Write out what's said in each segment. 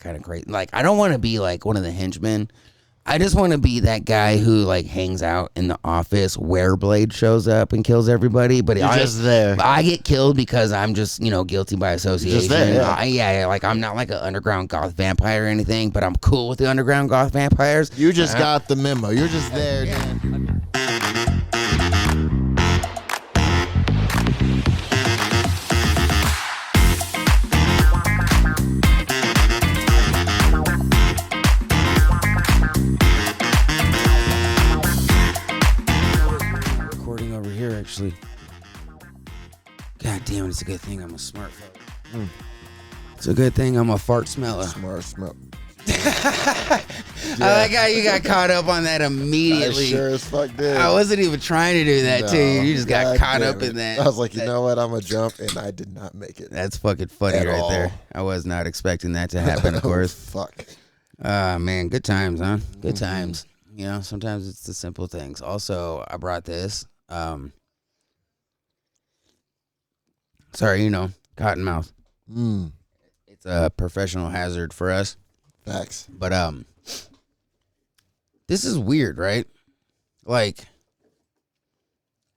kind of crazy. Like, I don't want to be like one of the henchmen. I just want to be that guy who like hangs out in the office where Blade shows up and kills everybody. But You're just there. I get killed because I'm just, guilty by association. Just there, yeah. Yeah, like I'm not like an underground goth vampire or anything, but I'm cool with the underground goth vampires. You just got the memo. You're just there. Yeah. Actually, god damn it, it's a good thing I'm a smartphone. It's a good thing I'm a fart smeller. Smart smell. I like how you got caught up on that immediately. I sure as fuck did. I wasn't even trying to do that to you. You just got caught up in that. I was like, you know what? I'm gonna jump, and I did not make it. That's fucking funny At right all. there. I was not expecting that to happen, of course. Fuck. Man, good times, huh? Good times. Sometimes it's the simple things. Also, I brought this. Sorry, cottonmouth. It's a professional hazard for us. Facts. But this is weird, right? Like,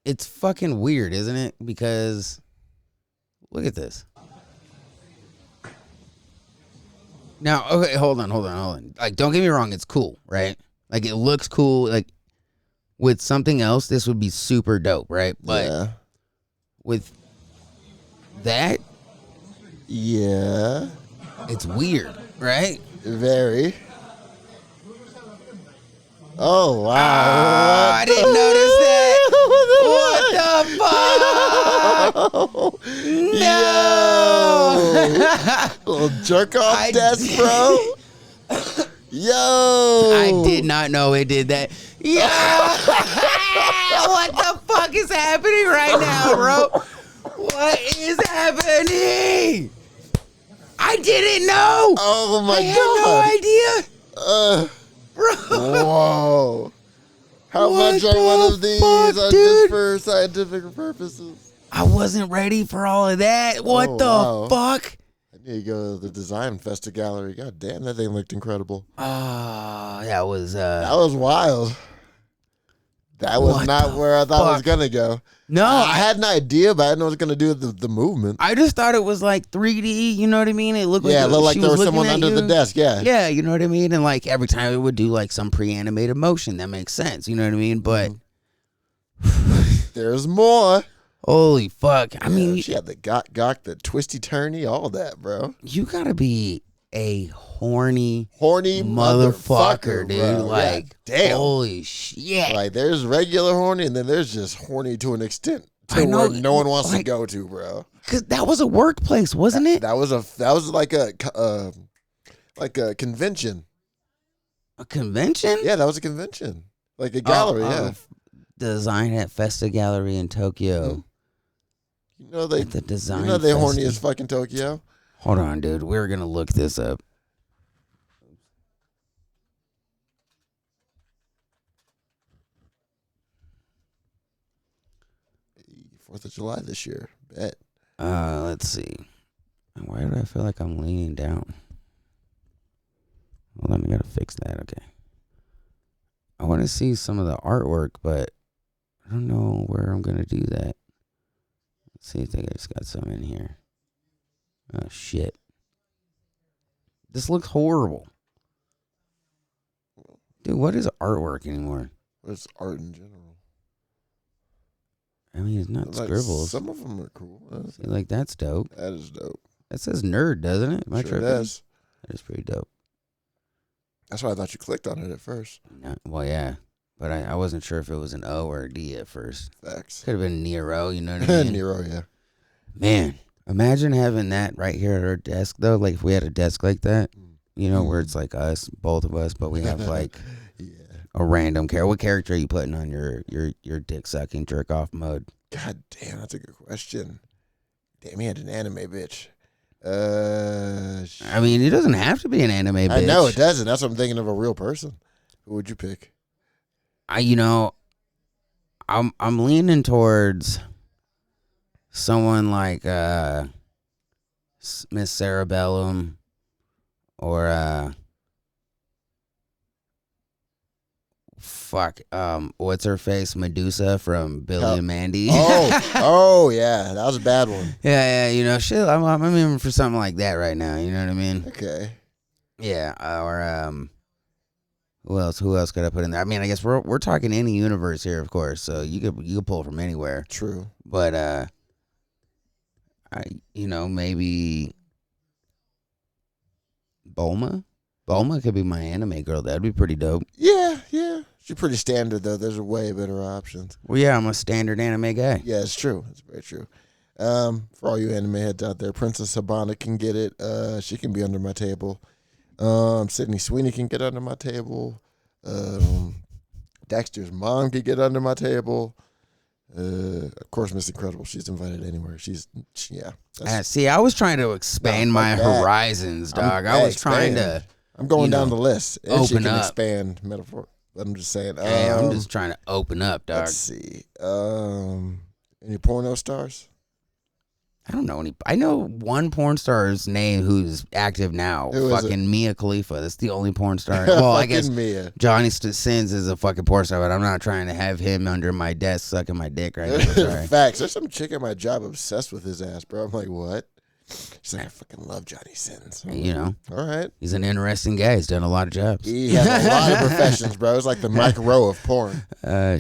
it's fucking weird, isn't it? Because look at this. Now, okay, hold on. Like, don't get me wrong, it's cool, right? Like, it looks cool. Like, with something else, this would be super dope, right? But yeah. With that, yeah, it's weird, right? Very. Oh wow! I didn't notice that. What the fuck? No. Little jerk off desk, bro. Yo, I did not know it did that. Yo, what the fuck is happening right now, bro? What is happening? I didn't know. Oh my God. I had no idea. Bro. Whoa. How What much are one the of these fuck, just dude? for scientific purposes? I wasn't ready for all of that. What Oh, the wow. fuck? I need to go to the Design Festa gallery. God damn, that thing looked incredible. That was That was wild. That was What not the where I thought it was fuck? gonna go. no. I had an idea, but I didn't know what it was gonna do with the movement. I just thought it was like 3D. You know what I mean? It looked like Yeah, it looked like she there was looking someone at under you. the desk. Yeah. Yeah, you know what I mean? And like every time it would do like some pre-animated motion. That makes sense. You know what I mean? But There's more. holy fuck. I mean, she had the gawk, the twisty turny, all that, bro. you gotta be a horny Horny motherfucker, dude. bro. Like, Yeah, damn. holy shit. Like, there's regular horny, and then there's just horny to an extent I to know, where no one wants to like- go to, bro. Cause that was a workplace, wasn't it? That was like a convention. A convention? Yeah, that was a convention, like a gallery. Yeah, Design at Festa Gallery in Tokyo. you know they, At the design. you know they horny Festa. as fucking Tokyo. Hold on, dude. We're gonna look this up. Hey, 4th of July this year. Bet. Let's see. Why do I feel like I'm leaning down? Hold on, I gotta fix that. Okay. I want to see some of the artwork, but I don't know where I'm gonna do that. Let's see if they just got some in here. Oh shit. This looks horrible. Dude, what is artwork anymore? What's art in general? I mean, it's not Like, scribbles. some of them are cool. See, like, that's dope. That is dope. That says nerd, doesn't it? Am I Sure tripping? does. That is pretty dope. That's why I thought you clicked on it at first. Well, yeah. But I wasn't sure if it was an O or a D at first. Facts. Could have been Nero, you know what I mean? Nero, yeah. Man, imagine having that right here at our desk, though. Like, if we had a desk like that, where it's like us, both of us, but we have like Yeah. a random character. What character are you putting on your dick sucking jerk off mode? God damn, that's a good question. Damn, he had an anime bitch. I mean, it doesn't have to be an anime bitch. I know it doesn't. That's what I'm thinking of, a real person. Who would you pick? I'm leaning towards someone like Miss Cerebellum Or what's her face? Medusa from Billy and Mandy. Oh, yeah, that was a bad one. Yeah, shit. I'm aiming for something like that right now. You know what I mean? Okay. Yeah. Or who else? Who else could I put in there? I mean, I guess we're talking any universe here, of course. So you could pull from anywhere. True. But maybe Bulma. Bulma could be my anime girl. That'd be pretty dope. Yeah. She's pretty standard, though. There's way better options. Well, yeah, I'm a standard anime guy. Yeah, it's true. It's very true. For all you anime heads out there, Princess Habana can get it. She can be under my table. Sydney Sweeney can get under my table. Dexter's mom can get under my table. Of course, Miss Incredible. She's invited anywhere. See, I was trying to expand my horizons, dog. I was trying to. I'm going down the list. And open she can up. Expand metaphor. But I'm just saying. Hey, I'm just trying to open up, dog. Let's see. Any porno stars? I don't know any. I know one porn star's name who's active now. Fucking Mia Khalifa. That's the only porn star. Well, I guess Mia. Johnny Sins is a fucking porn star, but I'm not trying to have him under my desk sucking my dick right now. Sorry. Facts. There's some chick at my job obsessed with his ass, bro. I'm like, what? She's like, I fucking love Johnny Sins. All right. He's an interesting guy. He's done a lot of jobs. He has a lot of professions, bro. It's like the Mike Rowe of porn.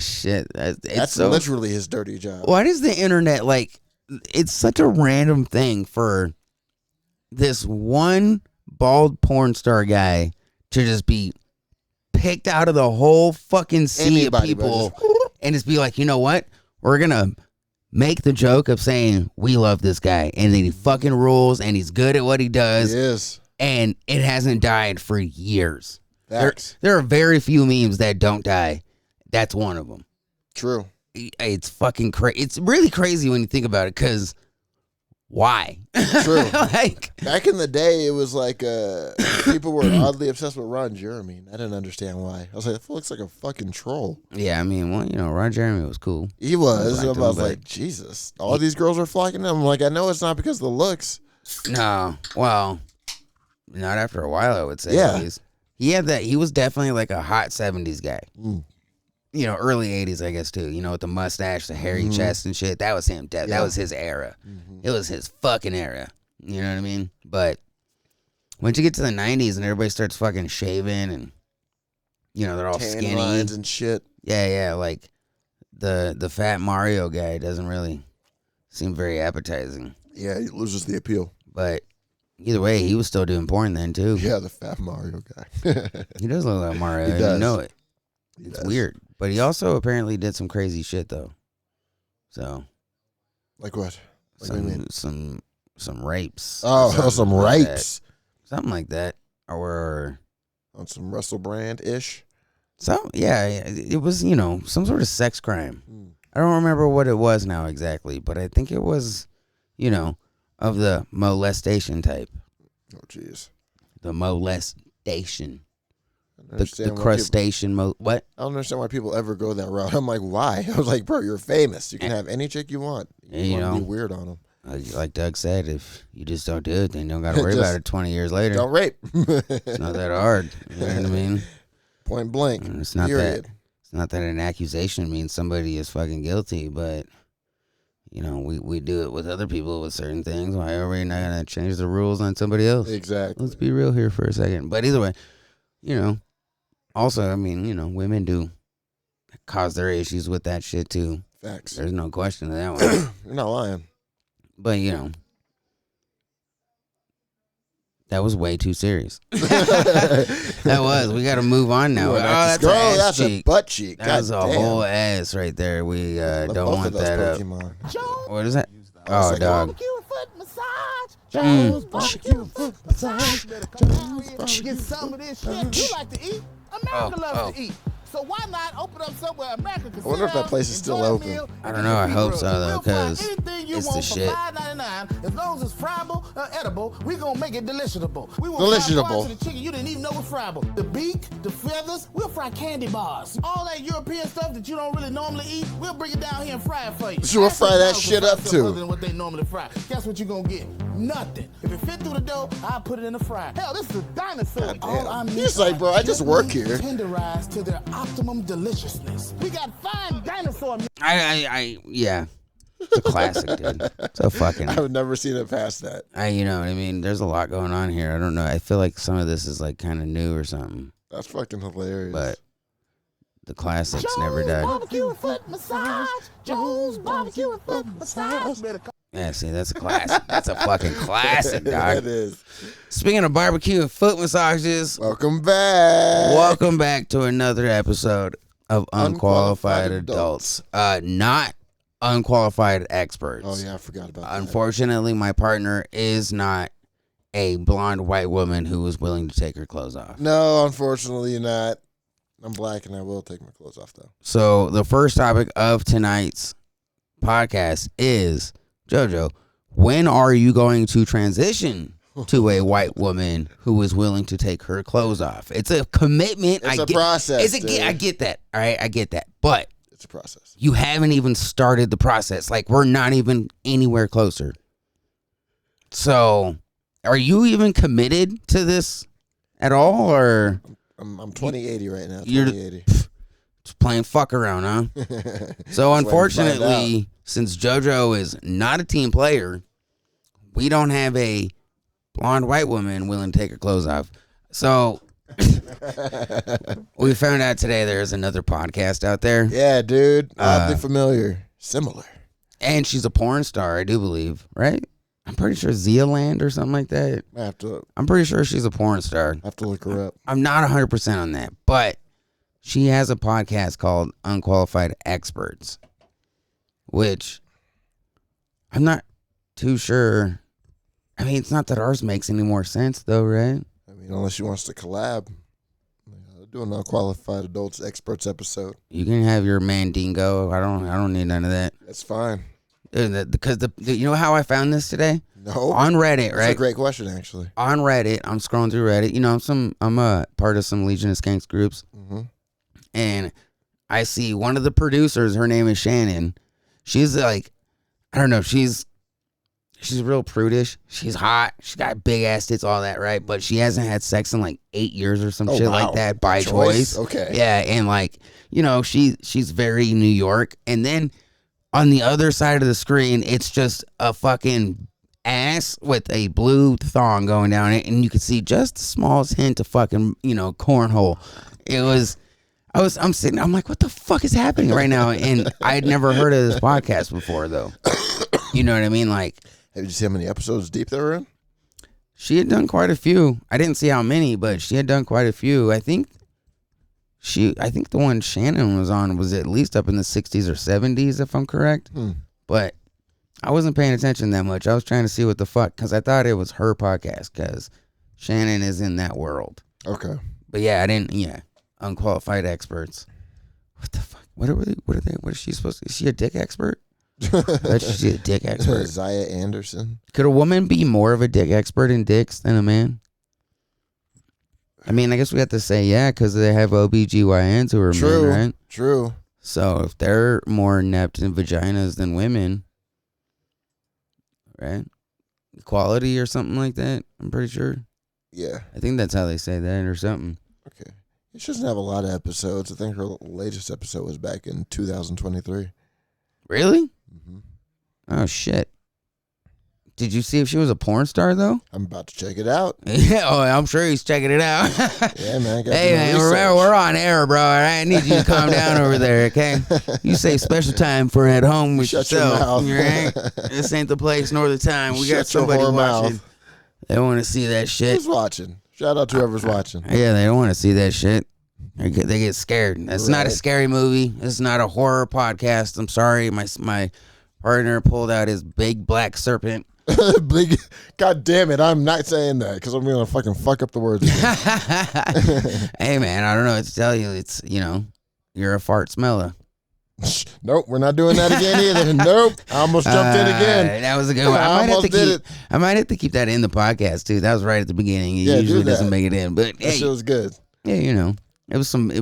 Shit. That's literally his dirty job. Why does the internet, like, it's such a random thing for this one bald porn star guy to just be picked out of the whole fucking sea of people and just be like, you know what? We're going to make the joke of saying we love this guy and then he fucking rules and he's good at what he does. He is. And it hasn't died for years. Facts. There are very few memes that don't die. That's one of them. True. It's fucking crazy. It's really crazy when you think about it, because why? True. Like, back in the day, it was like people were oddly obsessed with Ron Jeremy. I didn't understand why. I was like, that looks like a fucking troll. Yeah, I mean, well, Ron Jeremy was cool. He was. I was like, Jesus, all these girls are flocking to him. I'm like, I know it's not because of the looks. No, well, not after a while, I would say. Yeah. At least. He had that. He was definitely like a hot 70s guy. Early 80s, I guess, too. With the mustache, the hairy chest and shit. That was him. That was his era. It was his fucking era. You know what I mean? But once you get to the 90s and everybody starts fucking shaving and, they're all tan skinny. lines and shit. Yeah, like the fat Mario guy doesn't really seem very appetizing. Yeah, he loses the appeal. But either way, he was still doing porn then, too. Yeah, the fat Mario guy. He does look like Mario. He does. You know it. It's weird. But he also apparently did some crazy shit, though. So. Like what? Some rapes. Oh, some rapes. Something like that. Or. On some Russell Brand-ish? It was, some sort of sex crime. I don't remember what it was now exactly, but I think it was, of the molestation type. Oh, jeez. The molestation. The crustacean. What? I don't understand why people ever go that route. I'm like, why? I was like, bro, you're famous. You can have any chick you want. You want to be weird on them. Like Doug said, if you just don't do it, then you don't got to worry about it 20 years later. Don't rape. It's not that hard. You know what I mean? Point blank. It's not that. It's not that an accusation means somebody is fucking guilty, but we do it with other people with certain things. Why are we not gonna change the rules on somebody else? Exactly. Let's be real here for a second. But either way, also, I mean, women do cause their issues with that shit too. Facts. There's no question of that one. You're not lying. But that was way too serious. That was. We got to move on now. That's a butt cheek. That was a whole ass right there. We don't want that up. What is that? Oh, dog. Jones barbecue foot massage. Get some of this shit. You like to eat? America loves to eat. So why not open up somewhere America can I wonder if that place is still open. I don't know. I hope so, though, because it's the shit. $5.99, as long as it's friable or edible, we gonna make it deliciable. We will Deliciable. fry parts of the chicken you didn't even know was friable. The beak, the feathers, we'll fry candy bars. All that European stuff that you don't really normally eat, we'll bring it down here and fry it for you. So we'll fry that shit up too. Other than what they normally fry. Guess what you gonna get? Nothing. If it fit through the dough, I'll put it in the fryer. Hell, this is a dinosaur. All I mean, He's like, bro, I just work here. Tenderized to their optimum deliciousness. We got fine dinosaur meat. Yeah. It's a classic, dude. It's a fucking. I would never seen it past that. You know what I mean? There's a lot going on here. I don't know. I feel like some of this is like kind of new or something. That's fucking hilarious. But the classics never die. Barbecue and foot massage. Jones barbecue and foot massage. Yeah, see, that's a classic. That's a fucking classic, dog. That is. Speaking of barbecue and foot massages, Welcome back. welcome back to another episode of Unqualified Unqualified Adults. Not unqualified experts. Oh yeah, I forgot about that. Unfortunately, my partner is not a blonde white woman who is willing to take her clothes off. No, unfortunately not. I'm black and I will take my clothes off though. So the first topic of tonight's podcast is, JoJo, when are you going to transition to a white woman who is willing to take her clothes off? It's a commitment. It's a process. I get that. All right, I get that. But it's a process. you haven't even started the process. Like, we're not even anywhere closer. So, are you even committed to this at all, or I'm 2080 right now. You're 2080. just playing fuck around, huh? So, unfortunately, since JoJo is not a team player, we don't have a blonde white woman willing to take her clothes off. So we found out today there's another podcast out there. Yeah, dude. Oddly familiar. Similar. And she's a porn star, I do believe, right? I'm pretty sure Zealand or something like that. I'm pretty sure she's a porn star. I have to look her up. I'm not 100% on that, but she has a podcast called Unqualified Experts, which I'm not too sure. I mean, it's not that ours makes any more sense, though, right? I mean, unless she wants to collab. Do an Unqualified Adults Experts episode. You can have your Mandingo. I don't need none of that. That's fine. Because you know how I found this today? No. On Reddit, right? That's a great question, actually. On Reddit, I'm scrolling through Reddit. You know, I'm a part of some Legion of Skanks groups, and I see one of the producers. Her name is Shannon. She's like, I don't know. She's real prudish. She's hot. She got big ass tits, all that, right? But she hasn't had sex in like 8 years or some shit like that by choice. Okay. Yeah, and like, you know, she's very New York. And then on the other side of the screen, it's just a fucking ass with a blue thong going down it, and you can see just the smallest hint of fucking, you know, cornhole. I'm sitting, I'm like, what the fuck is happening right now? And I had never heard of this podcast before, though. You know what I mean? Like, have you seen how many episodes deep they were in? She had done quite a few. I didn't see how many, but she had done quite a few. I think the one Shannon was on was at least up in the 60s or 70s, if I'm correct. But I wasn't paying attention that much. I was trying to see what the fuck, because I thought it was her podcast, because Shannon is in that world. Okay. But yeah, Unqualified Experts. What the fuck? What is she supposed to? Is she a dick expert? She's a dick expert. Zaya Anderson. Could a woman be more of a dick expert in dicks than a man? I mean, I guess we have to say yeah, because they have OBGYNs who are men, right? True. So if they're more inept in vaginas than women, right? Equality or something like that, I'm pretty sure. Yeah. I think that's how they say that or something. Okay. She doesn't have a lot of episodes. I think her latest episode was back in 2023. Really? Oh, shit. Did you see if she was a porn star, though? I'm about to check it out. Yeah, I'm sure he's checking it out. Yeah, man. Hey, man, we're on air, bro. All right? I need you to calm down over there, okay? You say special time for at home with Shut yourself. your Right? mouth. This ain't the place nor the time. We got Shut your somebody whore watching. mouth. They want to see that shit. Who's watching? Shout out to whoever's watching. Yeah, they don't want to see that shit. They get scared. It's not a scary movie. It's not a horror podcast. I'm sorry. My partner pulled out his big black serpent. Big, God damn it! I'm not saying that because I'm gonna fucking fuck up the words again. Hey man, I don't know what to tell you. It's, you know, You're a fart smeller. Nope, we're not doing that again either. Nope, I almost jumped in again. That was a good one. I might have to keep that in the podcast too. That was right at the beginning. It usually doesn't make it in, but that shit was good. Yeah, you know, it was some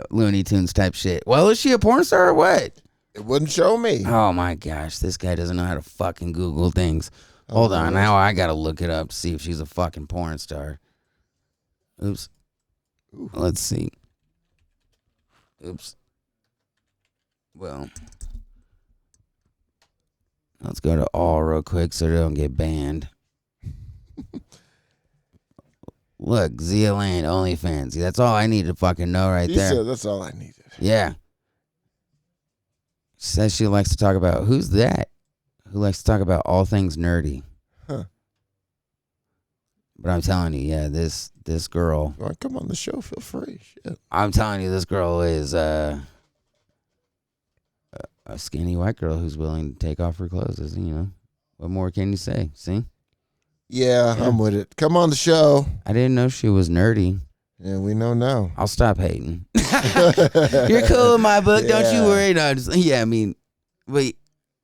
Looney Tunes type shit. Well, is she a porn star or what? It wouldn't show me. Oh my gosh, this guy doesn't know how to fucking Google things. Hold on, now I gotta look it up to see if she's a fucking porn star. Oops. Ooh. Let's see. Oops. Well, let's go to all real quick so they don't get banned. Look, Zia Land, OnlyFans. That's all I need to fucking know right there. Said that's all I needed. Yeah. She says she likes to talk about, who's that? Who likes to talk about all things nerdy. Huh. But I'm telling you, yeah, this girl. You want to come on the show? Feel free. Shit. I'm telling you, this girl is a skinny white girl who's willing to take off her clothes. You know, what more can you say? See? Yeah, I'm with it. Come on the show. I didn't know she was nerdy. Yeah, we know now. I'll stop hating. You're cool in my book. Don't you worry. No, I mean, but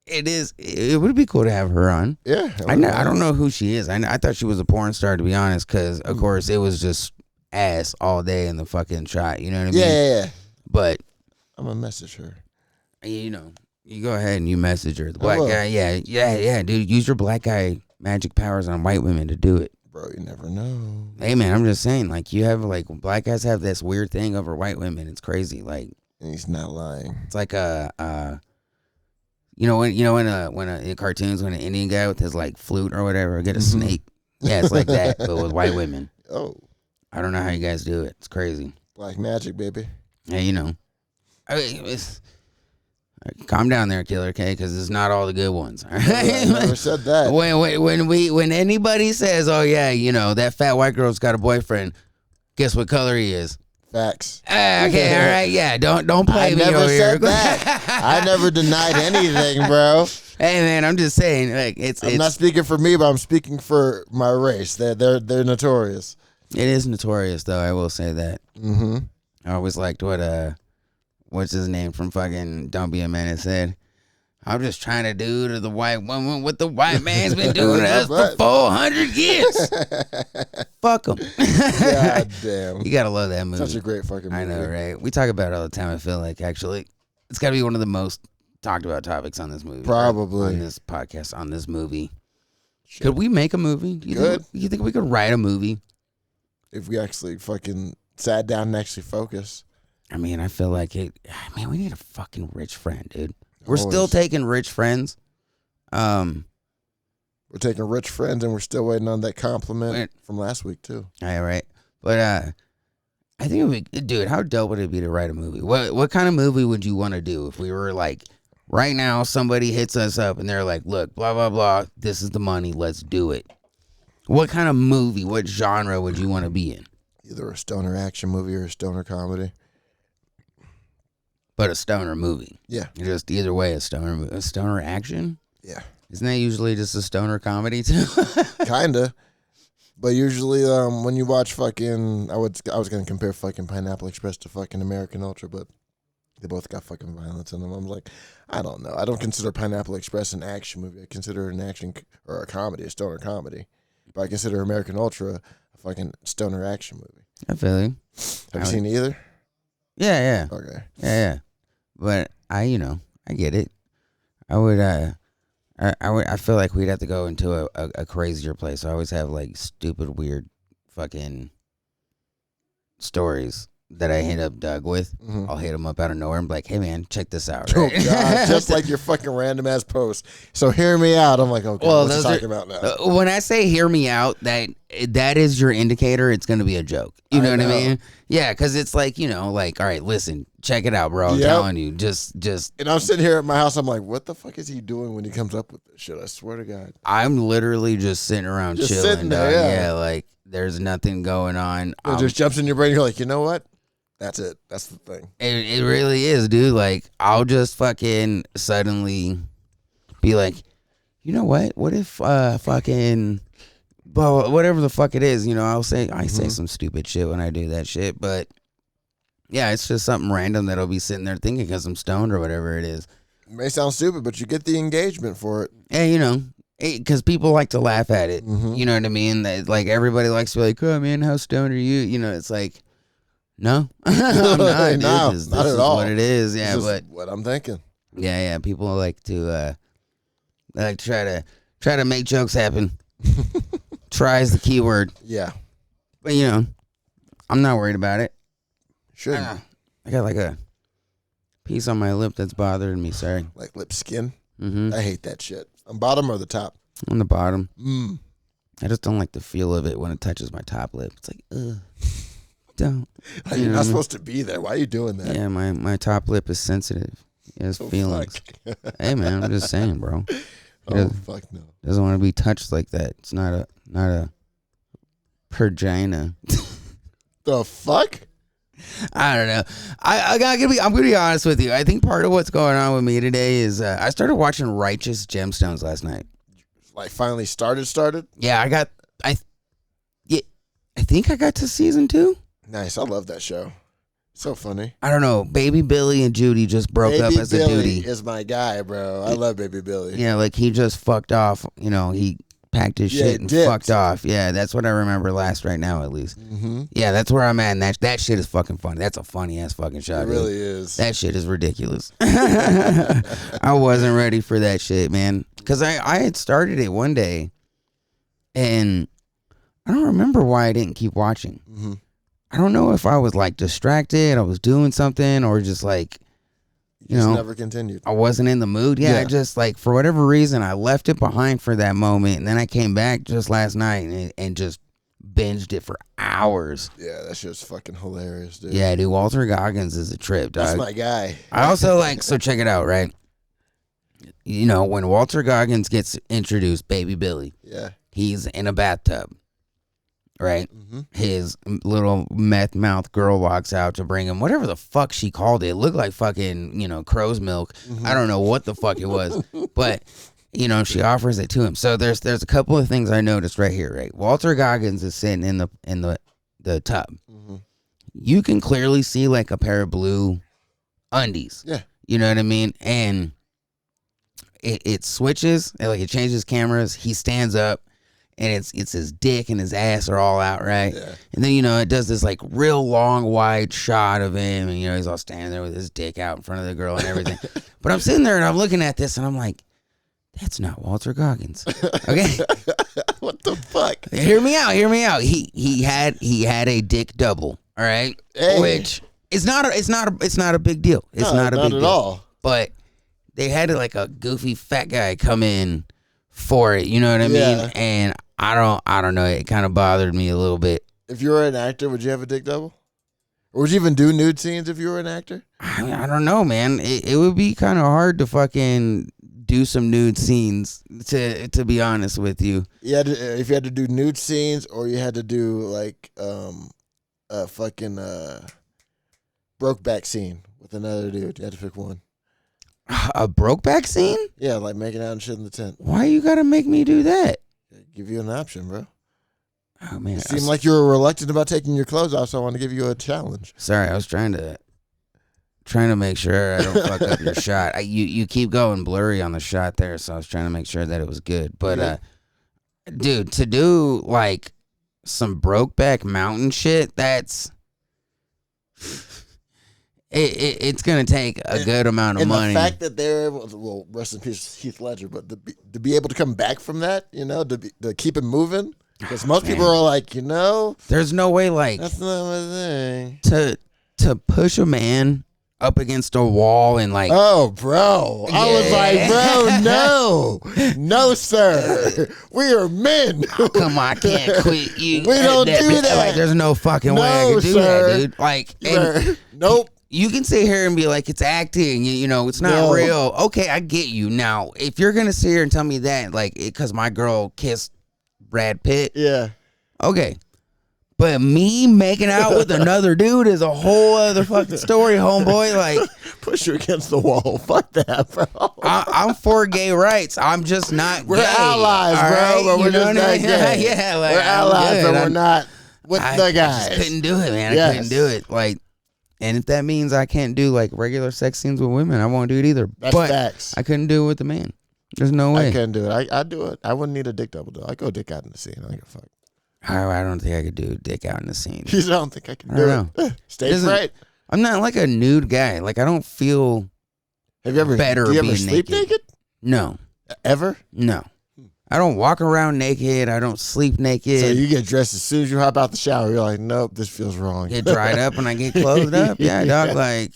it would be cool to have her on. Yeah. I don't know who she is. I thought she was a porn star, to be honest, because, of course, it was just ass all day in the fucking shot. You know what I mean? Yeah. But I'm going to message her. You know, you go ahead and you message her. The black guy, yeah, dude. Use your black guy magic powers on white women to do it. Bro, you never know. Hey, man, I'm just saying, like, you have, like, black guys have this weird thing over white women. It's crazy. Like, and he's not lying. It's like in cartoons when an Indian guy with his, like, flute or whatever get a snake. Yeah, it's like that, but with white women. Oh. I don't know how you guys do it. It's crazy. Black magic, baby. Yeah, you know. I mean, calm down there, killer, okay? Because it's not all the good ones. All right? I never said that. When anybody says, "Oh yeah, you know that fat white girl's got a boyfriend," guess what color he is? Facts. Okay, all right, yeah. Don't play me over here. I never said that. I never denied anything, bro. Hey man, I'm just saying, like I'm not speaking for me, but I'm speaking for my race. They're notorious. It is notorious, though. I will say that. Mm-hmm. I always liked what's his name from fucking Don't Be a Menace said. I'm just trying to do to the white woman what the white man's been doing to us for 400 years. Fuck him. God damn. You gotta love that movie. Such a great fucking movie. I know, right? We talk about it all the time. I feel like actually, it's got to be one of the most talked about topics on this movie. Probably on this podcast, on this movie. Sure. Could we make a movie? You think we could write a movie? If we actually fucking sat down and actually focused. I mean, I feel like we need a fucking rich friend, dude. We're still taking rich friends. We're taking rich friends, and we're still waiting on that compliment from last week too. All right, but I think it would dude. How dope would it be to write a movie? What kind of movie would you want to do if we were like, right now, somebody hits us up and they're like, look, blah blah blah, this is the money, let's do it. What kind of movie? What genre would you want to be in? Either a stoner action movie or a stoner comedy. But a stoner movie. Yeah. Just either way, a stoner action? Yeah. Isn't that usually just a stoner comedy too? Kinda. But usually when you watch fucking, I was going to compare fucking Pineapple Express to fucking American Ultra, but they both got fucking violence in them. I'm like, I don't know. I don't consider Pineapple Express an action movie. I consider it an action or a comedy, a stoner comedy. But I consider American Ultra a fucking stoner action movie. I feel you. Have you seen either? Yeah. Okay. Yeah. But I get it. I feel like we'd have to go into a crazier place. I always have like stupid, weird, fucking stories that I hit up Doug with. Mm-hmm. I'll hit him up out of nowhere and be like, "Hey man, check this out." Right? Oh God, just like your fucking random ass post. So hear me out. I'm like, okay, well, what's he talking about now? When I say hear me out, that is your indicator. It's gonna be a joke. You know what I mean? Yeah, because it's like, all right, listen, check it out, bro. I'm telling you, just. And I'm sitting here at my house. I'm like, what the fuck is he doing when he comes up with this shit? I swear to God. I'm literally just sitting around chilling. Sitting there, yeah, like there's nothing going on. It just jumps in your brain. You're like, you know what? That's it. That's the thing. It really is, dude. Like, I'll just fucking suddenly be like, you know what? What if fucking, well, whatever the fuck it is, I say some stupid shit when I do that shit, but Yeah, it's just something random that I'll be sitting there thinking because I'm stoned or whatever it is. It may sound stupid, but you get the engagement for it. Yeah, you know, because people like to laugh at it. Mhm. You know what I mean? That, like, everybody likes to be like, oh, man, how stoned are you? You know, it's like, no. I'm not, dude. No, This not is at all. what it is. Yeah, This is but what I'm thinking. yeah, people like to try to make jokes happen. Try is the key word. Yeah. But, you know, I'm not worried about it. Shouldn't. I got like a piece on my lip that's bothering me. Sorry. Like lip skin. Mm-hmm. I hate that shit. On bottom or the top? On the bottom. Mm. I just don't like the feel of it when it touches my top lip. It's like, ugh. Don't. You're You know what I not mean? supposed to be there. Why are you doing that? Yeah, my top lip is sensitive. It has Oh, feelings. fuck. Hey, man, I'm just saying, bro. Oh, fuck no. Doesn't want to be touched like that. It's not a pergina. The fuck? I don't know. I'm gonna be honest with you. I think part of what's going on with me today is I started watching Righteous Gemstones last night. Like finally started? Yeah, I think I got to season 2. Nice. I love that show. So funny. I don't know. Baby Billy and Judy just broke up Baby as Billy a duty. is my guy, bro. I love Baby Billy. Yeah, like he just fucked off. You know, he packed his Yeah, shit and dipped. fucked off. Yeah, that's what I remember last right now, at least. Mm-hmm. Yeah, that's where I'm at. And that shit is fucking funny. That's a funny ass fucking show. It dude. really is. That shit is ridiculous. I wasn't ready for that shit, man. Because I had started it one day, and I don't remember why I didn't keep watching. Mm-hmm. I don't know if I was like distracted, I was doing something, or just like, you Just know, never continued. I wasn't in the mood. Yeah, I Yeah. just like, for whatever reason, I left it behind for that moment, and then I came back just last night and just binged it for hours. Yeah, that shit's fucking hilarious, dude. Yeah, dude, Walter Goggins is a trip, dog. That's my guy. I also like, so check it out, right? You know, when Walter Goggins gets introduced, Baby Billy, Yeah. he's in a bathtub, right? Mm-hmm. His little meth mouth girl walks out to bring him whatever the fuck she called it. It looked like fucking, you know, crow's milk. Mm-hmm. I don't know what the fuck it was, but you know, she offers it to him. So there's a couple of things I noticed right here, right? Walter Goggins is sitting in the tub. Mm-hmm. You can clearly see like a pair of blue undies. Yeah. You know what I mean? And it switches, like it changes cameras. He stands up, and it's his dick and his ass are all out, right? Yeah. And then, you know, it does this like real long, wide shot of him, and you know, he's all standing there with his dick out in front of the girl and everything. But I'm sitting there and I'm looking at this and I'm like, that's not Walter Goggins. Okay. What the fuck? Hear me out. He had a dick double. All right. Hey. Which it's not a big deal. It's No, not a big at deal. all. But they had like a goofy fat guy come in for it. You know what I Yeah. mean? And I don't know. It kind of bothered me a little bit. If you were an actor, would you have a dick double? Or would you even do nude scenes if you were an actor? I don't know, man. It would be kind of hard to fucking do some nude scenes, to be honest with you. You had to, if you had to do nude scenes, or you had to do like a fucking Brokeback scene with another dude. You had to pick one. A Brokeback scene? Yeah, like making out and shit in the tent. Why you gotta make me do that? Give you an option, bro. Oh man, You seem like you were reluctant about taking your clothes off, so I want to give you a challenge. sorry. I was trying to make sure I don't fuck up your shot. You keep going blurry on the shot there, so I was trying to make sure that it was good. But dude, to do like some Brokeback Mountain shit, that's it's gonna take a good amount of And money. the fact that they're able to, well, rest in peace, Heath Ledger, but to be able to come back from that, you know, to keep it moving, because most people are like, you know, There's no way like that's not my thing. to push a man up against a wall and like Oh, bro. I was like, bro, no, sir. We are men. come on, I can't quit you. We don't do that. Like, there's no fucking way I No, can do sir. that, dude. Like, and Nope. you can sit here and be like, it's acting, you know, it's not No. real. Okay, I get you. Now, if you're gonna sit here and tell me that, like, because my girl kissed Brad Pitt, Yeah. okay. But me making out with another dude is a whole other fucking story, homeboy. Like, Push you against the wall. Fuck that, bro. I'm for gay rights. I'm just not We're gay. allies, all bro, right? but You we're know just what I not mean? gay. Yeah, like, We're I'm allies, good. but we're not with I the just guys. couldn't do it, man. I Yes. couldn't do it. Like, And if that means I can't do like regular sex scenes with women, I won't do it either. That's but facts. I couldn't do it with a man. There's no way. I couldn't do it. I'd do it. I wouldn't need a dick double though. I go dick out in the scene. I don't give a fuck. I don't think I could do dick out in the scene. I don't think I can I do don't it. Stage fright. I'm not like a nude guy. Like I don't feel Have you ever better do you ever being sleep naked? No. Ever? No. I don't walk around naked. I don't sleep naked. So you get dressed as soon as you hop out the shower. You're like, nope, this feels wrong. Get dried up and I get clothed up. Yeah, dog. Like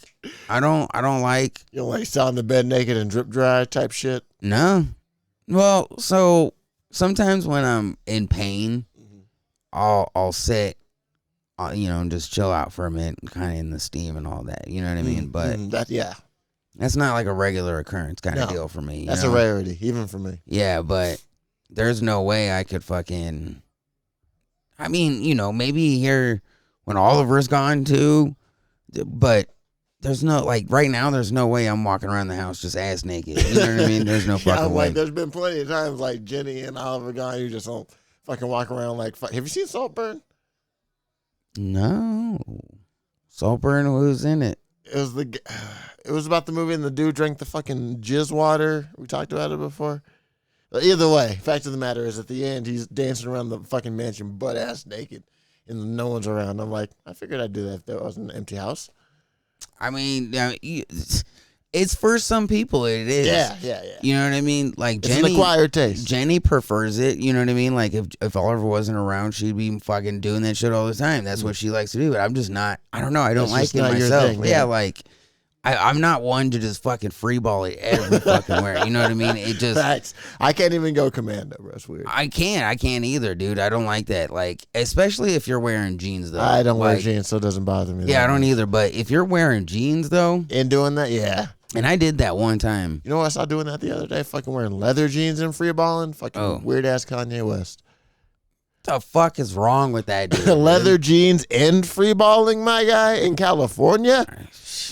I don't like. You don't like sit on the bed naked and drip dry type shit. No. Well, so sometimes when I'm in pain, I'll sit, and just chill out for a minute, kind of in the steam and all that. You know what I mean? But that's not like a regular occurrence kind of deal for me. That's a rarity, even for me. Yeah, but there's no way I could fucking. I mean, maybe here when Oliver's gone too, but there's no right now. There's no way I'm walking around the house just ass naked. You know what I mean? There's no fucking way. There's been plenty of times like Jenny and Oliver gone. You just don't fucking walk around like. Have you seen Saltburn? No, Saltburn. Who's in it? It was about the movie and the dude drank the fucking jizz water. We talked about it before. Either way, fact of the matter is at the end he's dancing around the fucking mansion butt ass naked and no one's around. I'm like, I figured I'd do that if there wasn't an empty house. I mean, it's for some people. It is. Yeah. You know what I mean? Like It's an acquired taste. Jenny prefers it. You know what I mean? Like if Oliver wasn't around, she'd be fucking doing that shit all the time. That's what she likes to do. But I'm just not. I don't know. I don't like it myself. Thing, yeah, like I'm not one to just fucking freeball it every fucking where. You know what I mean? It just Facts. I can't even go commando, bro. It's weird. I can't either, dude. I don't like that. Like, especially if you're wearing jeans though. I don't wear jeans, so it doesn't bother me. Yeah, I don't either. But if you're wearing jeans though, and doing that, yeah. And I did that one time. You know what I saw doing that the other day? Fucking wearing leather jeans and freeballing. Fucking weird ass Kanye West. What the fuck is wrong with that dude? Leather jeans and freeballing, my guy, in California?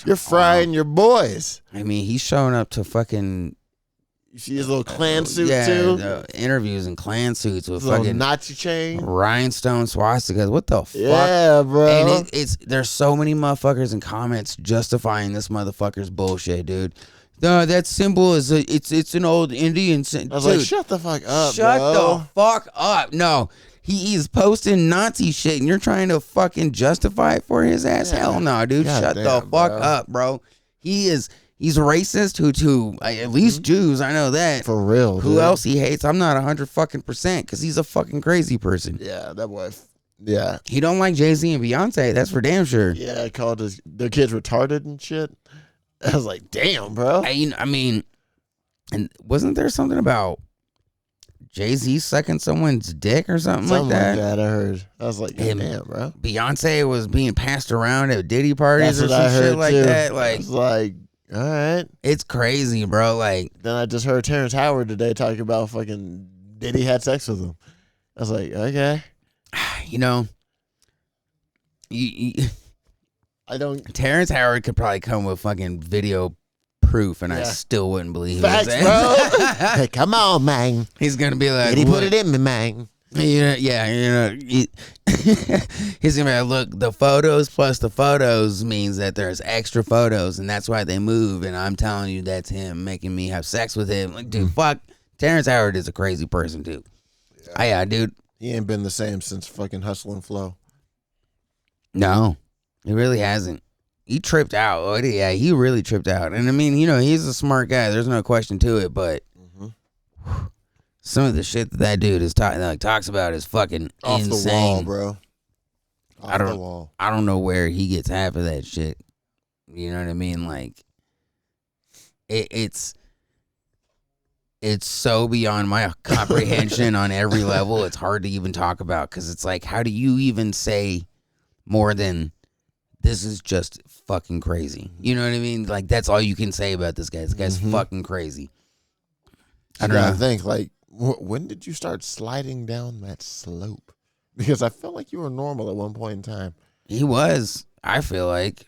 You're frying your boys. I mean, he's showing up to fucking. You see his little clan suit too? Interviews in clan suits with little fucking Nazi chain, rhinestone swastikas. What the fuck? Yeah, bro. And there's so many motherfuckers in comments justifying this motherfucker's bullshit, dude. No, that symbol is it's an old Indian symbol. I was like, shut the fuck up, Shut bro. the fuck up. No. He's posting Nazi shit and you're trying to fucking justify it for his ass? Yeah. Hell no, dude. God Shut damn, the fuck up, bro. He's racist to at least Jews. I know that. For real. Who else he hates? I'm not 100% because he's a fucking crazy person. Yeah, that boy. Yeah. He don't like Jay-Z and Beyonce. That's for damn sure. Yeah, I called their kids retarded and shit. I was like, damn, bro. I mean, and wasn't there something about Jay-Z sucking someone's dick or something like that? Like that, I heard. I was like, damn, bro. Beyonce was being passed around at Diddy parties or some shit like that. Like, I was like, all right. It's crazy, bro. Like, then I just heard Terrence Howard today talking about fucking Diddy had sex with him. I was like, okay. I don't. Terrence Howard could probably come with fucking video proof, and I still wouldn't believe Facts, it. bro. Hey, come on, man. He's gonna be like, Did he put it in me, man? He's gonna be like, look, the photos plus the photos means that there's extra photos, and that's why they move. And I'm telling you, that's him making me have sex with him. Like, dude, fuck. Terrence Howard is a crazy person, dude. Yeah, dude. He ain't been the same since fucking Hustle and Flow. No, he really hasn't. He tripped out. Oh, yeah, he really tripped out. And I mean, he's a smart guy. There's no question to it. But some of the shit that dude is talks about is fucking off insane. The wall, bro. I don't know where he gets half of that shit. You know what I mean? Like, it's so beyond my comprehension on every level. It's hard to even talk about because it's like, how do you even say more than this is just fucking crazy? You know what I mean? Like, that's all you can say about this guy. This guy's fucking crazy. I don't know. I think, like, when did you start sliding down that slope? Because I felt like you were normal at one point in time. He was, I feel like.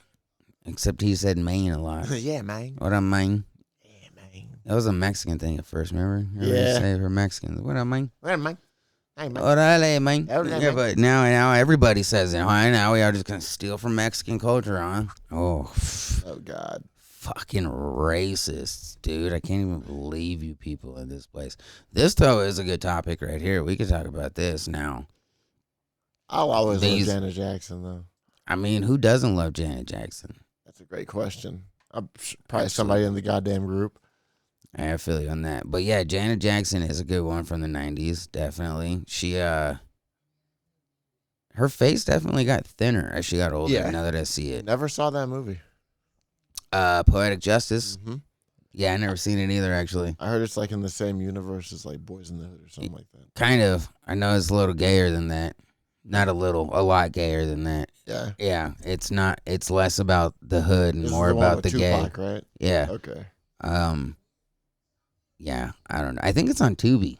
Except he said Maine a lot. Yeah, man. What up, Maine? Yeah, man. That was a Mexican thing at first, remember? Yeah. Say for Mexicans. What up, Maine? What up, man? Hey, man. Orale, man. Orale, Yeah, man. but now everybody says it. Huh? Now we are just gonna steal from Mexican culture, huh? Oh, Oh, God. fucking racists, dude. I can't even believe you people in this place. This, though, is a good topic right here. We could talk about this now. I'll always love Janet Jackson, though. I mean, who doesn't love Janet Jackson? That's a great question. Probably somebody in the goddamn group. I feel you on that. But yeah, Janet Jackson is a good one from the 90s, definitely. She, her face definitely got thinner as she got older, now that I see it. Never saw that movie. Poetic Justice. Mm-hmm. Yeah, I never seen it either, actually. I heard it's like in the same universe as like Boys in the Hood or something like that. Kind of. I know it's a little gayer than that. Not a little, a lot gayer than that. Yeah. Yeah, it's not. It's less about the hood and more about the Tupac, gay. right? Yeah. Okay. Yeah, I don't know. I think it's on Tubi.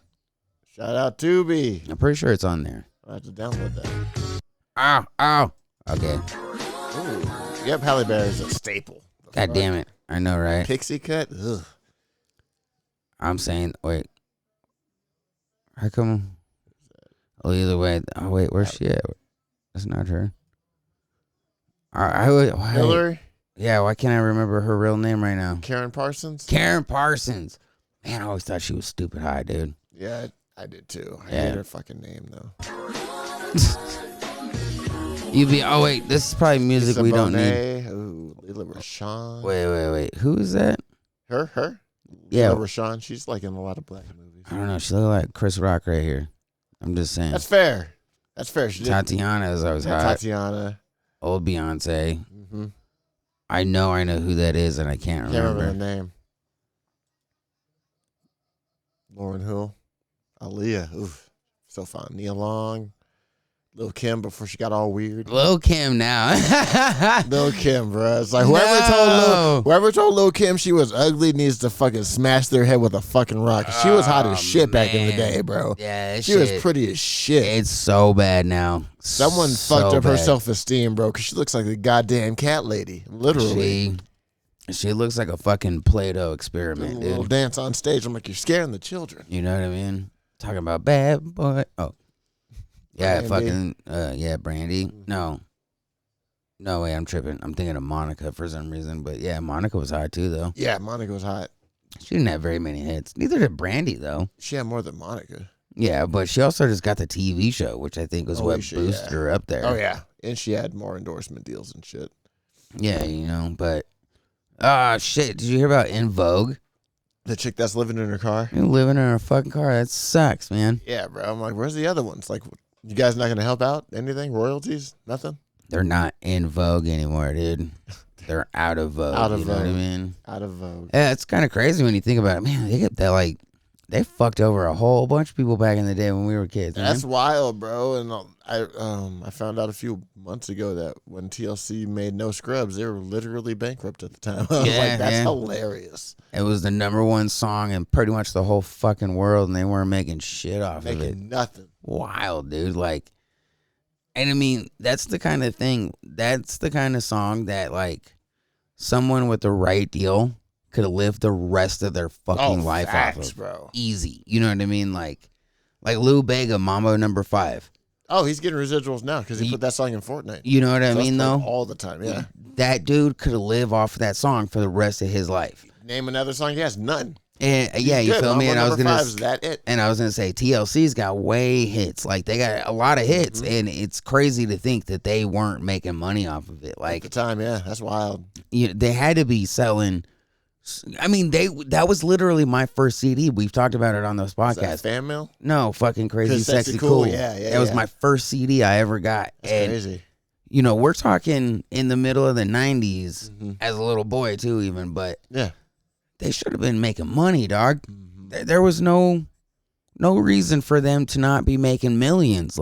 Shout out Tubi. I'm pretty sure it's on there. I have to download that. Ow. Okay. Ooh. Yep, Halle Berry is a staple. God damn it. I know, right? Pixie cut? Ugh. I'm saying, wait. How come? Oh, either way. Oh, wait, where's she at? That's not her. Why? Hillary? Yeah, why can't I remember her real name right now? Karen Parsons? Karen Parsons. Man, I always thought she was stupid high, dude. Yeah, I did too. I Yeah. hate her fucking name, though. Oh, wait, this is probably music Lisa we don't Bonet. need. Ooh, Lila Rashawn. Wait. Who is that? Her? Yeah. Lila Rashawn. She's like in a lot of black movies. I don't know. She look like Chris Rock right here. I'm just saying. That's fair. She did. Tatiana is always hot. Tatiana. Old Beyonce. Mm-hmm. I know who that is, and I can't remember. the name. Lauryn Hill. Aaliyah. Oof. So fun. Nia Long. Lil' Kim before she got all weird. Lil' Kim now. Lil' Kim, bro. It's like No. whoever told Lil' Kim she was ugly needs to fucking smash their head with a fucking rock. She was hot as shit back in the day, bro. Yeah, she was pretty as shit. It's so bad now. Someone fucked up her self-esteem, bro, because she looks like a goddamn cat lady. Literally. She looks like a fucking Play-Doh experiment, A dude. little dance on stage. I'm like, you're scaring the children. You know what I mean? Talking about bad boy. Oh. Yeah, Brandy. Brandy. No, wait, I'm tripping. I'm thinking of Monica for some reason. But yeah, Monica was hot too, though. Yeah, Monica was hot. She didn't have very many hits. Neither did Brandy, though. She had more than Monica. Yeah, but she also just got the TV show, which I think was what boosted her up there. Oh, yeah. And she had more endorsement deals and shit. Yeah, but... shit. Did you hear about In Vogue? The chick that's living in her car? You're living in her fucking car. That sucks, man. Yeah, bro. I'm like, where's the other ones? Like, you guys not going to help out? Anything? Royalties? Nothing? They're not in vogue anymore, dude. They're out of vogue. Out of you know vogue. what I mean? Out of vogue. Yeah, it's kind of crazy when you think about it. Man, they fucked over a whole bunch of people back in the day when we were kids. That's man. wild, bro. And I found out a few months ago that when TLC made No Scrubs, they were literally bankrupt at the time. I was like, that's hilarious. It was the #1 song in pretty much the whole fucking world, and they weren't making shit off of it. Making nothing. Wild, dude. And I mean, that's the kind of thing. That's the kind of song that someone with the right deal could have lived the rest of their fucking life off of. Bro. Easy. You know what I mean? Like Lou Bega, Mambo No. 5. Oh, he's getting residuals now because he put that song in Fortnite. You know what I mean, though? All the time, yeah. That dude could have lived off of that song for the rest of his life. Name another song he has? None. And yeah, you feel me? And I was gonna, is that it? And I was gonna say TLC's got way hits. They got a lot of hits, and it's crazy to think that they weren't making money off of it. At the time, yeah, that's wild. They had to be selling. I mean, that was literally my first CD. We've talked about it on those podcasts. Is that Fan Mail? No, fucking Crazy Sexy Cool. Yeah. That was my first CD I ever got. That's crazy. We're talking in the middle of the 90s as a little boy too, even. But yeah, they should have been making money, dog. There was no reason for them to not be making millions.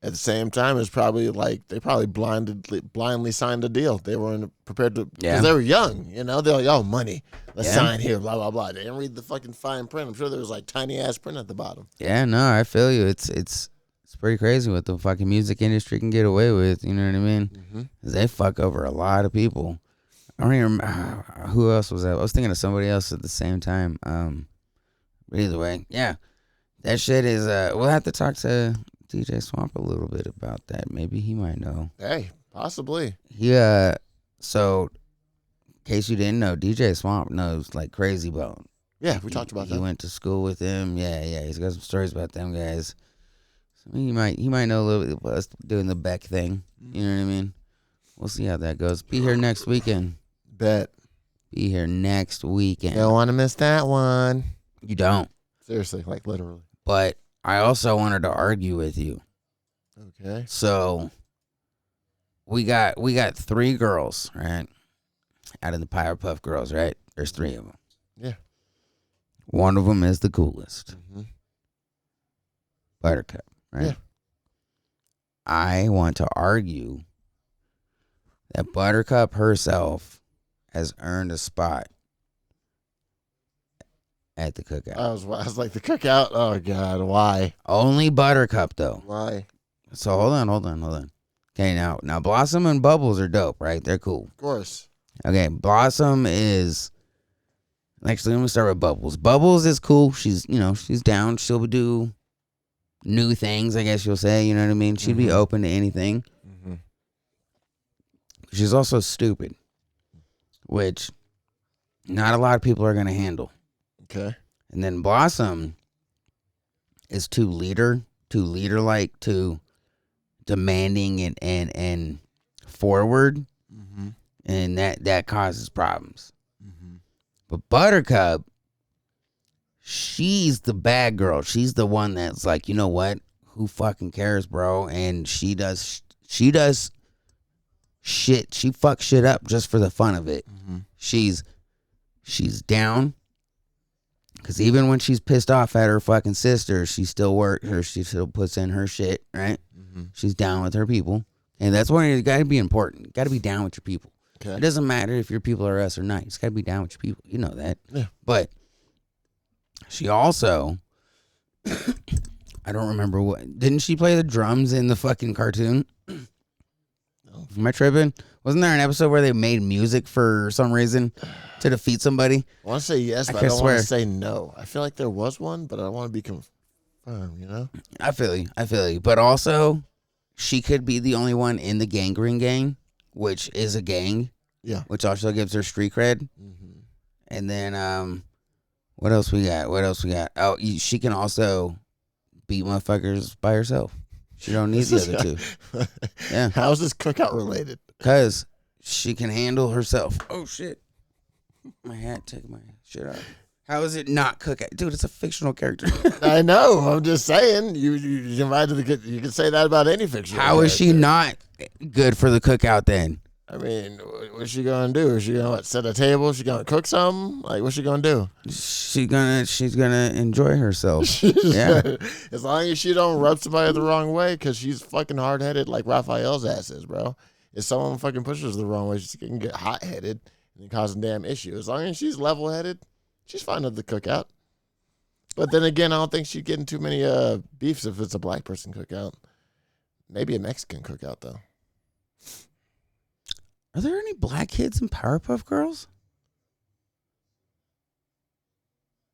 At the same time, it's probably they probably blindly signed a deal. They weren't prepared to, because they were young, They're like, oh, money, let's sign here, blah, blah, blah. They didn't read the fucking fine print. I'm sure there was tiny ass print at the bottom. Yeah, no, I feel you. It's pretty crazy what the fucking music industry can get away with. You know what I mean? 'Cause they fuck over a lot of people. I don't even remember who else was that. I was thinking of somebody else at the same time. But either way, yeah. That shit is. We'll have to talk to DJ Swamp a little bit about that. Maybe he might know. Hey, possibly. So, in case you didn't know, DJ Swamp knows like Crazy Bone. Yeah, we talked about that. He went to school with him. Yeah. He's got some stories about them guys. So he might know a little bit about us doing the Beck thing. You know what I mean? We'll see how that goes. Be here next weekend. Bet. Be here next weekend. Don't want to miss that one. You don't. Seriously, like literally. But I also wanted to argue with you. Okay. So we got 3 girls, right? Out of the Powerpuff Girls, right? There's 3 of them. Yeah. One of them is the coolest. Mm-hmm. Buttercup, right? Yeah. I want to argue that Buttercup herself has earned a spot at the cookout. I was like, the cookout? Oh, God, why? Only Buttercup, though. Why? So hold on. Okay, now Blossom and Bubbles are dope, right? They're cool. Of course. Okay, Blossom is... Actually, let me start with Bubbles. Bubbles is cool. She's down. She'll do new things, I guess you'll say. You know what I mean? She'd be open to anything. Mm-hmm. She's also stupid, which not a lot of people are going to handle. Okay. And then Blossom is too leader-like, too demanding and forward, and that causes problems. But Buttercup, she's the bad girl. She's the one that's like, you know what? Who fucking cares, bro? And she does shit. She fucks shit up just for the fun of it. She's down. Because even when she's pissed off at her fucking sister, she still puts in her shit, right? She's down with her people. And that's why you got to be important. You got to be down with your people. Okay. It doesn't matter if your people are us or not. You just got to be down with your people. You know that. Yeah. But she also, I don't remember what, didn't she play the drums in the fucking cartoon? No. Am I tripping? Wasn't there an episode where they made music for some reason to defeat somebody? I want to say yes, but I don't want to say no. I feel like there was one, but I don't want to be confirmed, you know? I feel you. But also, she could be the only one in the Gangrene Gang, which is a gang. Yeah. Which also gives her street cred. And then, what else we got? Oh, she can also beat motherfuckers by herself. She don't need the other two. Yeah. How is this cookout related? Because she can handle herself. Oh, shit. My hat, take my shit off. How is it not cookout? Dude, it's a fictional character. I know. I'm just saying. You invited you can say that about any fictional How is she not good for the cookout then? I mean, what's she gonna do? Is she gonna set a table? She gonna cook something? Like, what's she gonna do? She's gonna enjoy herself. Yeah. As long as she don't rub somebody the wrong way, because she's fucking hard headed like Raphael's ass is, bro. If someone fucking pushes her the wrong way, she can get hot headed and cause a damn issue. As long as she's level headed, she's fine at the cookout. But then again, I don't think she'd get in too many beefs if it's a black person cookout. Maybe a Mexican cookout though. Are there any black kids in Powerpuff Girls?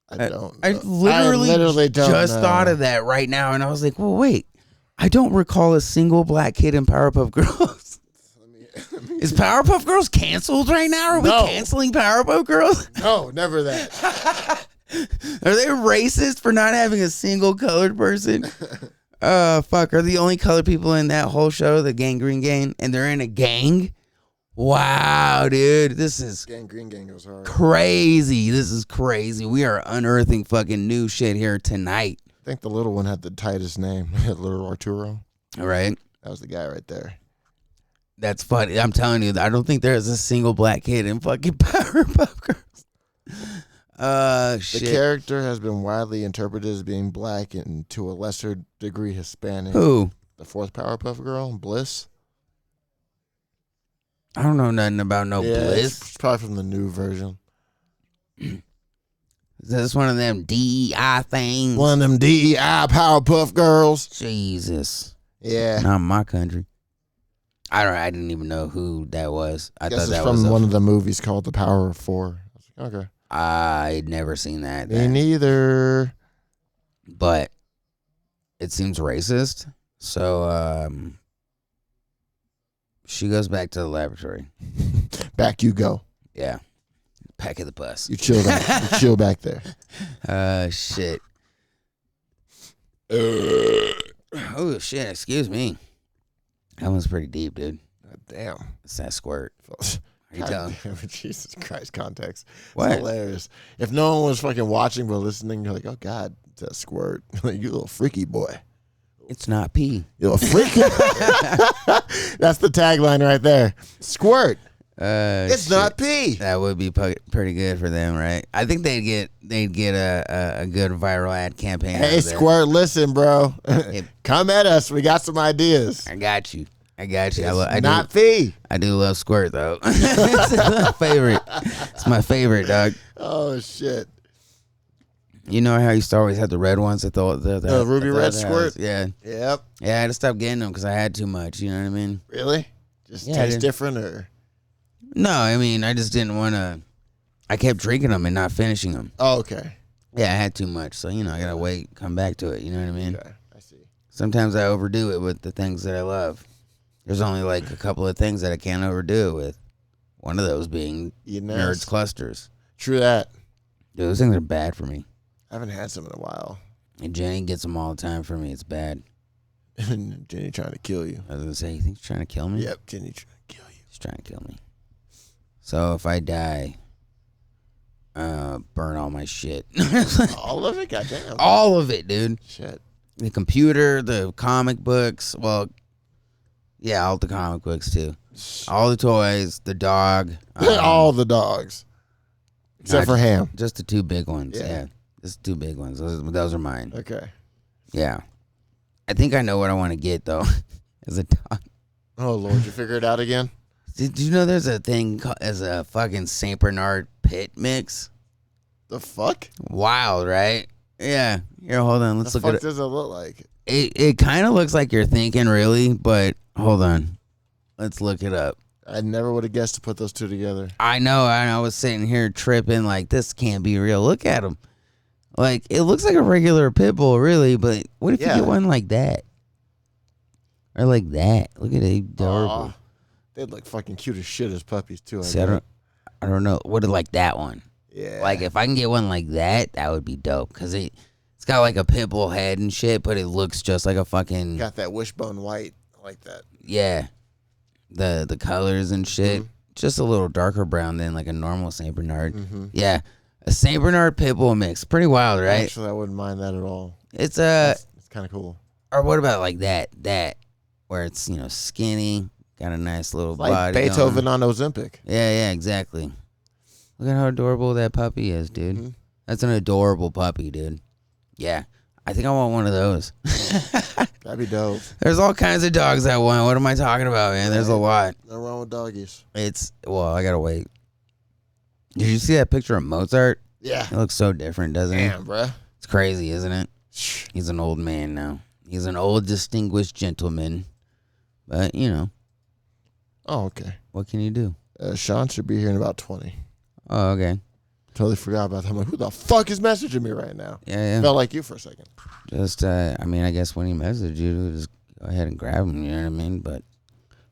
I don't. I literally don't just thought of that right now, and I was like, well, wait. I don't recall a single black kid in Powerpuff Girls. Is Powerpuff Girls canceled right now? Are we canceling Powerpuff Girls? No, never that. Are they racist for not having a single colored person? Fuck. Are the only colored people in that whole show the Gangrene Gang, and they're in a gang? Wow, dude. This is Gangrene Gang goes hard. Crazy. This is crazy. We are unearthing fucking new shit here tonight. I think the little one had the tightest name. Little Arturo. All right. That was the guy right there. That's funny. I'm telling you, I don't think there's a single black kid in fucking Powerpuff Girls. Shit. The character has been widely interpreted as being black and to a lesser degree Hispanic. Who? The fourth Powerpuff Girl, Bliss. I don't know nothing about Bliss. It's probably from the new version. Is this one of them DEI things? One of them DEI Powerpuff Girls. Jesus. Yeah. Not in my country. I didn't even know who that was. I guess thought that it's from was one of the movies called The Power of Four. Okay. I'd never seen that. Me neither. But it seems racist. So she goes back to the laboratory. Back you go. Yeah. Back of the bus. You chill back. You chill back there. Shit. Oh, shit. Excuse me. That one's pretty deep, dude. Damn. It's that squirt. Are you God telling? damn it, Jesus Christ, context. What? It's hilarious. If no one was fucking watching but listening, you're like, oh, God, it's that squirt. Like, you little freaky boy. It's not pee. You little freak. That's the tagline right there. Squirt. It's shit. not pee. That would be pretty good for them, right? I think they'd get a good viral ad campaign. Hey, Squirt, listen, bro. Come at us. We got some ideas. I got you. I Not pee. I do love squirt though. It's my favorite. It's my favorite, dog. Oh shit. You know how you used to always have the red ones at the ruby red squirt? Yeah. Yep. Yeah, I had to stop getting them because I had too much. You know what I mean? Really? Just Yeah, taste different, or? No, I mean I just didn't want to. I kept drinking them and not finishing them. Oh, okay. Yeah, I had too much, so I gotta wait, come back to it. You know what I mean? Okay, I see. Sometimes I overdo it with the things that I love. There's only like a couple of things that I can't overdo it with. One of those being Eating Nerds ass. Clusters. True that. Dude, those things are bad for me. I haven't had some in a while. And Jenny gets them all the time for me. It's bad. Jenny trying to kill you. I was gonna say, you think she's trying to kill me? Yep, Jenny trying to kill you. She's trying to kill me. So if I die, burn all my shit. All of it? Goddamn. All of it, dude. Shit. The computer, the comic books. Well, yeah, all the comic books too. All the toys, the dog. All the dogs. Except for Ham. Just the two big ones. Yeah. Yeah. Just the two big ones. Those are mine. Okay. Yeah. I think I know what I want to get though. As a dog. Oh Lord, you figure it out again? Did you know there's a thing as a fucking Saint Bernard pit mix? The fuck? Wild, right? Yeah. Here, hold on. Let's The look at fuck it. does it look like? It kind of looks like you're thinking, really, but hold on. Let's look it up. I never would have guessed to put those two together. I know. I was sitting here tripping like, this can't be real. Look at him. Like, it looks like a regular pit bull, really, but what if you get one like that? Or like that. Look at it. Adorable. They'd look fucking cute as shit as puppies, too. See, I don't know. What like that one? Yeah. Like, if I can get one like that, that would be dope. Because it's got like a pit bull head and shit, but it looks just like a fucking... Got that wishbone white. I like that. Yeah. The colors and shit. Mm-hmm. Just a little darker brown than like a normal Saint Bernard. Mm-hmm. Yeah. A Saint Bernard pit bull mix. Pretty wild, right? Actually, I wouldn't mind that at all. It's It's kind of cool. Or what about like that? Where it's, skinny, got a nice little Like body. Beethoven going. on Ozempic. Yeah, exactly. Look at how adorable that puppy is, dude. Mm-hmm. That's an adorable puppy, dude. Yeah. I think I want one of those. That'd be dope. There's all kinds of dogs I want. What am I talking about, man? There's a lot. No wrong with doggies. Well, I gotta wait. Did you see that picture of Mozart? Yeah. He looks so different, doesn't he? Damn, bruh. It's crazy, isn't it? He's an old man now. He's an old, distinguished gentleman. But, Oh, okay. what can you do? Shaun should be here in about 20. Oh, okay. Totally forgot about that. I'm like, who the fuck is messaging me right now? Yeah. Felt like you for a second. Just, I guess when he messaged you, just go ahead and grab him, you know what I mean? But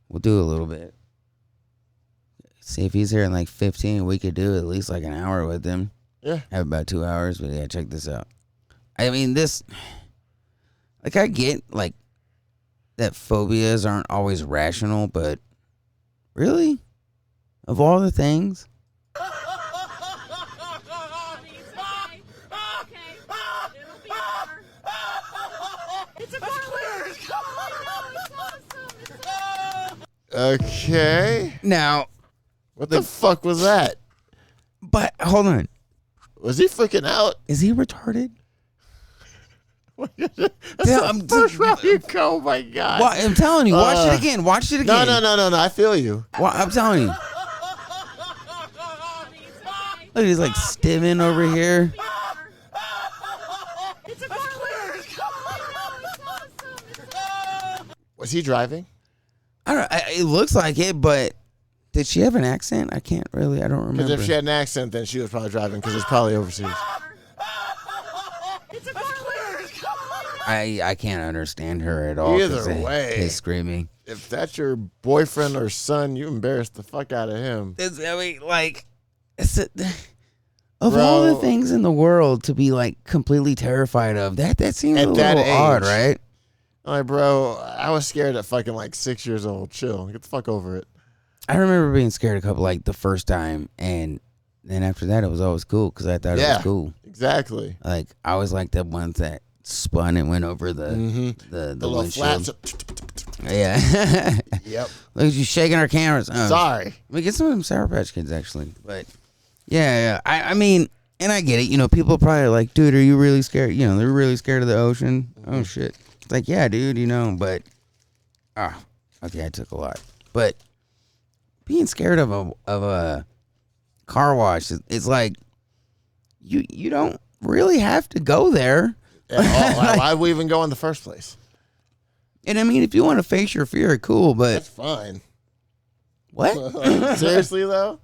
we'll do a little bit. See if he's here in like 15, we could do at least like an hour with him. Yeah. Have about 2 hours, but yeah, check this out. I mean, I get, like, that phobias aren't always rational, but really? Of all the things? Okay. Now, What the fuck was that? but hold on. Was he freaking out? Is he retarded? That's Yeah, the first round you go. Oh my god. Well, I'm telling you, watch it again. Watch it again. No. I feel you. I'm telling you. Look, he's like stimming over here. Was he driving? It looks like it, but did she have an accent? I don't remember. Because if she had an accent, then she was probably driving because it's probably overseas. I can't understand her at all. Either way, his screaming. If that's your boyfriend or son, you embarrassed the fuck out of him. I mean, like, of all the things in the world to be like completely terrified of, that seems a little odd, right? Like, bro, I was scared at fucking like 6 years old. Chill, get the fuck over it. I remember being scared a couple like the first time, and then after that, it was always cool because I thought it was cool. Exactly. Like I was like the ones that spun and went over the little flaps. Yeah. Yep. Look at you shaking our cameras. Oh, Sorry. We get some of them Sour Patch Kids actually, but yeah. I mean, and I get it. You know, people are probably like, dude, are you really scared? You know, they're really scared of the ocean. Oh shit. It's like, yeah, dude. You know, but okay, I took a lot, but being scared of a car wash, it's like you don't really have to go there. Yeah, why would we even go in the first place? And I mean, if you want to face your fear, cool, but that's fine. What? Seriously though?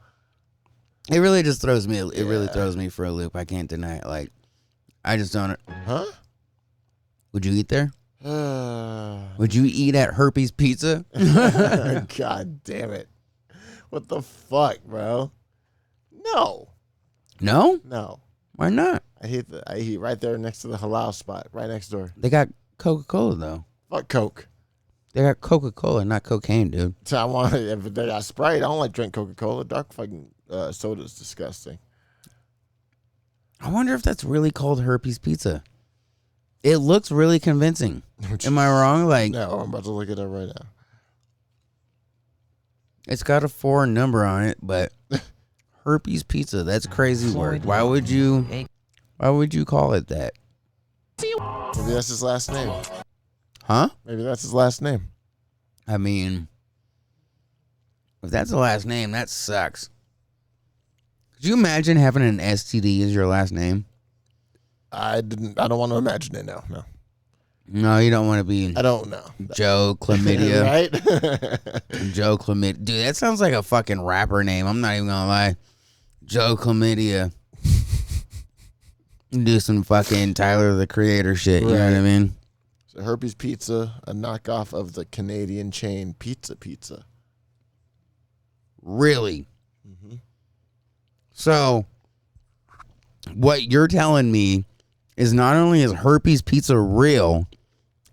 It really just throws me. It really throws me for a loop. I can't deny it. Like, I just don't. Huh? Would you eat there? Would you eat at Herpes Pizza? God damn it! What the fuck, bro? No. No? No. Why not? I eat right there next to the halal spot, right next door. They got Coca-Cola though. Fuck Coke. They got Coca-Cola, not cocaine, dude. So I want if they got Sprite. I don't like drink Coca-Cola. Dark fucking soda is disgusting. I wonder if that's really called Herpes Pizza. It looks really convincing. Am I wrong? Like, no, I'm about to look it up right now. It's got a 4 number on it, but Herpes Pizza, that's crazy word. Why would you call it that? Maybe that's his last name. Huh? Maybe that's his last name. I mean, if that's the last name, that sucks. Could you imagine having an STD as your last name? I don't want to imagine it now. No. No, you don't want to be. I don't know. Joe Chlamydia. Right? Joe Chlamydia. Dude, that sounds like a fucking rapper name. I'm not even gonna lie. Joe Chlamydia. Do some fucking Tyler the Creator shit. You know what I mean? So Herpes Pizza, a knockoff of the Canadian chain Pizza. Really? Mm-hmm. So, what you're telling me is not only is Herpes Pizza real,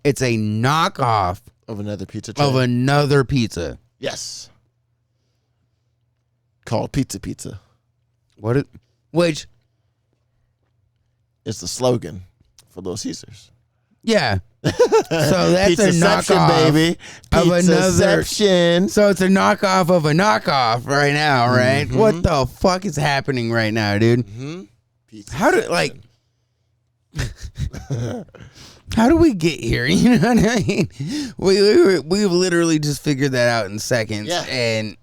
it's a knockoff of another pizza chain. Of another pizza. Yes. Called Pizza. Which it's the slogan for Little Caesars. Yeah. So that's a knockoff, baby. Of another. So it's a knockoff of a knockoff right now, right? Mm-hmm. What the fuck is happening right now, dude? Mm-hmm. How do we get here? You know what I mean? We've literally just figured that out in seconds. Yeah. And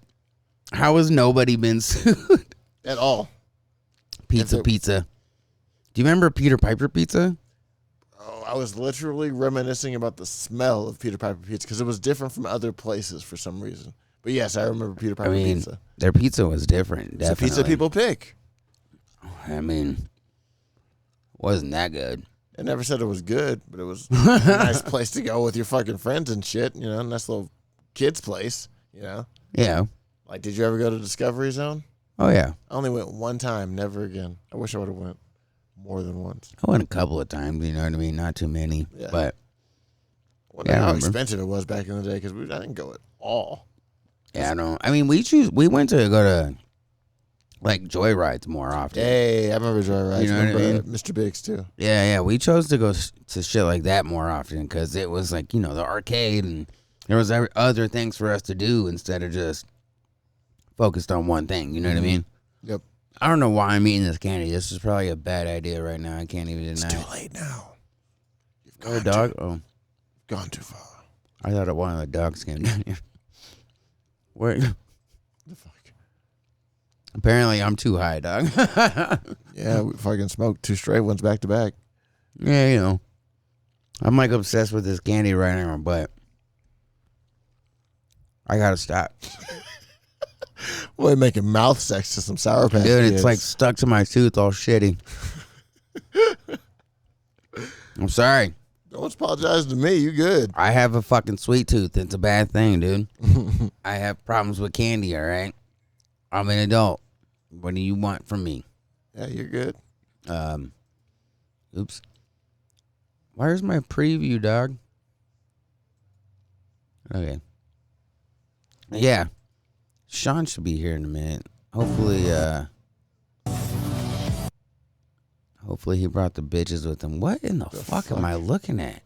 how has nobody been sued? At all. Pizza. Do you remember Peter Piper Pizza? Oh, I was literally reminiscing about the smell of Peter Piper Pizza because it was different from other places for some reason. But yes, I remember Peter Piper Pizza. Their pizza was different. It's a pizza people pick. I mean, wasn't that good. I never said it was good, but it was a nice place to go with your fucking friends and shit. You know, nice little kids' place. You know. Yeah. Like, did you ever go to Discovery Zone? Oh yeah. I only went one time, never again. I wish I would have went more than once. I went a couple of times. You know what I mean? Not too many, but. Wonder how expensive it was back in the day because I didn't go at all. Yeah, I don't. I mean, we went to go to like joyrides more often. Hey, I remember joyrides. You know what I mean? Mr. Biggs too. Yeah. We chose to go to shit like that more often because it was like, you know, the arcade and there was other things for us to do instead of just focused on one thing. You know what I mean? Yep. I don't know why I'm eating this candy. This is probably a bad idea right now. I can't even deny it. It's too late now. You've gone a dog? Gone too far. I thought one of the dogs came down here. Where? The fuck? Apparently, I'm too high, dog. Yeah, we fucking smoked 2 straight ones back to back. Yeah, you know. I'm like obsessed with this candy right now, but I gotta stop. Boy, making mouth sex to some Sour Patch Dude, Kids. it's like stuck to my tooth all shitty. I'm sorry. Don't apologize to me. You good? I have a fucking sweet tooth. It's a bad thing, dude. I have problems with candy, all right? I'm an adult. What do you want from me? Yeah, you're good. Oops. Where's my preview, dog? Okay. Yeah. Shaun should be here in a minute. Hopefully he brought the bitches with him. What in the fuck am I looking at?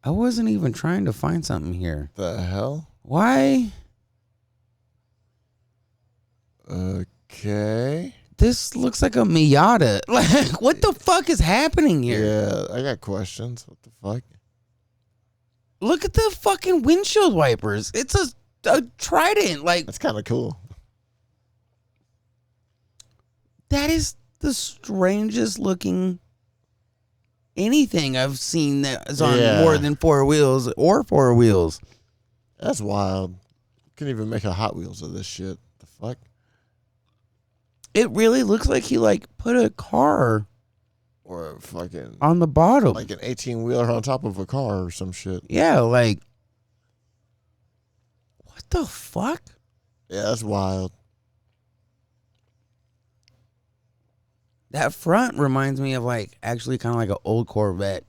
I wasn't even trying to find something here. The hell? Why? Okay. This looks like a Miata. Like, what the fuck is happening here? Yeah, I got questions. What the fuck? Look at the fucking windshield wipers. It's a Trident. Like, That's kind of cool. that is the strangest looking anything I've seen that is on more than four wheels or four wheels. That's wild. Couldn't even make a Hot Wheels of this shit. The fuck? It really looks like he like put a car Or a fucking on the bottom. like an 18-wheeler on top of a car or some shit. Yeah, like what the fuck? Yeah, that's wild. That front reminds me of like actually kind of like an old Corvette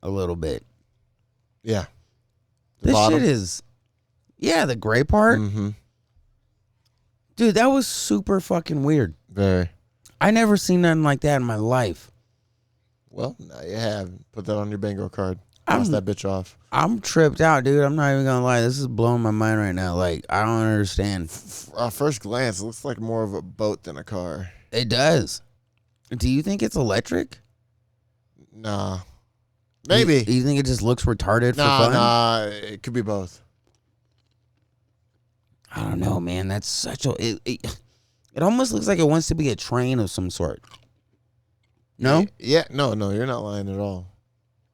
a little bit. Yeah. This bottom? shit is the gray part. Mm-hmm. Dude, that was super fucking weird. Very. I never seen nothing like that in my life. Well, now you have. Put that on your bingo card. Cross that bitch off. I'm tripped out, dude. I'm not even gonna lie. This is blowing my mind right now. Like, I don't understand. First glance, it looks like more of a boat than a car. It does. Do you think it's electric? Nah. Maybe. Do you think it just looks retarded for fun? Nah. It could be both. I don't know, man. That's such a... It almost looks like it wants to be a train of some sort. No? Yeah. No, you're not lying at all.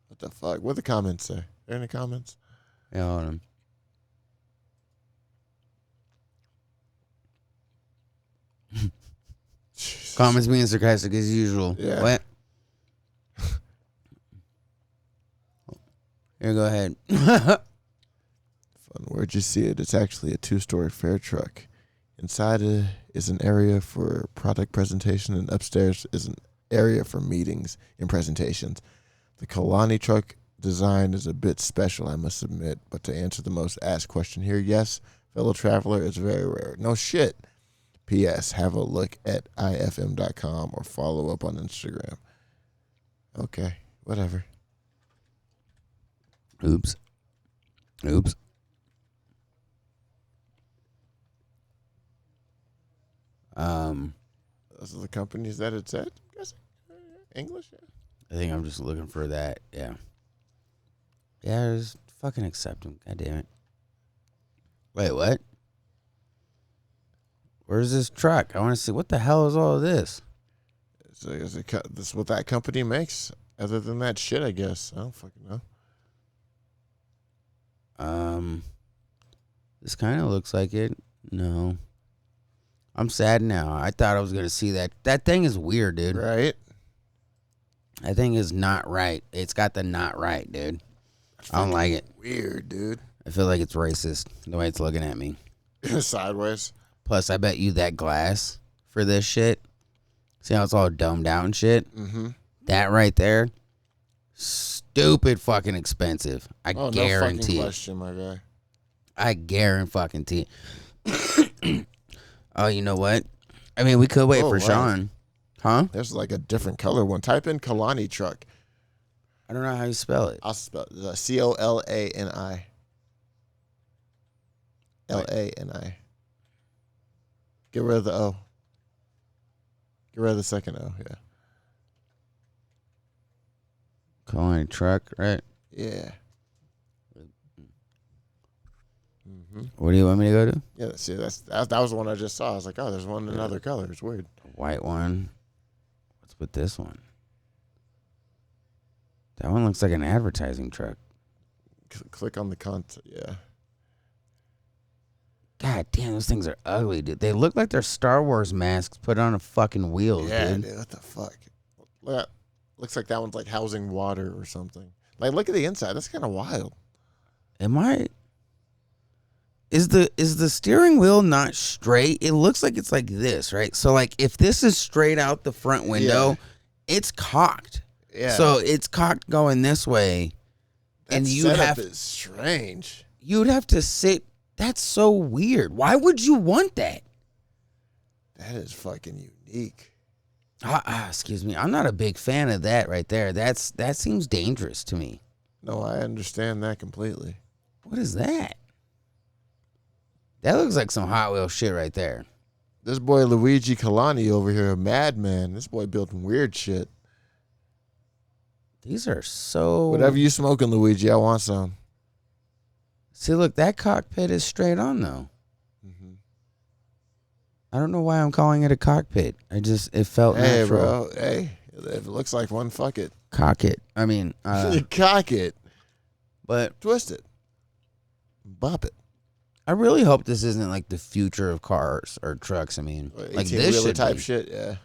What the fuck? What the comments say? Are there any comments? Yeah, hold on. Comments being sarcastic as usual. Yeah. What? Here, go ahead. Fun. Where'd you see it? It's actually a 2-story fair truck. Inside is an area for product presentation, and upstairs is an area for meetings and presentations. The Kalani truck design is a bit special, I must admit, but to answer the most asked question here, yes, fellow traveler, is very rare. No shit. P.S. Have a look at ifm.com or follow up on Instagram. Okay, whatever. Oops. Those are the companies that it said. I'm guessing. English. Yeah. I think I'm just looking for that. Yeah. Yeah, just fucking accept them. God damn it. Wait, what? Where's this truck? I want to see. What the hell is all of this? This is what that company makes. Other than that shit, I guess. I don't fucking know. This kind of looks like it. No. I'm sad now. I thought I was going to see that. That thing is weird, dude. Right? That thing is not right. It's got the not right, dude. I don't like it. Weird, dude. I feel like it's racist, the way it's looking at me. Sideways. Plus, I bet you that glass for this shit. See how it's all domed out and shit? Mm-hmm. That right there, stupid fucking expensive. I No guarantee fucking it. question, my guy. I guarantee it. Oh, you know what? I mean, we could wait for wow. Shaun. Huh? There's like a different color one. Type in Kalani truck. I don't know how you spell it. I'll spell it. Colani. Lani. Get rid of the O. Get rid of the second O, yeah. Calling truck, right? Yeah. Mm-hmm. What do you want me to go to? Yeah, see, that was the one I just saw. I was like, oh, there's one in another color. It's weird. White one. What's with this one? That one looks like an advertising truck. Click on the content, yeah. God damn, those things are ugly, dude. They look like they're Star Wars masks put on a fucking wheel, Yeah, dude. dude, what the fuck? Looks like that one's like housing water or something. Like, look at the inside. That's kind of wild. Is the steering wheel not straight? It looks like it's like this, right? So like if this is straight out the front window, it's cocked. Yeah. So it's cocked going this way. That setup is strange. You'd have to sit. That's so weird. Why would you want that? That is fucking unique. Excuse me. I'm not a big fan of that right there. That seems dangerous to me. No, I understand that completely. What is that? That looks like some Hot Wheels shit right there. This boy Luigi Kalani over here, a madman. This boy building weird shit. These are so... Whatever you smoking, Luigi, I want some. See, look, that cockpit is straight on, though. Mm-hmm. I don't know why I'm calling it a cockpit. It felt hey, natural. Bro. Hey, if it looks like one, fuck it. Cock it. I mean... cock it. But... Twist it. Bop it. I really hope this isn't like the future of cars or trucks. I mean, like this should type be. shit, yeah.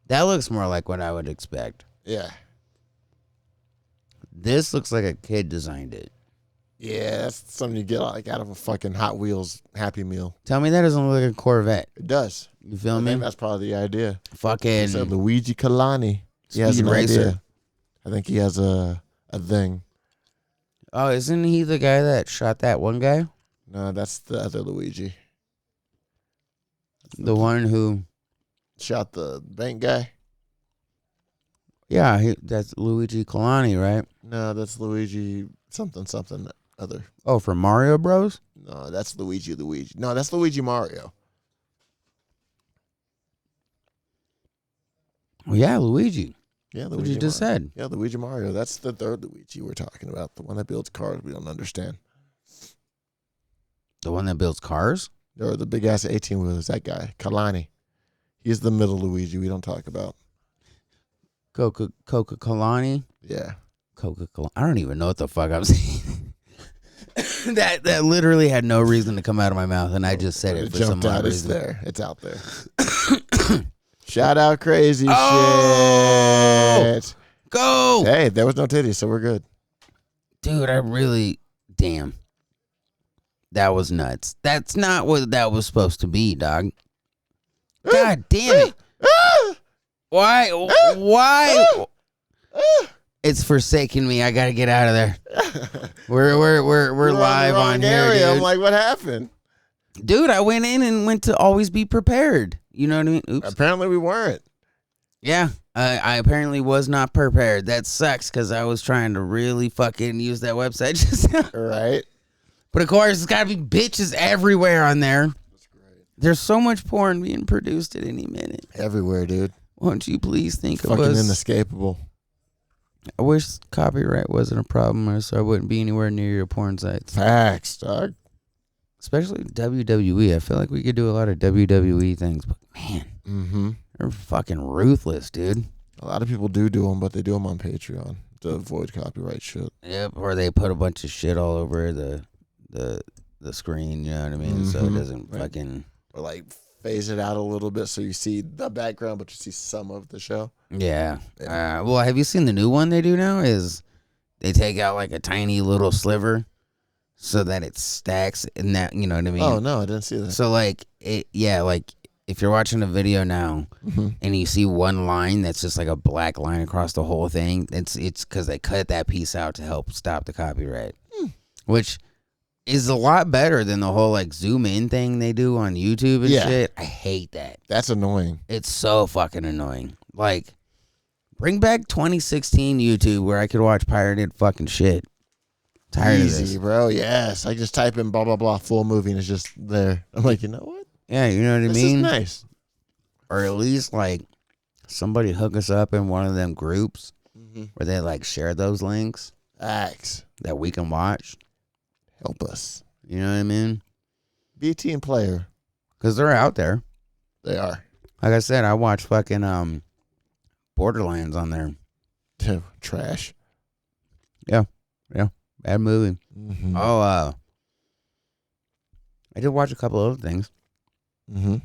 That looks more like what I would expect. Yeah. This looks like a kid designed it. Yeah, that's something you get like out of a fucking Hot Wheels Happy Meal. Tell me that doesn't look like a Corvette. It does. You feel I me? think that's probably the idea. Fucking So Luigi Kalani. He has an racer. idea. I think he has a thing. Oh, isn't he the guy that shot that one guy? No, that's the other Luigi. The one who Shot the bank guy. Yeah, that's Luigi Kalani, right? No, that's Luigi something other. Oh, from Mario Bros? No, that's Luigi. No, that's Luigi Mario. Well, yeah, Luigi. Yeah, Luigi. What you just said. Yeah, Luigi Mario. That's the third Luigi we're talking about. The one that builds cars we don't understand. The one that builds cars? Or the big ass 18-wheelers, that guy, Kalani. He's the middle Luigi we don't talk about. Coca-Colani? Yeah. Coca-Cola. I don't even know what the fuck I'm saying. that literally had no reason to come out of my mouth, and I just said it for some odd reason. It's there. It's out there. Shout out crazy shit. Go! Hey, there was no titties, so we're good. Dude, damn. That was nuts. That's not what that was supposed to be, dog. God damn it. Why? It's forsaken me. I gotta get out of there. We're live on here, dude. I'm like, what happened? Dude, I went in and went to always be prepared. You know what I mean? Oops. Apparently we weren't. Yeah, I apparently was not prepared. That sucks because I was trying to really fucking use that website just now. Right. But of course, it's got to be bitches everywhere on there. That's great. There's so much porn being produced at any minute. Everywhere, dude. Won't you please think of Fucking us? inescapable. I wish copyright wasn't a problem, so I wouldn't be anywhere near your porn sites. Facts, dog. Especially WWE. I feel like we could do a lot of WWE things, but man, they're fucking ruthless, dude. A lot of people do them, but they do them on Patreon to avoid copyright shit. Yep, or they put a bunch of shit all over the screen, you know what I mean? So it doesn't fucking... Or like phase it out a little bit so you see the background, but you see some of the show. Yeah. Well, have you seen the new one they do now? Is they take out like a tiny little sliver so that it stacks in that, you know what I mean? Oh, no, I didn't see that. So like, like if you're watching a video now and you see one line that's just like a black line across the whole thing, it's because they cut that piece out to help stop the copyright, which is a lot better than the whole like zoom in thing they do on YouTube and shit. I hate that. That's annoying. It's so fucking annoying. Like, bring back 2016 YouTube where I could watch pirated fucking shit. Tired of this, bro. Yes, I just type in blah blah blah full movie and it's just there. I'm like, you know what? Yeah, you know what I This mean. is nice. Or at least like somebody hook us up in one of them groups where they like share those links Facts. that we can watch. Help us. You know what I mean? Be a team player. Because they're out there. They are. Like I said, I watched fucking Borderlands on there. Trash. Yeah. Bad movie. Oh, I did watch a couple other things. I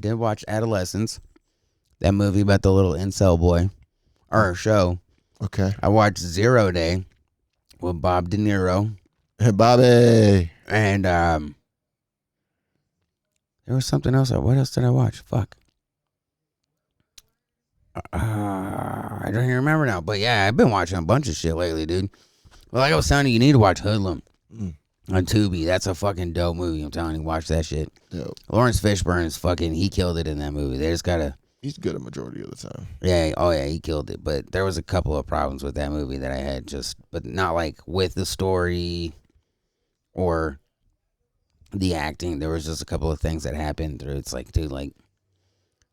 did watch Adolescence, that movie about the little incel boy, or show. Okay. I watched 0 Day. with Bob De Niro. Hey, Bobby. And there was something else. What else did I watch? Fuck. I don't even remember now. But yeah, I've been watching a bunch of shit lately, dude. Well, like I was telling you, you need to watch Hoodlum on Tubi. That's a fucking dope movie. I'm telling you, watch that shit. Dope. Lawrence Fishburne is fucking, he killed it in that movie. They just gotta. He's good a majority of the time. Yeah, oh yeah, he killed it. But there was a couple of problems with that movie that I had but not like with the story or the acting. There was just a couple of things that happened. It's like, dude, like,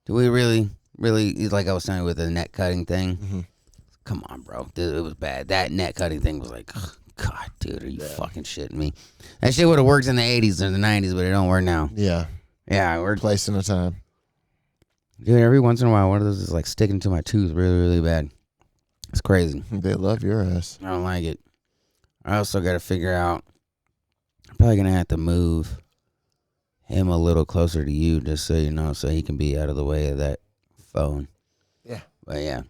do we really, like I was telling you with the net cutting thing? Mm-hmm. Come on, bro. Dude, it was bad. That net cutting thing was like, ugh, God, dude, are you fucking shitting me? That shit would have worked in the 80s or the 90s, but it don't work now. Yeah. Yeah, we're Place in a time. Dude, every once in a while, one of those is like sticking to my tooth really, really bad. It's crazy. They love your ass. I don't like it. I also got to figure out, I'm probably going to have to move him a little closer to you, just so you know, so he can be out of the way of that phone. Yeah. But yeah.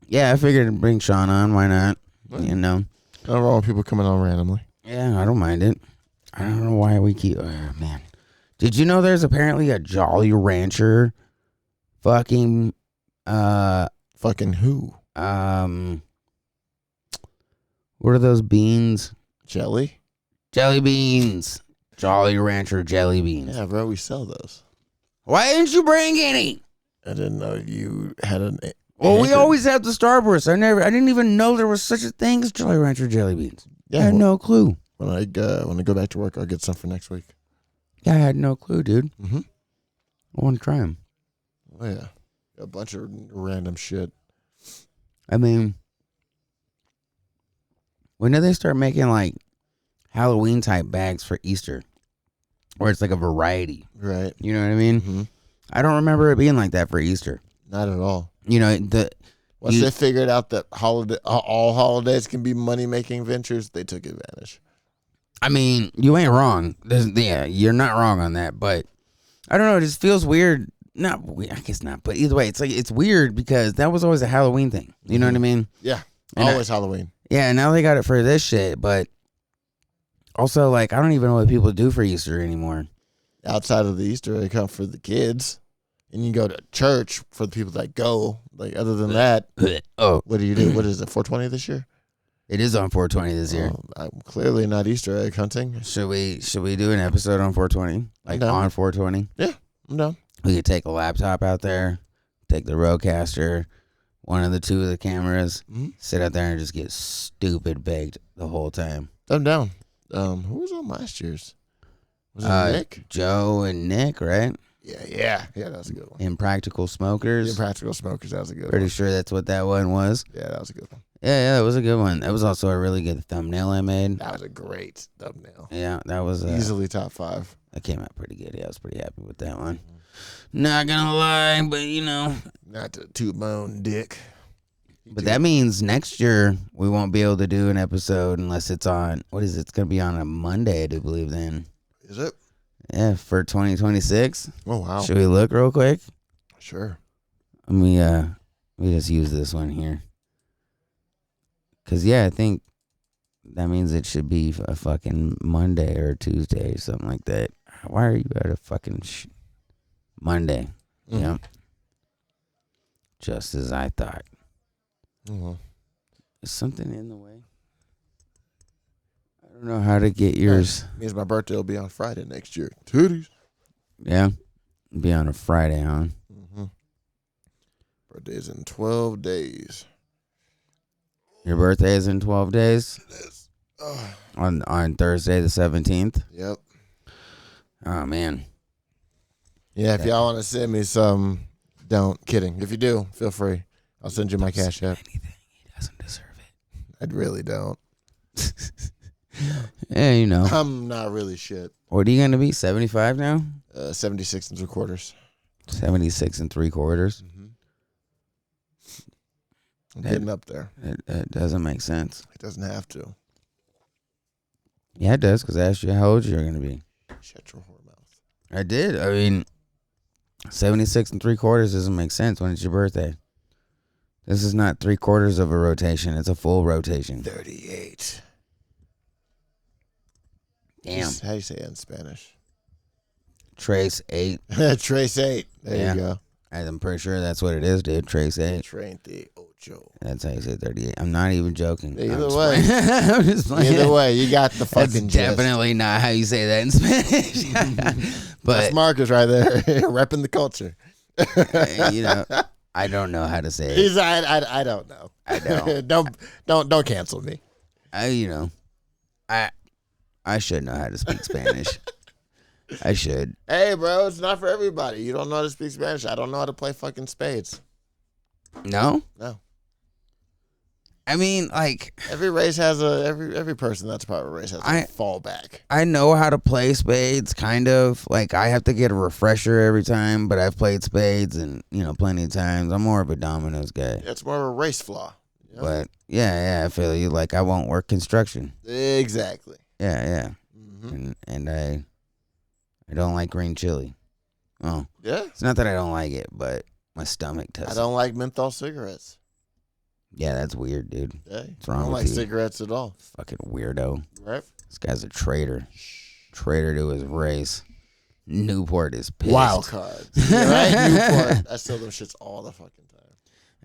Yeah, I figured to bring Shaun on. Why not? You know? Nothing wrong with people coming on randomly. Yeah, I don't mind it. I don't know why we keep... man. Did you know there's apparently a Jolly Rancher fucking... Fucking who? What are those beans? Jelly? Jelly beans. Jolly Rancher jelly beans. Yeah, bro, we sell those. Why didn't you bring any? I didn't know you had an... Well, we always have the Starburst. I didn't even know there was such a thing as Jolly Rancher jelly beans. Yeah, I had no clue. When I go back to work, I'll get some for next week. Yeah, I had no clue, dude. Mm-hmm. I want to try them. Oh, yeah. A bunch of random shit. I mean, when did they start making, like, Halloween-type bags for Easter? Where it's like a variety. Right. You know what I mean? Mm-hmm. I don't remember it being like that for Easter. Not at all. You know, Once they figured out that all holidays can be money-making ventures, they took advantage. I mean, you ain't wrong. Yeah, you're not wrong on that. But I don't know. It just feels weird. Not weird. I guess not. But either way, it's like it's weird because that was always a Halloween thing. You know what I mean? Yeah. And Always Halloween. Yeah. Now they got it for this shit. But also, like, I don't even know what people do for Easter anymore. Outside of the Easter egg hunt for the kids, and you go to church for the people that go. Like, other than that, Oh, what do you do? What is it? 420 this year? it is on 420 this year. I'm clearly not Easter egg hunting. Should we do an episode on 420? Like No. on 420? Yeah, I'm down. We could take a laptop out there, take the Rodecaster, one of the two of the cameras, sit out there and just get stupid baked the whole time. I'm down. Who was on last year's? Was it Nick? Joe and Nick, right? Yeah, that was a good one. Impractical Smokers. Impractical Smokers, that was a good Pretty one. sure that's what that one was. Yeah, that was a good one. Yeah, it was a good one. That was also a really good thumbnail I made. That was a great thumbnail. Yeah, that was Easily top 5. That came out pretty good. Yeah, I was pretty happy with that one. Not gonna lie, but you know. Not to toot my own dick. But that means next year we won't be able to do an episode unless it's on, what is it? It's going to be on a Monday, I do believe then. Is it? Yeah, for 2026. Oh, wow. Should we look real quick? Sure. Let me just use this one here. Because, yeah, I think that means it should be a fucking Monday or Tuesday or something like that. Why are you at a fucking Monday? Mm. Yeah. Just as I thought. Mm-hmm. Is something in the way? I don't know how to get yours. Means my birthday will be on Friday next year. Titties. Yeah. Be on a Friday, huh? Mm-hmm. Birthday's in 12 days. Your birthday is in 12 days? It is. On Thursday the 17th? Yep. Oh, man. Yeah, if y'all want to send me some, don't. Kidding. If you do, feel free. I'll send you my Cash App. Anything. He doesn't deserve it. I really don't. Yeah, you know. I'm not really shit. What are you going to be, 75 now? 76 3/4. 76 3/4. Mm-hmm. I'm getting up there. It doesn't make sense. It doesn't have to. Yeah, it does, because I asked you how old you're going to be. Shut your whore mouth. I did. I mean, 76 3/4 doesn't make sense when it's your birthday. This is not 3/4 of a rotation. It's a full rotation. 38. Damn. How do you say it in Spanish? Trace 8. Trace 8. There you go. I'm pretty sure that's what it is, dude. Trace 8. 38. That's how you say 38. I'm not even joking. Either way. I'm just playing. Either way, you got the fucking That's definitely not how you say that in Spanish. But that's Marcus right there, repping the culture. You know, I don't know how to say it. He's I don't know. I don't cancel me. I should know how to speak Spanish. I should. Hey, bro, it's not for everybody. You don't know how to speak Spanish. I don't know how to play fucking spades. No? No. I mean, like, every race has every person that's part of a race has a fallback. I know how to play spades, kind of. Like, I have to get a refresher every time, but I've played spades and, plenty of times. I'm more of a dominoes guy. It's more of a race flaw. You know? But, yeah, I feel you. Like, I won't work construction. Exactly. Yeah. Mm-hmm. And I don't like green chili. Oh. Yeah? It's not that I don't like it, but my stomach does. I don't like menthol cigarettes. Yeah, that's weird, dude. Hey, What's wrong I don't with like you? Cigarettes at all. Fucking weirdo. Right? This guy's a traitor. Traitor to his race. Newport is pissed. Wild cards. Right? Newport. I sell those shits all the fucking time.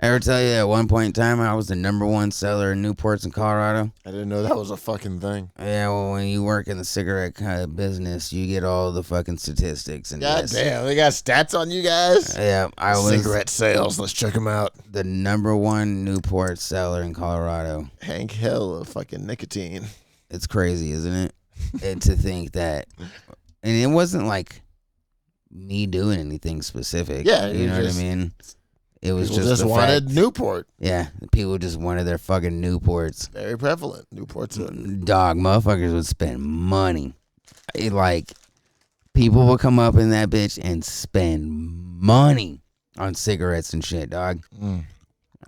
I ever tell you at one point in time I was the #1 seller in Newports in Colorado? I didn't know that was a fucking thing. Yeah, well, when you work in the cigarette kind of business, you get all the fucking statistics. And God damn, they got stats on you guys? Yeah, I was cigarette sales. Let's check them out. The #1 Newport seller in Colorado. Hank Hill of fucking nicotine. It's crazy, isn't it? And to think that, and it wasn't like me doing anything specific. Yeah, you know what I mean. It was people just wanted fact. Newport. Yeah, people just wanted their fucking Newports. Very prevalent. Newport's dog. Motherfuckers would spend money. People would come up in that bitch and spend money on cigarettes and shit, dog.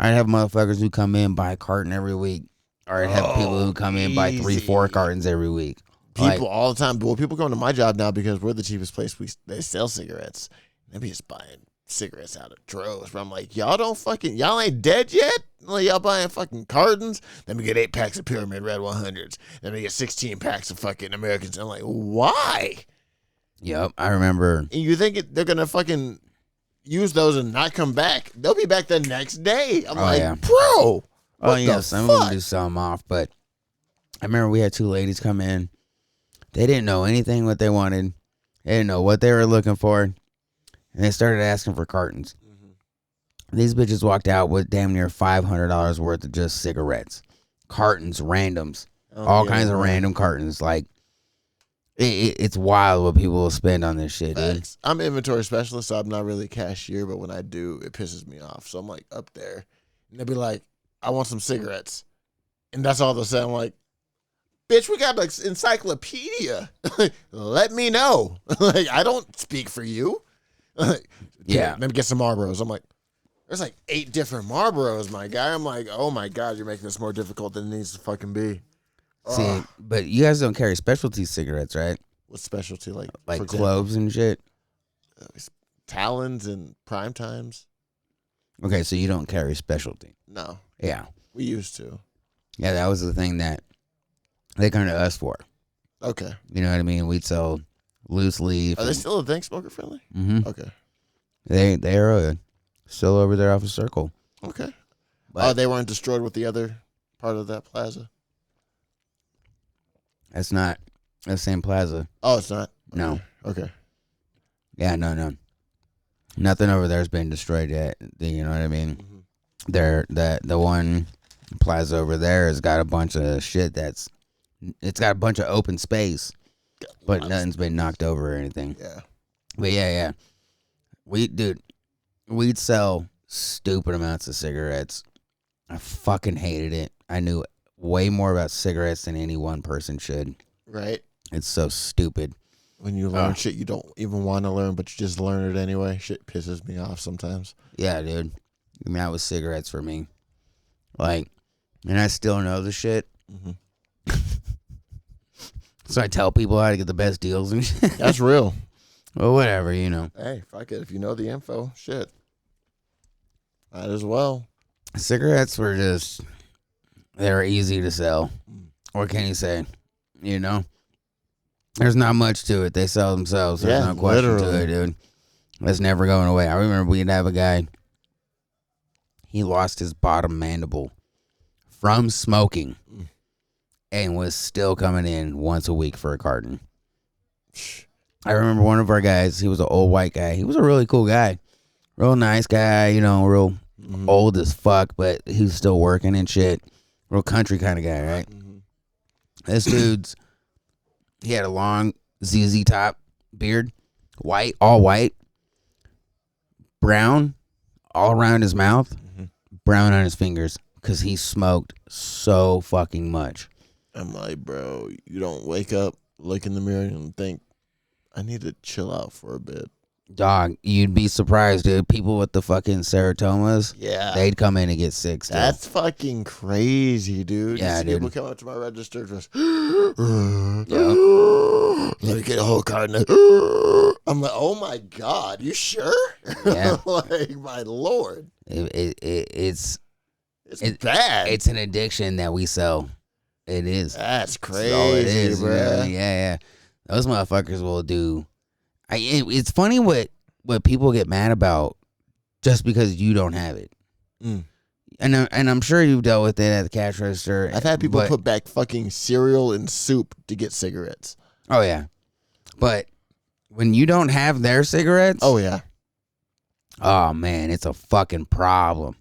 I'd have motherfuckers who come in buy a carton every week, or I'd have people who come in buy 3-4 cartons every week. People all the time. Well, people come to my job now because we're the cheapest place they sell cigarettes. They be just buying cigarettes out of droves. But I'm like, y'all ain't dead yet? Like, y'all buying fucking cartons? Then we get 8 packs of Pyramid Red 100s. Then we get 16 packs of fucking Americans. I'm like, why? Yep, I remember. And you think they're gonna fucking use those and not come back? They'll be back the next day. I'm bro. Oh yeah, some of them do sell them off. But I remember we had 2 ladies come in. They didn't know anything what they wanted. They didn't know what they were looking for. And they started asking for cartons. Mm-hmm. These bitches walked out with damn near $500 worth of just cigarettes. Cartons, randoms. All kinds of random cartons. Like, it's wild what people will spend on this shit, dude. I'm an inventory specialist, so I'm not really a cashier, but when I do, it pisses me off. So I'm like up there. And they'll be like, I want some cigarettes. And that's all they'll say. I'm like, bitch, we got like encyclopedia. Let me know. Like, I don't speak for you. Yeah. Let me get some Marlboros. I'm like, there's like 8 different Marlboros, my guy. I'm like, oh my God, you're making this more difficult than it needs to fucking be. See, but you guys don't carry specialty cigarettes, right? What specialty? Like cloves and shit? Talons and prime times. Okay, so you don't carry specialty. No. Yeah. We used to. Yeah, that was the thing that they come to us for. Okay. You know what I mean? We'd sell loose leaf. Are they still a thing, smoker friendly? Mm-hmm. Okay. They are still over there off a circle. Okay. But they weren't destroyed with the other part of that plaza? That's not the same plaza. Oh, it's not? Okay. No. Okay. Yeah, no. Nothing over there's been destroyed yet. You know what I mean? Mm-hmm. The one plaza over there has got a bunch of shit it's got a bunch of open space, but nothing's been knocked over or anything. Yeah. But yeah. We'd sell stupid amounts of cigarettes. I fucking hated it. I knew way more about cigarettes than any one person should. Right. It's so stupid. When you learn shit you don't even want to learn, but you just learn it anyway. Shit pisses me off sometimes. Yeah, dude. I mean, that was cigarettes for me. Like, and I still know the shit. Mm-hmm. So I tell people how to get the best deals and shit. That's real. Well, whatever, you know. Hey, fuck it. If you know the info, shit. Might as well. cigarettes were just, they were easy to sell. What can you say? You know? There's not much to it. They sell themselves. There's no question to it, dude. It's never going away. I remember we'd have a guy, he lost his bottom mandible from smoking and was still coming in once a week for a carton. I remember one of our guys, he was an old white guy. He was a really cool guy. Real nice guy, you know, real old as fuck, but he was still working and shit. Real country kind of guy, right? This dude's, he had a long ZZ top beard, white, all white, brown all around his mouth, brown on his fingers, because he smoked so fucking much. I'm like, bro, you don't wake up, look in the mirror, and think, I need to chill out for a bit. Dog, you'd be surprised, dude. People with the fucking seratomas, they'd come in and get sick still. That's fucking crazy, dude. Yeah, dude. People come up to my register just, let me get a whole carton. I'm like, oh my God, you sure? Yeah. Like, my Lord. It's bad. It's an addiction that we sell. It is. That's crazy, That's all it is, bro. You know what I mean? Yeah. Those motherfuckers will do. It's funny what people get mad about just because you don't have it. And I'm sure you've dealt with it at the cash register. I've had people put back fucking cereal and soup to get cigarettes. Oh, yeah. But when you don't have their cigarettes. Oh, yeah. Oh, man, it's a fucking problem.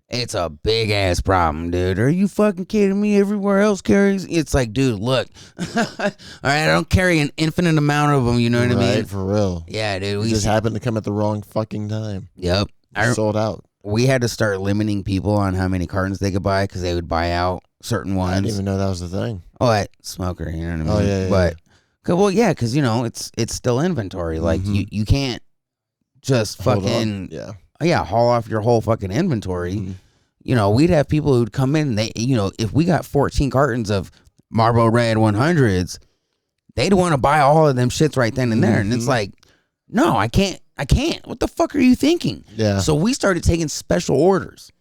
It's a big ass problem, dude. Are you fucking kidding me? Everywhere else carries. It's like, dude, look. All right, I don't carry an infinite amount of them. You know what I mean? Right, for real. Yeah, dude. We just happened to come at the wrong fucking time. Yep. Sold out. We had to start limiting people on how many cartons they could buy because they would buy out certain ones. I didn't even know that was the thing. Oh, that smoker, you know what I mean? Oh, yeah. But, well, yeah, because, you know, it's still inventory. Like, you can't just fucking, haul off your whole fucking inventory. You know, we'd have people who'd come in and they, you know, if we got 14 cartons of Marlboro Red 100s, they'd want to buy all of them shits right then and there. And it's like, no, I can't. What the fuck are you thinking? Yeah. So we started taking special orders.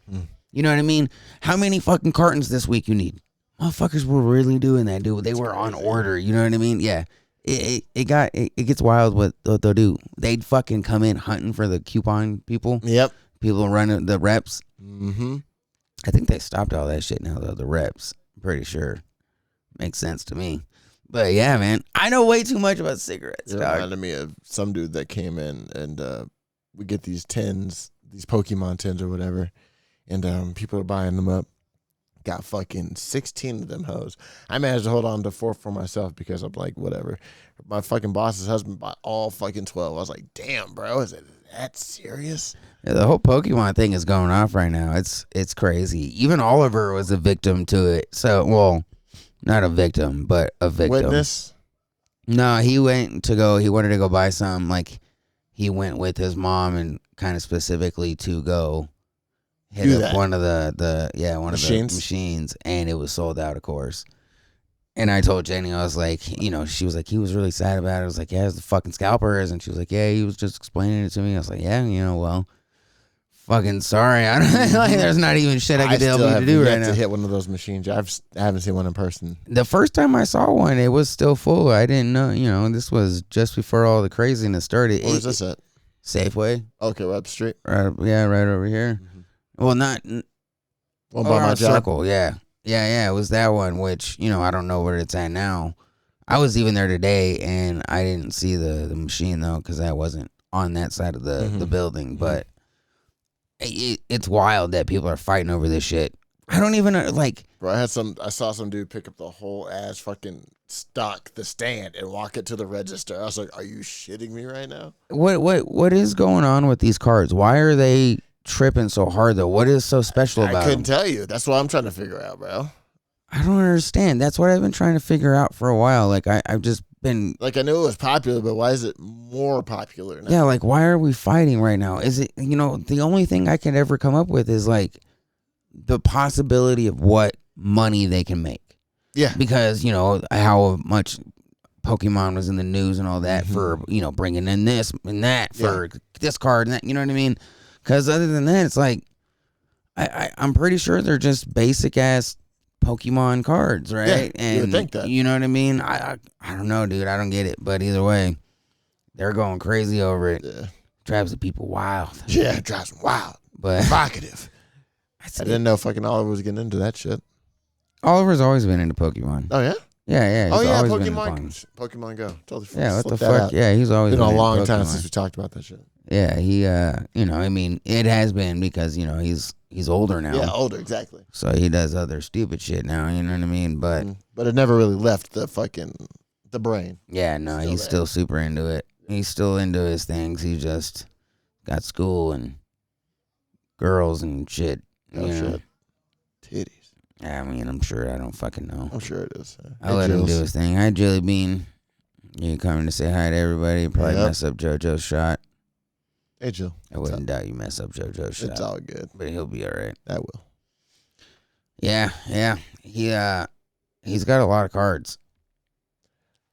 You know what I mean? How many fucking cartons this week you need? Motherfuckers were really doing that, dude. They were on order. You know what I mean? Yeah. It gets wild what they'll do. They'd fucking come in hunting for the coupon people. Yep. People running the reps. I think they stopped all that shit now, though, the reps. I'm pretty sure. Makes sense to me. But yeah, man, I know way too much about cigarettes. It reminded me of some dude that came in and we get these tins, these Pokemon tins or whatever, and people are buying them up. Got fucking 16 of them hoes. I managed to hold on to 4 for myself because I'm like, whatever. My fucking boss's husband bought all fucking 12. I was like, damn, bro, is it that serious? Yeah, the whole Pokemon thing is going off right now. It's crazy. Even Oliver was a victim to it. So, well, not a victim, but a victim. Witness? No, he wanted to go buy some. Like, he went with his mom and kind of specifically to go hit up one of the machines, and it was sold out, of course. And I told Jenny, I was like, you know, she was like, he was really sad about it. I was like, yeah, it's the fucking scalpers. And she was like, yeah, he was just explaining it to me. I was like, yeah, you know, well, fucking sorry. I don't like. There's not even shit I could help you to do right now. To hit one of those machines. I haven't seen one in person. The first time I saw one, it was still full. I didn't know. You know, this was just before all the craziness started. Where's this at? Safeway. Okay, right up the street. Right over here. Well, not one by my job. Circle. Yeah. It was that one. Which, you know, I don't know where it's at now. I was even there today, and I didn't see the machine though, because I wasn't on that side of the building. But it's wild that people are fighting over this shit. I don't even like. Bro, I saw some dude pick up the whole ass fucking the stand and walk it to the register. I was like, are you shitting me right now? What is going on with these cards? Why are they tripping so hard though? What is so special about I couldn't them? tell you. That's what I'm trying to figure out, bro. I don't understand. That's what I've been trying to figure out for a while. Like I've just been like, I knew it was popular, but why is it more popular now? Yeah, like why are we fighting right now? Is it, you know, the only thing I can ever come up with is like the possibility of what money they can make. Yeah. Because, you know, how much Pokemon was in the news and all that for, you know, bringing in this and that for this card and that, you know what I mean? Because other than that, it's like, I'm pretty sure they're just basic ass Pokemon cards, right? Yeah, you would think that. You know what I mean? I don't know, dude. I don't get it. But either way, they're going crazy over it. Yeah. Drives the people wild. Yeah, it drives them wild. But Provocative. I didn't know fucking Oliver was getting into that shit. Oliver's always been into Pokemon. Oh, yeah? Yeah. Oh, He's yeah, always been into Pokemon Go. Totally Yeah, what the that fuck? out. Yeah, he's always Been been a long into time Pokemon. since we talked about that shit. Yeah, he, I mean, it has been because, he's older now. Yeah, older, exactly. So he does other stupid shit now, you know what I mean? But it never really left the brain. yeah, no, he's still super into it. He's still into his things. He just got school and girls and shit. Oh, shit. Titties. I mean, I'm sure. I don't fucking know. I'm sure it is. I let him do his thing. Hi, Jelly Bean. You coming to say hi to everybody? Probably mess up JoJo's shot. Hey, Jill. I wouldn't doubt you mess up JoJo's shot. It's all good. But he'll be all right. I will. Yeah. He's got a lot of cards.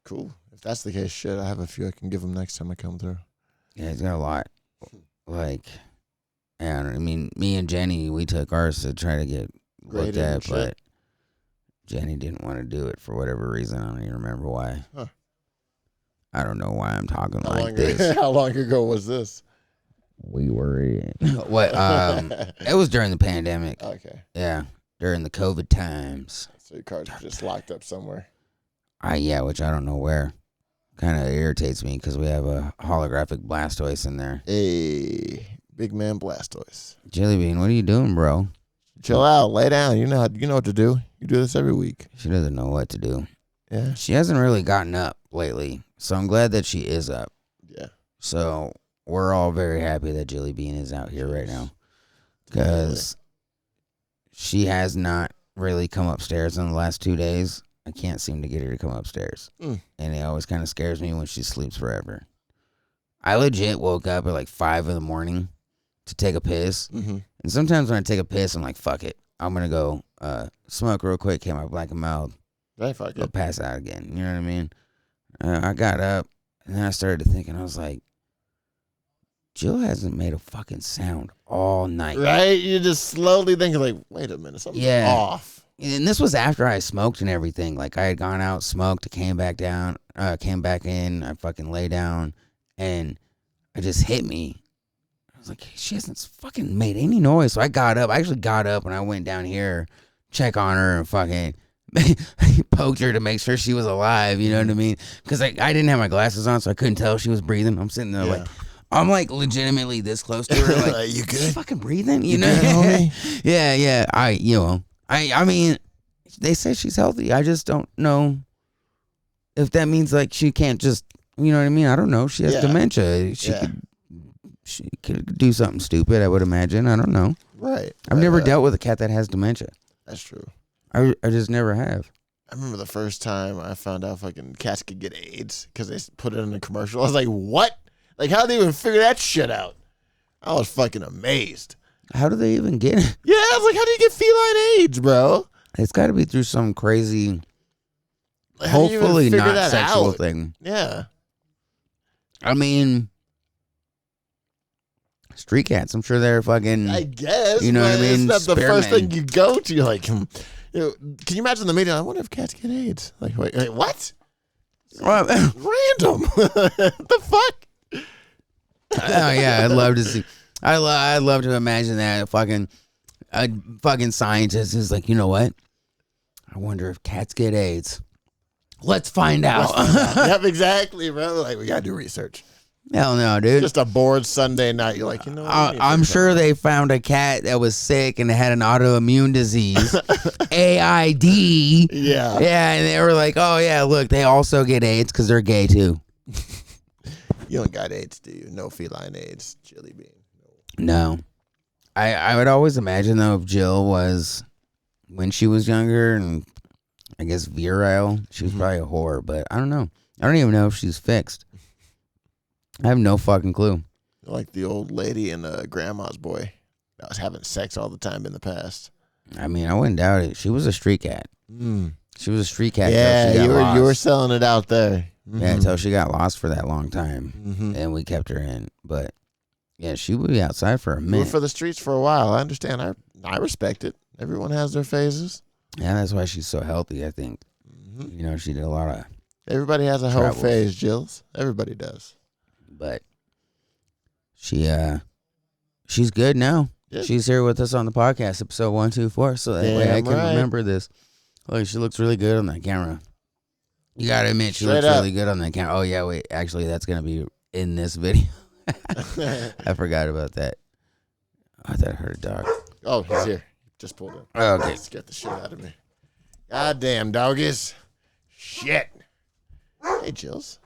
Cool. If that's the case, shit, I have a few I can give him next time I come through. Yeah, he's got a lot. Like, I mean, me and Jenny, we took ours to try to get looked at, but Jenny didn't want to do it for whatever reason. I don't even remember why. Huh. I don't know why I'm talking like this. How long ago was this? We were in what? It was during the pandemic. Okay. Yeah, during the COVID times. So your cards are just locked up somewhere. Yeah, which I don't know where. Kind of irritates me because we have a holographic Blastoise in there. Hey, big man Blastoise. Jelly Bean, what are you doing, bro? Chill out, lay down. You know what to do. You do this every week. She doesn't know what to do. Yeah. She hasn't really gotten up lately, so I'm glad that she is up. Yeah. So we're all very happy that Jelly Bean is out here right now because she has not really come upstairs in the last 2 days. I can't seem to get her to come upstairs. And it always kind of scares me when she sleeps forever. I legit woke up at like 5 a.m. to take a piss. Mm-hmm. And sometimes when I take a piss, I'm like, fuck it. I'm going to go smoke real quick, get my black and mild. Right, fuck Go it. pass out again. You know what I mean? I got up and then I started thinking, I was like, Jill hasn't made a fucking sound all night. Right? You're just slowly thinking like, wait a minute, something's off. And this was after I smoked and everything. Like I had gone out, smoked, came back in, I fucking lay down, and it just hit me. I was like, she hasn't fucking made any noise. So I got up. I actually got up and I went down here, check on her, and fucking poked her to make sure she was alive. You know what I mean? Because I didn't have my glasses on, so I couldn't tell if she was breathing. I'm sitting there like, I'm like legitimately this close to her. Like, you good? Fucking breathing? You know? Good, homie? Yeah. I mean, they say she's healthy. I just don't know if that means like she can't just, you know what I mean? I don't know. She has dementia. She could do something stupid, I would imagine. I don't know. Right. I've never dealt with a cat that has dementia. That's true. I just never have. I remember the first time I found out fucking cats could get AIDS because they put it in a commercial. I was like, what? Like, how did they even figure that shit out? I was fucking amazed. How do they even get it? Yeah, I was like, how do you get feline AIDS, bro? It's got to be through some crazy, Like, how do you even hopefully figure not that sexual out? thing. Yeah. I mean, street cats, I'm sure they're fucking, I guess. you know what I mean? It's not the first Spearmint. thing you go to. Like, can you imagine the meeting? I wonder if cats get AIDS. Like, wait, what? Random. The fuck? Oh yeah, I'd love to see. I'd love to imagine that a fucking scientist is like, you know what? I wonder if cats get AIDS. Let's find out. Yep, exactly, bro. Like, we gotta do research. Hell no, dude. Just a bored Sunday night. You're like, you know what? I'm sure they found a cat that was sick and had an autoimmune disease, AID. Yeah. Yeah, and they were like, oh yeah, look, they also get AIDS because they're gay too. You don't got AIDS, do you? No feline AIDS, Jelly Bean. No. I would always imagine, though, if Jill was, when she was younger and I guess virile, she was probably a whore, but I don't know. I don't even know if she's fixed. I have no fucking clue. Like the old lady in Grandma's Boy that was having sex all the time in the past. I mean, I wouldn't doubt it. She was a street cat. She was a street cat. Yeah, till she got you were lost. selling it out there. Yeah, until she got lost for that long time, and we kept her in. But Yeah, she would be outside for a You were minute. for the streets for a while. I understand. I respect it. Everyone has their phases. Yeah, that's why she's so healthy, I think. You know, she did a lot of... Everybody has a whole Travels. phase, Jills. Everybody does. But she's good now. Yeah. She's here with us on the podcast, episode 124, so that way I Damn can right. remember this. Look, she looks really good on that camera. You gotta admit, she Straight looks up. really good on that camera. Oh, yeah, wait. Actually, that's gonna be in this video. I forgot about that. I thought I heard a dog. Oh, he's here. Just pulled in. Oh, okay. Scared the shit out of me. God damn, doggies. Shit. Hey, Jills.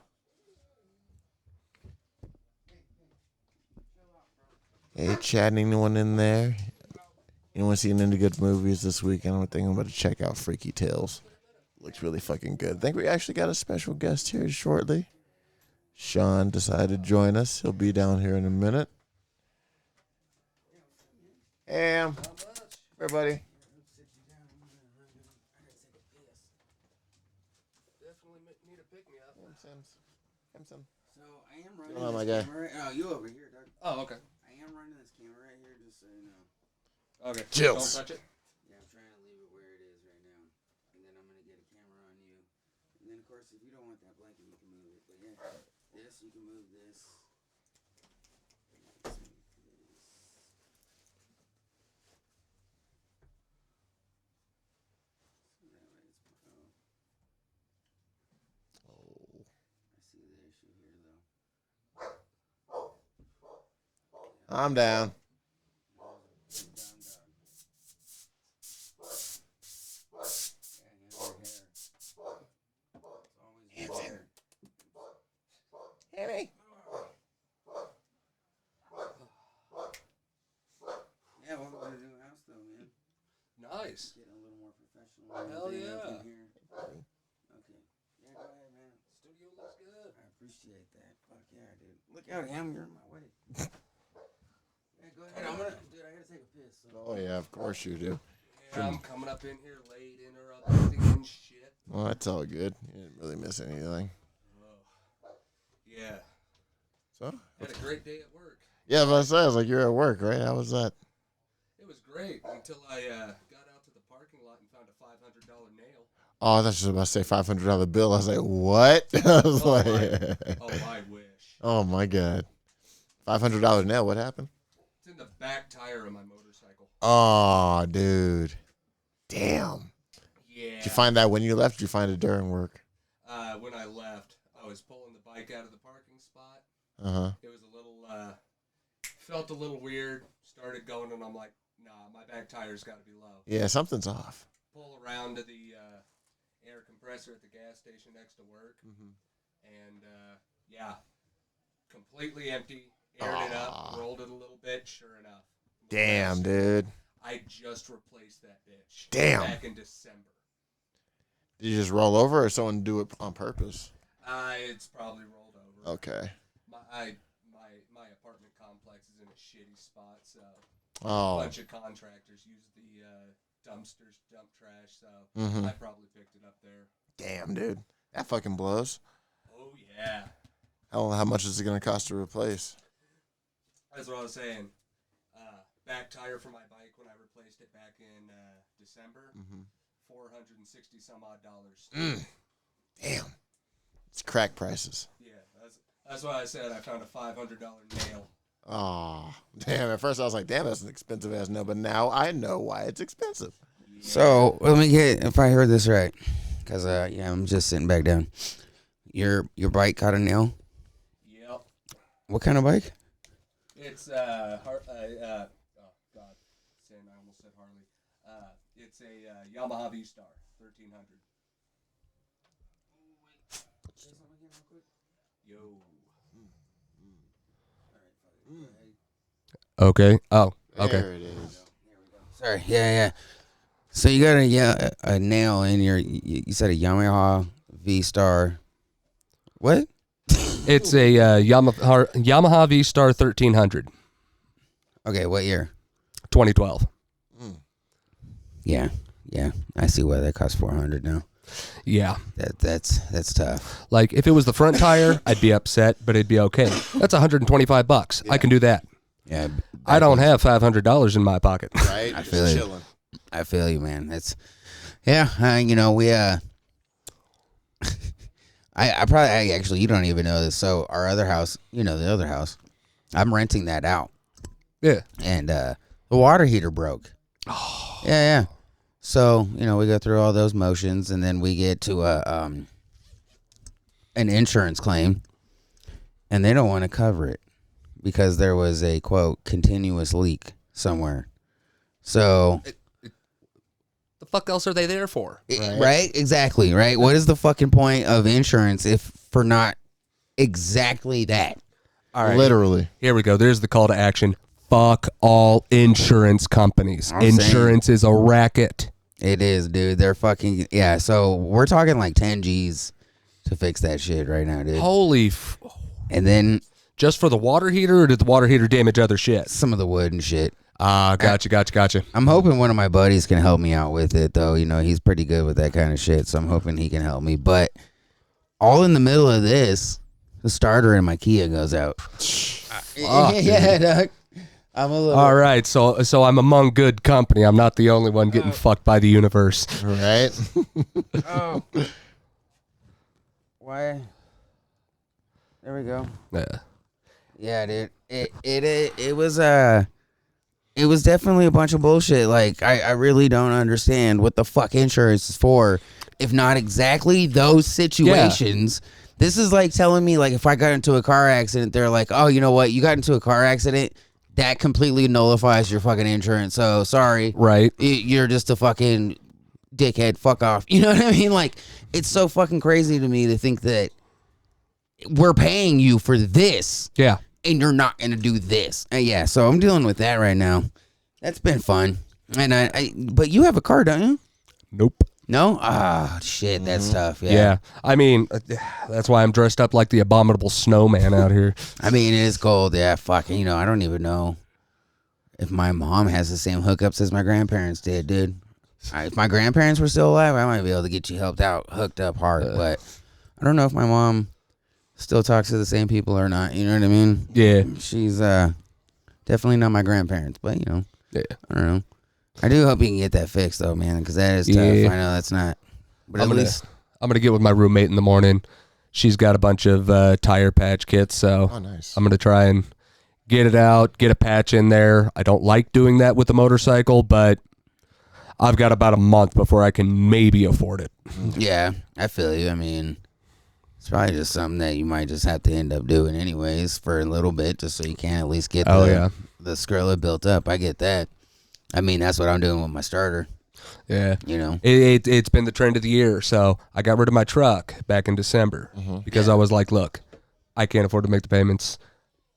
Hey, Chad, anyone in there? Anyone seen any good movies this weekend? I think I'm about to check out Freaky Tales. Looks really fucking good. I think we actually got a special guest here shortly. Shaun decided to join us. He'll be down here in a minute. Hey, everybody. So I am running Hold on, my this guy. camera. Oh, you over here, Doug. Oh, okay. I am running this camera right here, just so you know. Okay. Jills. Don't touch it. Yeah, I'm trying to leave it where it is right now. And then I'm going to get a camera on you. And then, of course, if you don't want that blanket, you can move it. But yeah, this, you can move this. I'm down. Hey. Yeah, welcome to the new house, though, man. Nice. Getting a little more professional. and Hell everything up yeah. in here. Okay. Yeah, go ahead, man. Studio looks good. I appreciate that. Fuck yeah, dude. Look out, Ham, you're in my way. Yeah, go ahead. Dude, I gotta take a piss. So. Oh, yeah, of course you do. Yeah, I'm coming up in here late, interrupting and shit. Well, that's all good. You didn't really miss anything. Yeah. So? Had a great day at work. Yeah, but I was like, you're at work, right? How was that? It was great until I got out to the parking lot and found a $500 nail. Oh, I thought you were about to say $500 bill. I was like, what? I was Oh, like, I wish. oh, my God. $500 nail. What happened? It's in the back tire of my motorcycle. Oh, dude. Damn. Yeah. Did you find that when you left? Or did you find it during work? When I left, I was pulling the bike out of the parking spot. Uh-huh. It was a little, felt a little weird. Started going, and I'm like, nah, my back tire's got to be low. Yeah, something's off. Pull around to the air compressor at the gas station next to work, and yeah, completely empty. Aired it up, rolled it a little bit. Sure enough. Damn, dude. I just replaced that bitch. Damn. Back in December. Did you just roll over or someone do it on purpose? It's probably rolled over. Okay. My apartment complex is in a shitty spot, so a Oh. bunch of contractors use the dumpsters to dump trash, so Mhm. I probably picked it up there. Damn, dude. That fucking blows. Oh yeah. How much is it going to cost to replace? That's what I was saying. Back tire for my bike when I replaced it back in December, $460 some odd. Damn. It's crack prices. Yeah, that's why I said I found a $500 nail. Oh, damn. At first I was like, damn, that's an expensive ass nail. But now I know why it's expensive. So let me get if I heard this right, because yeah, I'm just sitting back down. Your bike caught a nail. Yep. What kind of bike? It's oh god, saying I almost said Harley. It's a Yamaha V-Star 1300. Yo. Okay. Oh. Okay. There it is. Sorry. Yeah. So you got a nail in your. You said a Yamaha V-Star. What? It's a Yamaha V-Star 1300. Okay. What year? 2012. Yeah. I see why that costs $400 now. Yeah. That's tough. Like if it was the front tire, I'd be upset, but it'd be okay. That's $125. I can do that. Yeah, I don't have $500 in my pocket. Right? I Just feel you. chilling. I feel you, man. It's you know, we I actually, you don't even know this. So our other house, you know, the other house, I'm renting that out. Yeah. And the water heater broke. Oh. Yeah. So, you know, we go through all those motions, and then we get to an insurance claim, and they don't want to cover it because there was a, quote, continuous leak somewhere. So... The fuck else are they there for? Right? Exactly, right? What is the fucking point of insurance if for not exactly that? All right. Literally. Here we go. There's the call to action. Fuck all insurance companies. Insurance is a racket. It is, dude. They're fucking... Yeah, so we're talking like 10 G's to fix that shit right now, dude. Holy... And then... Just for the water heater, or did the water heater damage other shit? Some of the wood and shit. Gotcha. I'm hoping one of my buddies can help me out with it, though. You know, he's pretty good with that kind of shit, so I'm hoping he can help me. But all in the middle of this, the starter in my Kia goes out. Yeah, dog. I'm a little... All right, so I'm among good company. I'm not the only one getting fucked by the universe. Right? Oh. Why? There we go. Yeah. Yeah, dude. It was definitely a bunch of bullshit. Like, I really don't understand what the fuck insurance is for, if not exactly those situations. Yeah. This is like telling me, like, if I got into a car accident, they're like, oh, you know what? You got into a car accident, that completely nullifies your fucking insurance. So, sorry. Right. You're just a fucking dickhead. Fuck off. You know what I mean? Like, it's so fucking crazy to me to think that we're paying you for this. Yeah. And you're not going to do this. Yeah, so I'm dealing with that right now. That's been fun. And but you have a car, don't you? Nope. No? Ah, shit, that's tough. Yeah. I mean, that's why I'm dressed up like the abominable snowman out here. I mean, it is cold. Yeah, fucking, you know, I don't even know if my mom has the same hookups as my grandparents did, dude. If my grandparents were still alive, I might be able to get you hooked up hard. But I don't know if my mom still talks to the same people or not. You know what I mean? Yeah. She's definitely not my grandparents, but, you know, Yeah. I don't know. I do hope you can get that fixed, though, man, because that is tough. Yeah. I know that's not. But I'm at least... I'm going to get with my roommate in the morning. She's got a bunch of tire patch kits, so Nice. I'm going to try and get it out, get a patch in there. I don't like doing that with the motorcycle, but I've got about a month before I can maybe afford it. Yeah, I feel you. I mean, it's probably just something that you might just have to end up doing anyways for a little bit, just so you can at least get the Skrilla built up. I get that. I mean, that's what I'm doing with my starter. Yeah. You know? It's been the trend of the year, so I got rid of my truck back in December because I was like, look, I can't afford to make the payments.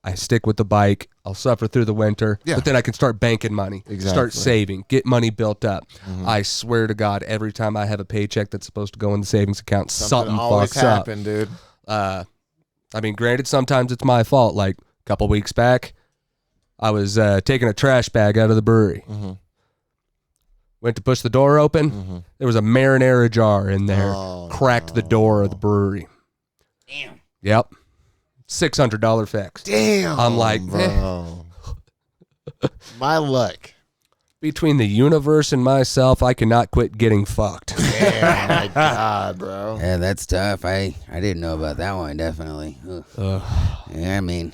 I stick with the bike. I'll suffer through the winter, but then I can start banking money, start saving, get money built up. I swear to God, every time I have a paycheck that's supposed to go in the savings account, something always fucks happen, up. Dude. I mean, granted, sometimes it's my fault. Like a couple weeks back, I was taking a trash bag out of the brewery. Went to push the door open. There was a marinara jar in there. Cracked the door of the brewery. Damn. Yep. $600 fix. Damn. I'm like, bro. My luck. Between the universe and myself, I cannot quit getting fucked. Damn, my God, bro. Yeah, that's tough. I didn't know about that one, definitely. Yeah, I mean,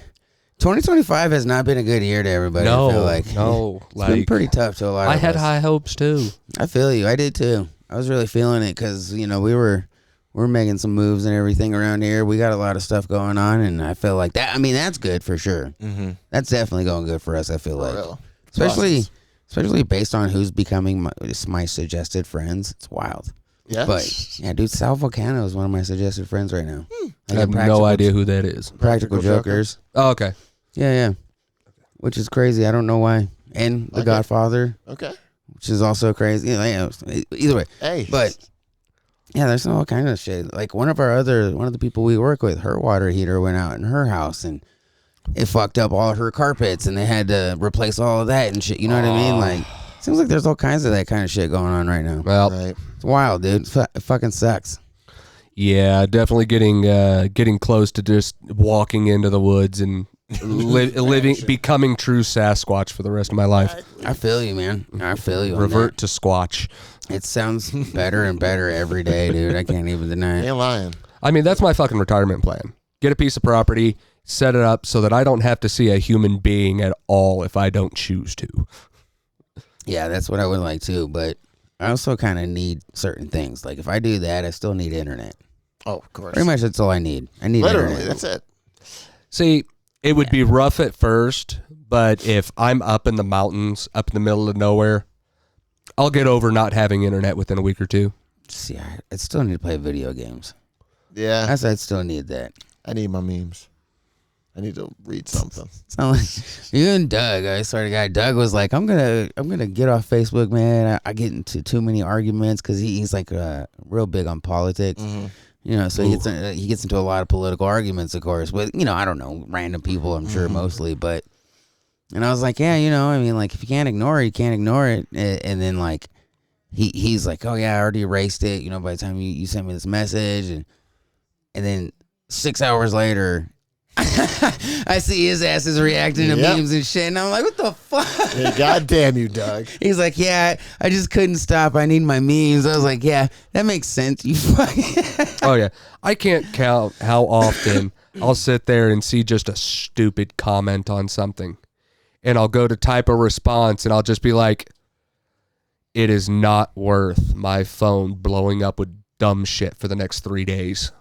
2025 has not been a good year to everybody. I feel like. It's been pretty tough to a lot of us. I had high hopes, too. I feel you. I did, too. I was really feeling it because, you know, we're making some moves and everything around here. We got a lot of stuff going on, and I feel like that. I mean, that's good for sure. That's definitely going good for us, I feel like. Especially based on who's becoming my suggested friends. It's wild. Yeah. But, yeah, dude, Sal Volcano is one of my suggested friends right now. I have no idea who that is. Practical Jokers. Oh, okay. Yeah. Which is crazy. I don't know why. And The Godfather. Okay. Which is also crazy. Yeah, either way. Hey. But yeah, there's all kind of shit. Like one of the people we work with, her water heater went out in her house and it fucked up all her carpets and they had to replace all of that and shit. You know what I mean? Like, seems like there's all kinds of that kind of shit going on right now. Well, it's wild, dude. It fucking sucks. Yeah, definitely getting close to just walking into the woods and becoming true Sasquatch for the rest of my life. I feel you, man. I feel you. Revert to Squatch. It sounds better and better every day, dude. I can't even deny it. Ain't lying. I mean, that's my fucking retirement plan. Get a piece of property, set it up so that I don't have to see a human being at all if I don't choose to. Yeah, that's what I would like too, but I also kind of need certain things. Like if I do that, I still need internet. Oh, of course. Pretty much that's all I need. I need Literally, internet. that's it. See, it would be rough at first, but if I'm up in the mountains, up in the middle of nowhere, I'll get over not having internet within a week or two. See, I still need to play video games. Yeah. I still need that. I need my memes. I need to read something. It's not like you and Doug. I swear to God, Doug was like, "I'm gonna get off Facebook, man. I get into too many arguments because he's like real big on politics, you know. So he gets into a lot of political arguments, of course, with I don't know, random people. I'm sure mostly, but and I was like, yeah, I mean, like if you can't ignore it, you can't ignore it. And then like he's like, oh yeah, I already erased it. By the time you sent me this message, and then 6 hours later. I see his ass is reacting to memes and shit, and I'm like, what the fuck? Yeah, God damn you, Doug. He's like, yeah, I just couldn't stop. I need my memes. I was like, yeah, that makes sense. You fucking. Oh, yeah. I can't count how often I'll sit there and see just a stupid comment on something, and I'll go to type a response, and I'll just be like, it is not worth my phone blowing up with dumb shit for the next 3 days.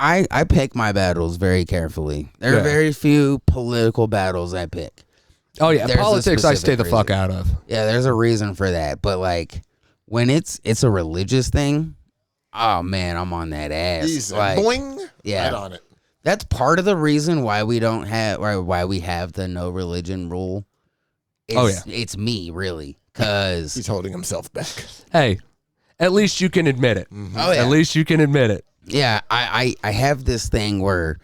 I pick my battles very carefully. There are very few political battles I pick. Oh yeah, There's politics I stay the fuck out of. Yeah, there's a reason for that. But like when it's a religious thing, oh man, I'm on that ass. He's like, boing. Yeah, Right on it. That's part of the reason why we don't have, or why we have the no religion rule. It's me really, because He's holding himself back. Hey, at least you can admit it. Oh yeah, at least you can admit it. Yeah, I have this thing where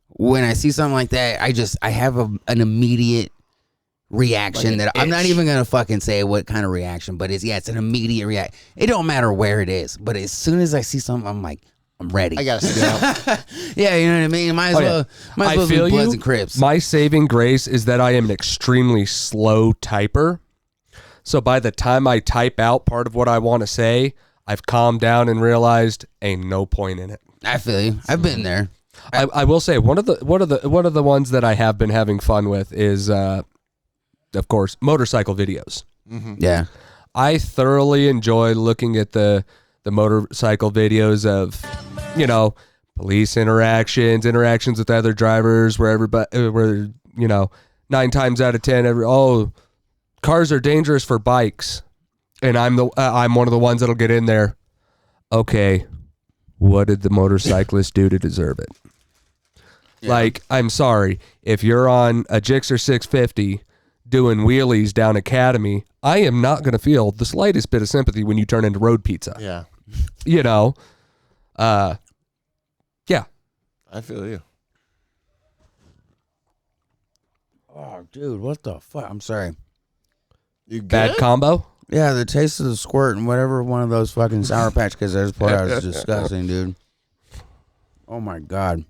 when I see something like that, I have an immediate reaction that I'm not even going to fucking say what kind of reaction, but it's an immediate reaction. It don't matter where it is, but as soon as I see something, I'm like, I'm ready. I got to sit down. Yeah, you know what I mean? Might as well be Bloods and Crips. My saving grace is that I am an extremely slow typer. So by the time I type out part of what I want to say, I've calmed down and realized ain't no point in it. I feel you. I've been there. I will say one of the ones that I have been having fun with is, of course, motorcycle videos. Mm-hmm. Yeah, I thoroughly enjoy looking at the motorcycle videos of, police interactions with other drivers, where 9 times out of 10, cars are dangerous for bikes. And I'm one of the ones that'll get in there. Okay, what did the motorcyclist do to deserve it? Yeah. Like, I'm sorry, if you're on a Gixxer 650 doing wheelies down Academy, I am not going to feel the slightest bit of sympathy when you turn into road pizza. Yeah. Yeah. I feel you. Oh, dude, what the fuck? I'm sorry. You good? Bad combo? Yeah, the taste of the squirt and whatever one of those fucking Sour Patch Kids I just put out is disgusting, dude. Oh my God.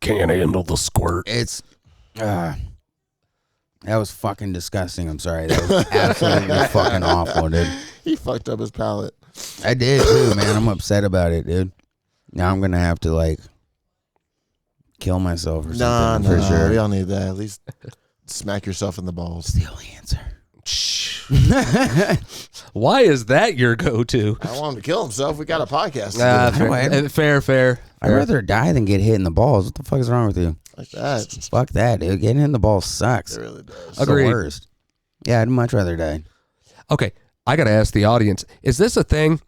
Can't handle the squirt. It's, that was fucking disgusting. I'm sorry. That was absolutely fucking awful, dude. He fucked up his palate. I did too, man. I'm upset about it, dude. Now I'm gonna have to kill myself or something. No, for sure. we don't need that. At least smack yourself in the balls. It's the only answer. Why is that your go-to? I want him to kill himself. We got a podcast. Fair. I'd rather die than get hit in the balls. What the fuck is wrong with you? Like that. Fuck that, dude. Getting hit in the balls sucks. It really does. It's the worst. Yeah, I'd much rather die. Okay, I gotta ask the audience: is this a thing?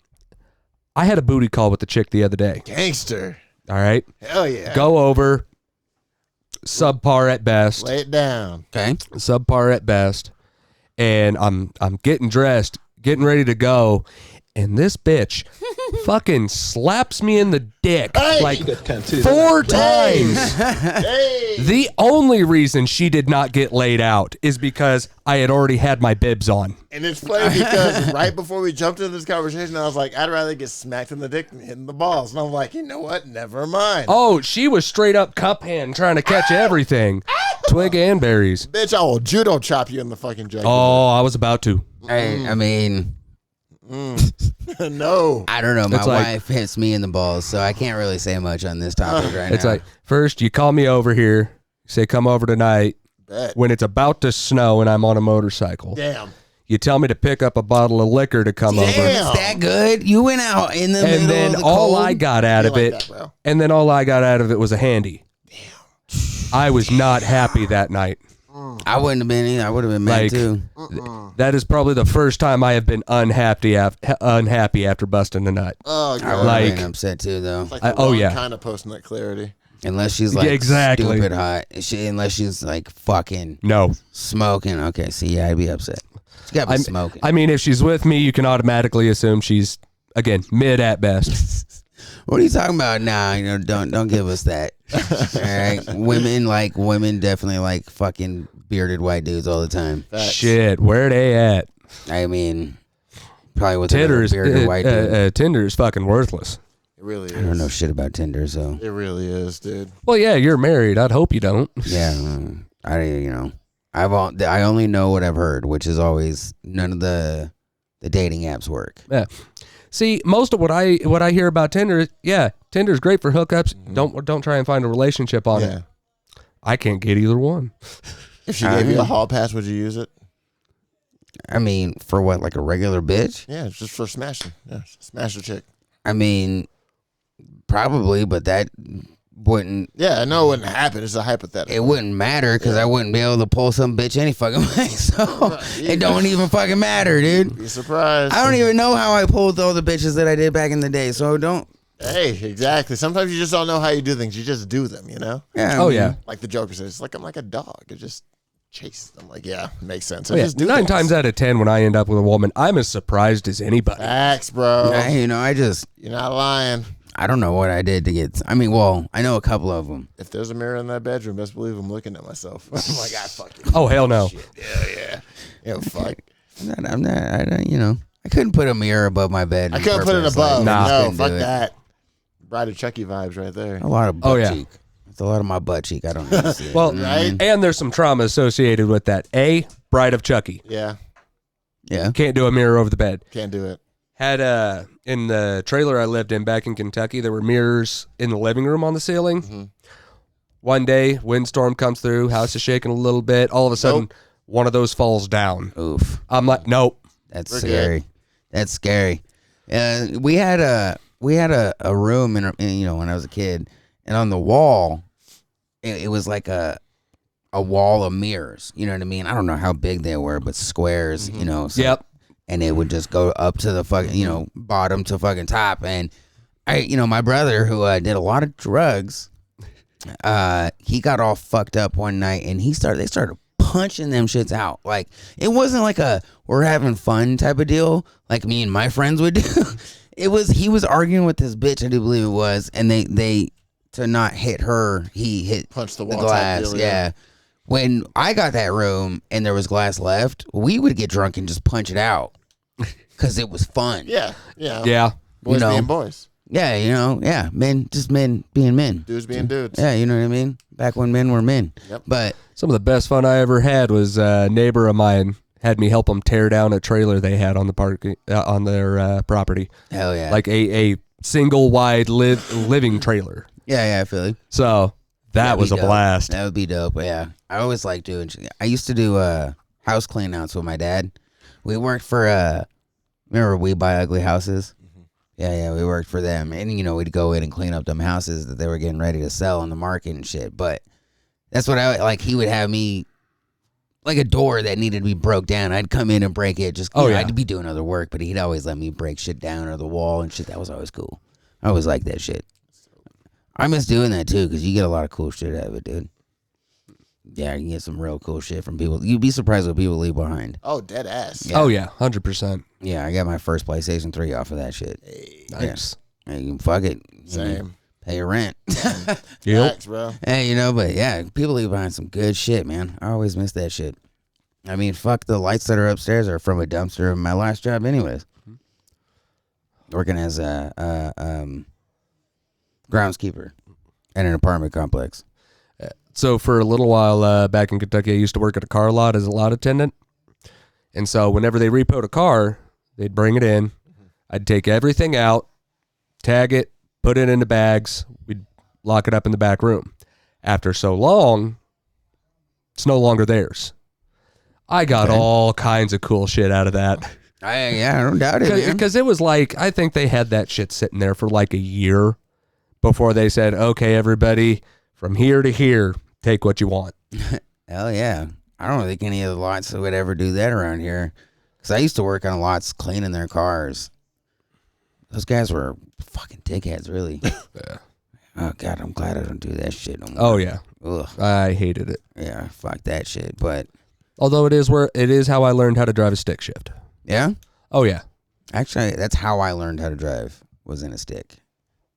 I had a booty call with the chick the other day. Gangster. All right. Hell yeah. Go over. Subpar at best. Lay it down. Okay. Subpar at best. And I'm getting dressed, getting ready to go, and this bitch fucking slaps me in the dick Hey! like 4 times. Hey. The only reason she did not get laid out is because I had already had my bibs on. And it's funny because right before we jumped into this conversation, I was like, I'd rather get smacked in the dick than hitting the balls. And I'm like, you know what? Never mind. Oh, she was straight up cup hand trying to catch everything. Twig and berries. Bitch, I will judo chop you in the fucking jugular. Oh, I was about to. I mean, No. I don't know. My It's like- wife hits me in the balls, so I can't really say much on this topic right It's now. like, first you call me over here, say come over tonight. Bet. When it's about to snow and I'm on a motorcycle, Damn. you tell me to pick up a bottle of liquor to come over. Damn. It's that good? You went out in the middle And then of the all cold? I got out Be of like it, that, bro. and then all I got out of it was a handy. Damn. I was not happy that night. I wouldn't have been either. I would have been mad Like, too. That is probably the first time I have been unhappy after busting a nut. Oh, I God. would like- have been upset too, though. Like oh, yeah. kind of post-nut clarity. Unless she's like Yeah, exactly. stupid hot. Unless she's like fucking No. smoking. Okay, see, yeah, I'd be upset. She got to be I'm- smoking. I mean, if she's with me, you can automatically assume she's, again, mid at best. What are you talking about now? You know, don't give us that. All right, women definitely like fucking bearded white dudes all the time. Facts. Shit, where they at? I mean, probably with another Tinder's, bearded white dude. Tinder's fucking worthless. It really is. I don't know shit about Tinder, so It really is, dude. Well, yeah, you're married. I'd hope you don't. yeah. I only know what I've heard, which is always none of the dating apps work. Yeah. See, most of what I hear about Tinder is, yeah, Tinder's great for hookups. Don't try and find a relationship on Yeah. it. I can't get either one. If she gave you a hall pass, would you use it? I mean, for what, like a regular bitch? Yeah, it's just for smashing. Yeah, smash a chick. I mean, probably, but that wouldn't. Yeah, I know it wouldn't happen. It's a hypothetical. It wouldn't matter because I wouldn't be able to pull some bitch any fucking way. So it don't even fucking matter, dude. Be surprised. I don't even know how I pulled all the bitches that I did back in the day. So don't. Hey, exactly. Sometimes you just don't know how you do things. You just do them, you know? Yeah. Oh, yeah. Like the Joker says, it's like I'm like a dog. It just chase. I'm like, yeah, makes sense. Oh, I yeah. just do 9 things. times out of 10, when I end up with a woman, I'm as surprised as anybody. Facts, bro. You know, You're not lying. I don't know what I did to get. I mean, well, I know a couple of them. If there's a mirror in that bedroom, best believe I'm looking at myself. I'm like, I fucking. Oh, hell no. Shit. Yeah. Yeah, fuck. I'm not. I don't. You know, I couldn't put a mirror above my bed. I couldn't put it purposely. above. Nah. No, Couldn't fuck do it. that. Bride of Chucky vibes right there. A lot of butt Oh, yeah. cheek. It's a lot of my butt cheek. I don't need to see it. Well, Right? and there's some trauma associated with that. Bride of Chucky. Yeah, Yeah. Can't do a mirror over the bed. can't do it. Had in the trailer I lived in back in Kentucky, there were mirrors in the living room on the ceiling. Mm-hmm. One day, windstorm comes through, house is shaking a little bit. All of a sudden, one of those falls down. Oof. I'm like, nope. That's We're scary. That's scary. We had a room in you know, when I was a kid, and on the wall, it was like a wall of mirrors. You know what I mean? I don't know how big they were, but squares. You know. So, Yep. And it would just go up to the fucking, you know, bottom to fucking top. And my brother who did a lot of drugs, he got all fucked up one night, and they started punching them shits out. Like, it wasn't like a we're having fun type of deal like me and my friends would do. He was arguing with this bitch, I do believe it was, and they to not hit her, he hit Punch the the wall type glass. deal, Yeah. When I got that room and there was glass left, we would get drunk and just punch it out because it was fun. Yeah, yeah. Yeah. Boys know. being boys. Yeah, men being men. Dudes being dudes. Yeah, you know what I mean? Back when men were men. Yep. But Some of the best fun I ever had was a neighbor of mine had me help them tear down a trailer they had on the on their property, hell yeah. like a single wide living trailer. yeah, I feel you. So that That'd was be a dope. blast. That would be dope. Yeah. I always like doing I used to do house clean outs with my dad. We worked for remember We Buy Ugly Houses? Yeah, we worked for them. And, you know, we'd go in and clean up them houses that they were getting ready to sell on the market and shit. But that's what he would have me, like a door that needed to be broke down. I'd come in and break it. Just, Oh, you know, yeah. I'd be doing other work, but he'd always let me break shit down or the wall and shit. That was always cool. I always liked that shit. I miss doing that, too, because you get a lot of cool shit out of it, dude. Yeah, you can get some real cool shit from people. You'd be surprised what people leave behind. Oh, dead ass. Yeah. Oh yeah, 100%. Yeah, I got my first PlayStation 3 off of that shit. Nice. Yeah. Hey, you can fuck it. You Same. can pay your rent. Yep. Facts, bro. Hey, but yeah, people leave behind some good shit, man. I always miss that shit. I mean, fuck, the lights that are upstairs are from a dumpster of my last job anyways. Working as a groundskeeper at an apartment complex. So for a little while back in Kentucky, I used to work at a car lot as a lot attendant. And so whenever they repoed a car, they'd bring it in. I'd take everything out, tag it, put it into bags. We'd lock it up in the back room. After so long, it's no longer theirs. I got all kinds of cool shit out of that. I don't doubt it, man. Because it was like, I think they had that shit sitting there for like a year before they said, okay, everybody, from here to here, take what you want. Hell yeah. I don't think any of the lots would ever do that around here. Because I used to work on lots cleaning their cars. Those guys were fucking dickheads, really. Yeah. Oh, God, I'm glad I don't do that shit no more. Oh, yeah. Ugh. I hated it. Yeah, fuck that shit. But, Although it is how I learned how to drive a stick shift. yeah? Oh, yeah. Actually, that's how I learned how to drive, was in a stick.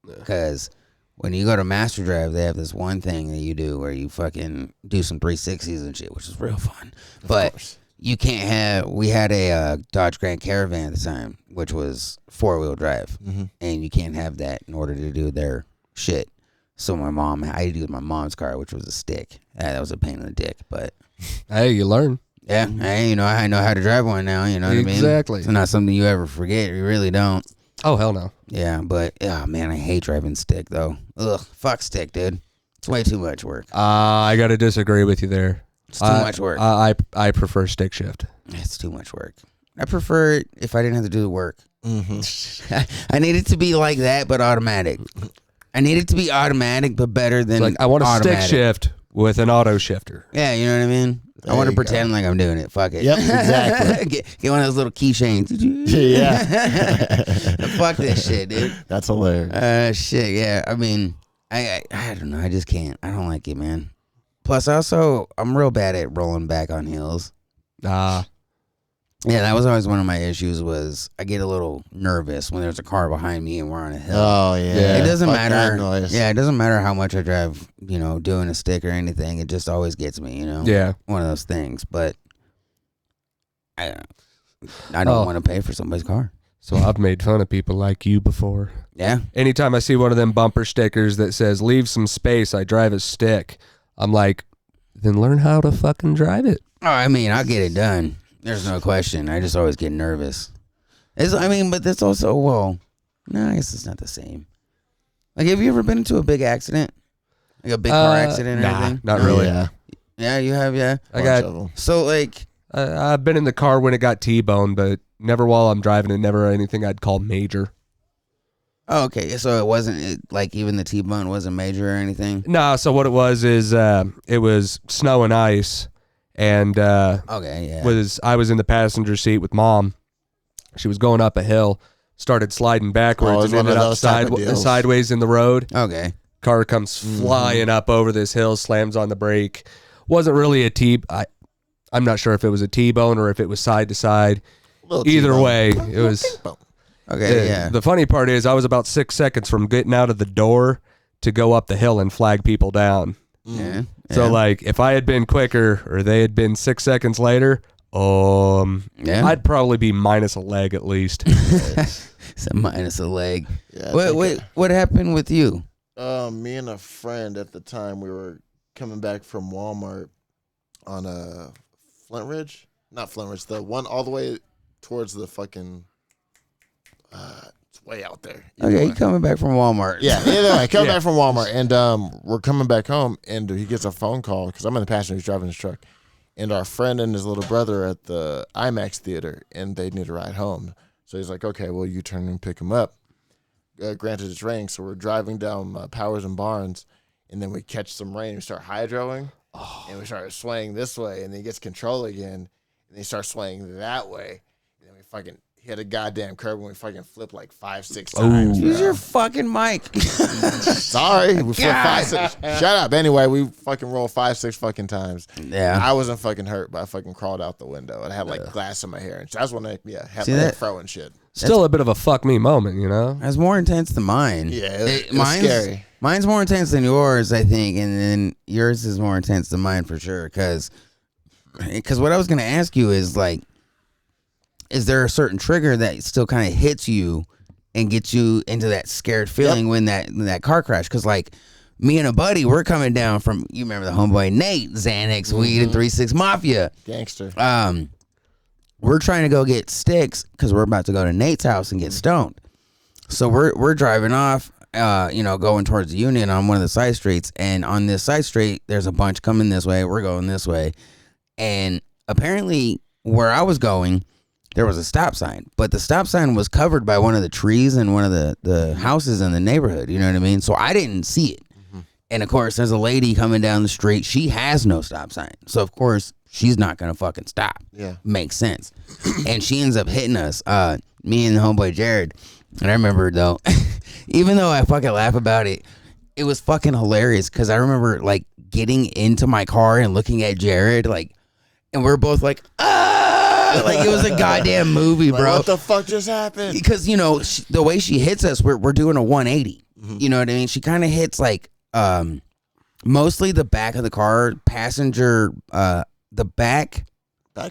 Because when you go to Master Drive, they have this one thing that you do where you fucking do some 360s and shit, which is real fun. But you can't have, we had a Dodge Grand Caravan at the time, which was 4-wheel drive. And you can't have that in order to do their shit. So I had to use my mom's car, which was a stick. That was a pain in the dick, but Hey, you learn. yeah, hey, I know how to drive one now, you know what I mean? Exactly. It's not something you ever forget. You really don't. Oh, hell no. Yeah, but, oh, man, I hate driving stick, though. Ugh, fuck stick, dude. It's way too much work. I got to disagree with you there. It's too much work. I prefer stick shift. It's too much work. I prefer it if I didn't have to do the work. I need it to be like that, but automatic. I need it to be automatic, but better than Like I want a automatic. stick shift with an auto shifter. Yeah, you know what I mean? I want to you pretend like I'm doing it. Fuck it. Yep, exactly. get one of those little keychains. Yeah. Fuck this shit, dude. That's hilarious. Shit, yeah. I mean, I don't know. I just can't. I don't like it, man. Plus, also, I'm real bad at rolling back on hills. Yeah, that was always one of my issues was I get a little nervous when there's a car behind me and we're on a hill. Oh, yeah. It doesn't Fuck matter. that noise. Yeah, it doesn't matter how much I drive, doing a stick or anything. It just always gets me, Yeah. One of those things. But I don't want to pay for somebody's car. So I've made fun of people like you before. Yeah. Anytime I see one of them bumper stickers that says, leave some space, I drive a stick, I'm like, then learn how to fucking drive it. Oh, I mean, I'll get it done. There's no question. I just always get nervous. But that's also, no, I guess it's not the same. Like, have you ever been into a big accident? Like a big car accident or anything? Not really. Yeah. Yeah, you have, yeah. I got. Bunch of 'em. So, like, I've been in the car when it got T-boned, but never while I'm driving, and never anything I'd call major. oh, okay. So it wasn't, like, even the T-bone wasn't major or anything? No, so what it was is it was snow and ice, and Okay, yeah. I was in the passenger seat with Mom. She was going up a hill, started sliding backwards, it's and one of ended up those type of deals. sideways in the road. Okay. Car comes flying up over this hill, slams on the brake. Wasn't really a T. I'm not sure if it was a T-bone or if it was side to side. Little Either T-bone. way, it was. Okay, yeah. The funny part is I was about 6 seconds from getting out of the door to go up the hill and flag people down. Yeah. So yeah. like if I had been quicker or they had been 6 seconds later, Yeah. I'd probably be minus a leg at least. So minus a leg. Yeah, What happened with you? Me and a friend at the time, we were coming back from Walmart on a Flint Ridge. Not Flint Ridge, the one all the way towards the fucking, it's way out there. Okay, you coming back from Walmart. Yeah, either way, coming back from Walmart, and we're coming back home, and he gets a phone call, because I'm in the passenger, he's driving his truck, and our friend and his little brother are at the IMAX theater, and they need a ride home. So he's like, okay, well, you turn and pick him up. Granted, it's raining, so we're driving down Powers and Barnes, and then we catch some rain, and we start hydroing, and we start swaying this way, and then he gets control again, and he starts swaying that way, and then we fucking hit a goddamn curb and we fucking flipped like 5-6 times. Use your fucking mic. Sorry, we flipped 5-6. Shut up. Anyway, we fucking rolled 5-6 fucking times. Yeah. I wasn't fucking hurt, but I fucking crawled out the window and I had like glass in my hair. And that's when I had See my that? fro and shit. Still a bit of a fuck me moment, you know? That's more intense than mine. Yeah, it was scary. Mine's more intense than yours, I think, and then yours is more intense than mine for sure. Because what I was gonna ask you is like, is there a certain trigger that still kind of hits you and gets you into that scared feeling when that car crash? Because like me and a buddy, we're coming down from, you remember the homeboy Nate, Xanax, weed, and 3-6 Mafia. Gangster. We're trying to go get sticks because we're about to go to Nate's house and get stoned. So we're driving off, going towards the Union on one of the side streets, and on this side street, there's a bunch coming this way. We're going this way, and apparently where I was going, there was a stop sign, but the stop sign was covered by one of the trees and one of the houses in the neighborhood. You know what I mean? So I didn't see it. And of course, there's a lady coming down the street. She has no stop sign. So of course, she's not going to fucking stop. Yeah. Makes sense. And she ends up hitting us, me and the homeboy Jared. And I remember though, even though I fucking laugh about it, it was fucking hilarious because I remember like getting into my car and looking at Jared like, and we're both like, like it was a goddamn movie, bro. What the fuck just happened? Because the way she hits us, we're doing a 180. You know what I mean? She kind of hits like mostly the back of the car, passenger, the back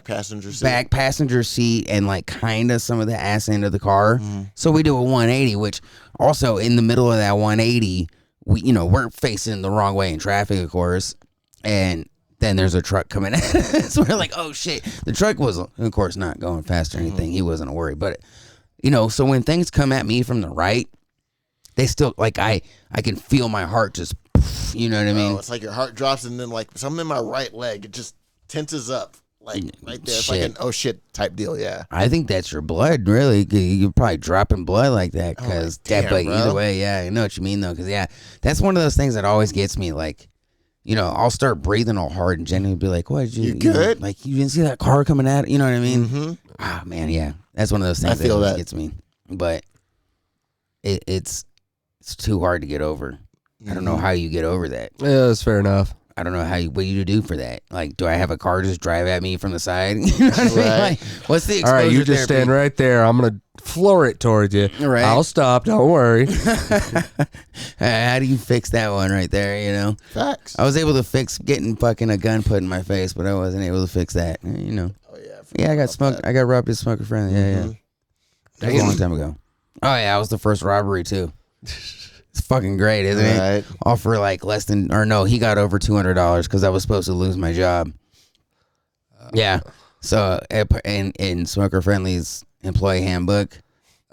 passenger seat, and like kind of some of the ass end of the car. So we do a 180, which also in the middle of that 180, we're facing the wrong way in traffic, of course, and then there's a truck coming at us. So we're like, oh shit. The truck was, of course, not going fast or anything. He wasn't a worry. But, so when things come at me from the right, they still, like, I can feel my heart just, you know what I mean? It's like your heart drops and then, like, something in my right leg, it just tenses up. Like, right there. It's like an oh shit type deal, yeah. I think that's your blood, really. You're probably dropping blood like that. Because, but either way, yeah, I know what you mean, though. Because, yeah, that's one of those things that always gets me, like, I'll start breathing all hard and Jenny would be like, what, you good? Like, you didn't see that car coming at it? You know what I mean? Ah, man, yeah. That's one of those things that always gets me. But it's too hard to get over. I don't know how you get over that. Yeah, that's fair enough. I don't know what you do for that. Like, do I have a car just drive at me from the side? You know what I mean? Like, what's the exposure? All right, you just stand right there. I'm going to floor it towards you. Right. I'll stop. Don't worry. How do you fix that one right there, Facts. I was able to fix getting fucking a gun put in my face, but I wasn't able to fix that, Oh, yeah. Yeah, I got smoked. I got robbed at Smoker Friendly. Yeah. That was a long time ago. Oh, yeah, it was the first robbery, too. It's fucking great, isn't it? All for like less than, or no, he got over $200 because I was supposed to lose my job. Yeah. So in Smoker Friendly's employee handbook,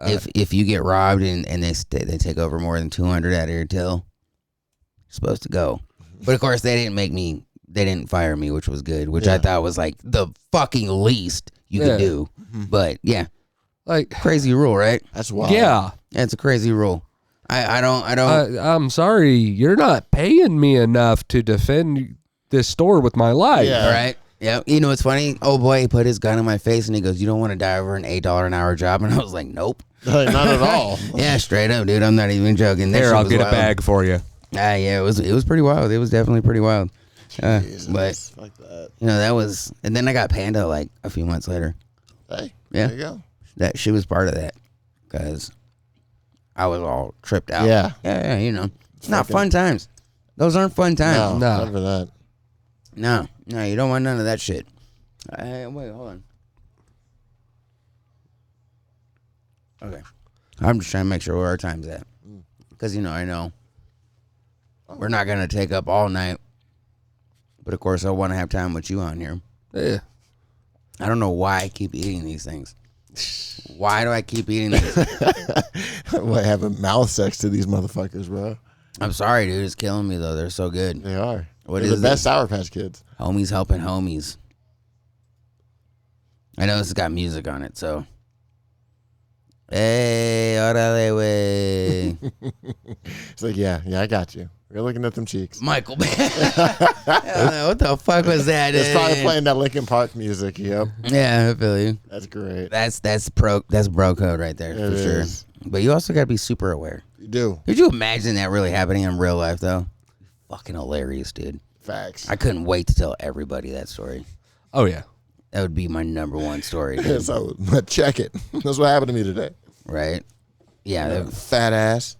if you get robbed and they take over more than 200 out of your till, you're supposed to go. But of course they didn't fire me, which was good, which I thought was like the fucking least you could do. But yeah, like crazy rule, right? That's wild. Yeah, it's a crazy rule. I don't. I'm sorry, you're not paying me enough to defend this store with my life. Yeah. Right. Yeah. It's funny. Oh boy, he put his gun in my face and he goes, "You don't want to die over an $8 an hour job?" And I was like, "Nope." Not at all. Yeah, straight up, dude. I'm not even joking. Here, I'll get a bag for you. Yeah, it was pretty wild. It was definitely pretty wild. Jesus, but like that. that was, and then I got Panda like a few months later. Hey, yeah, there you go. That she was part of that because I was all tripped out. Yeah. Not fun times. Those aren't fun times. No, never that. No, you don't want none of that shit. Wait, hold on. Okay. I'm just trying to make sure where our time's at. Because, I know we're not going to take up all night. But, of course, I want to have time with you on here. Yeah. I don't know why I keep eating these things. Why do I keep eating these? What, having mouth sex to these motherfuckers, bro? I'm sorry, dude. It's killing me, though. They're so good. They are. What They're is the best it? Sour Patch Kids. Homies helping homies. I know this has got music on it, so Hey, orale, way. It's like, yeah, I got you. We're looking at them cheeks. Michael, man. What the fuck was that? It's probably dude? playing that Linkin Park music. Yep, Yeah, I feel you. that's great. That's bro code right there It for sure. is. But you also got to be super aware. You do. Could you imagine that really happening in real life though? Fucking hilarious, dude. Facts. I couldn't wait to tell everybody that story. Oh yeah. That would be my number one story, dude. So check it. That's what happened to me today. Right? Yeah. Fat ass.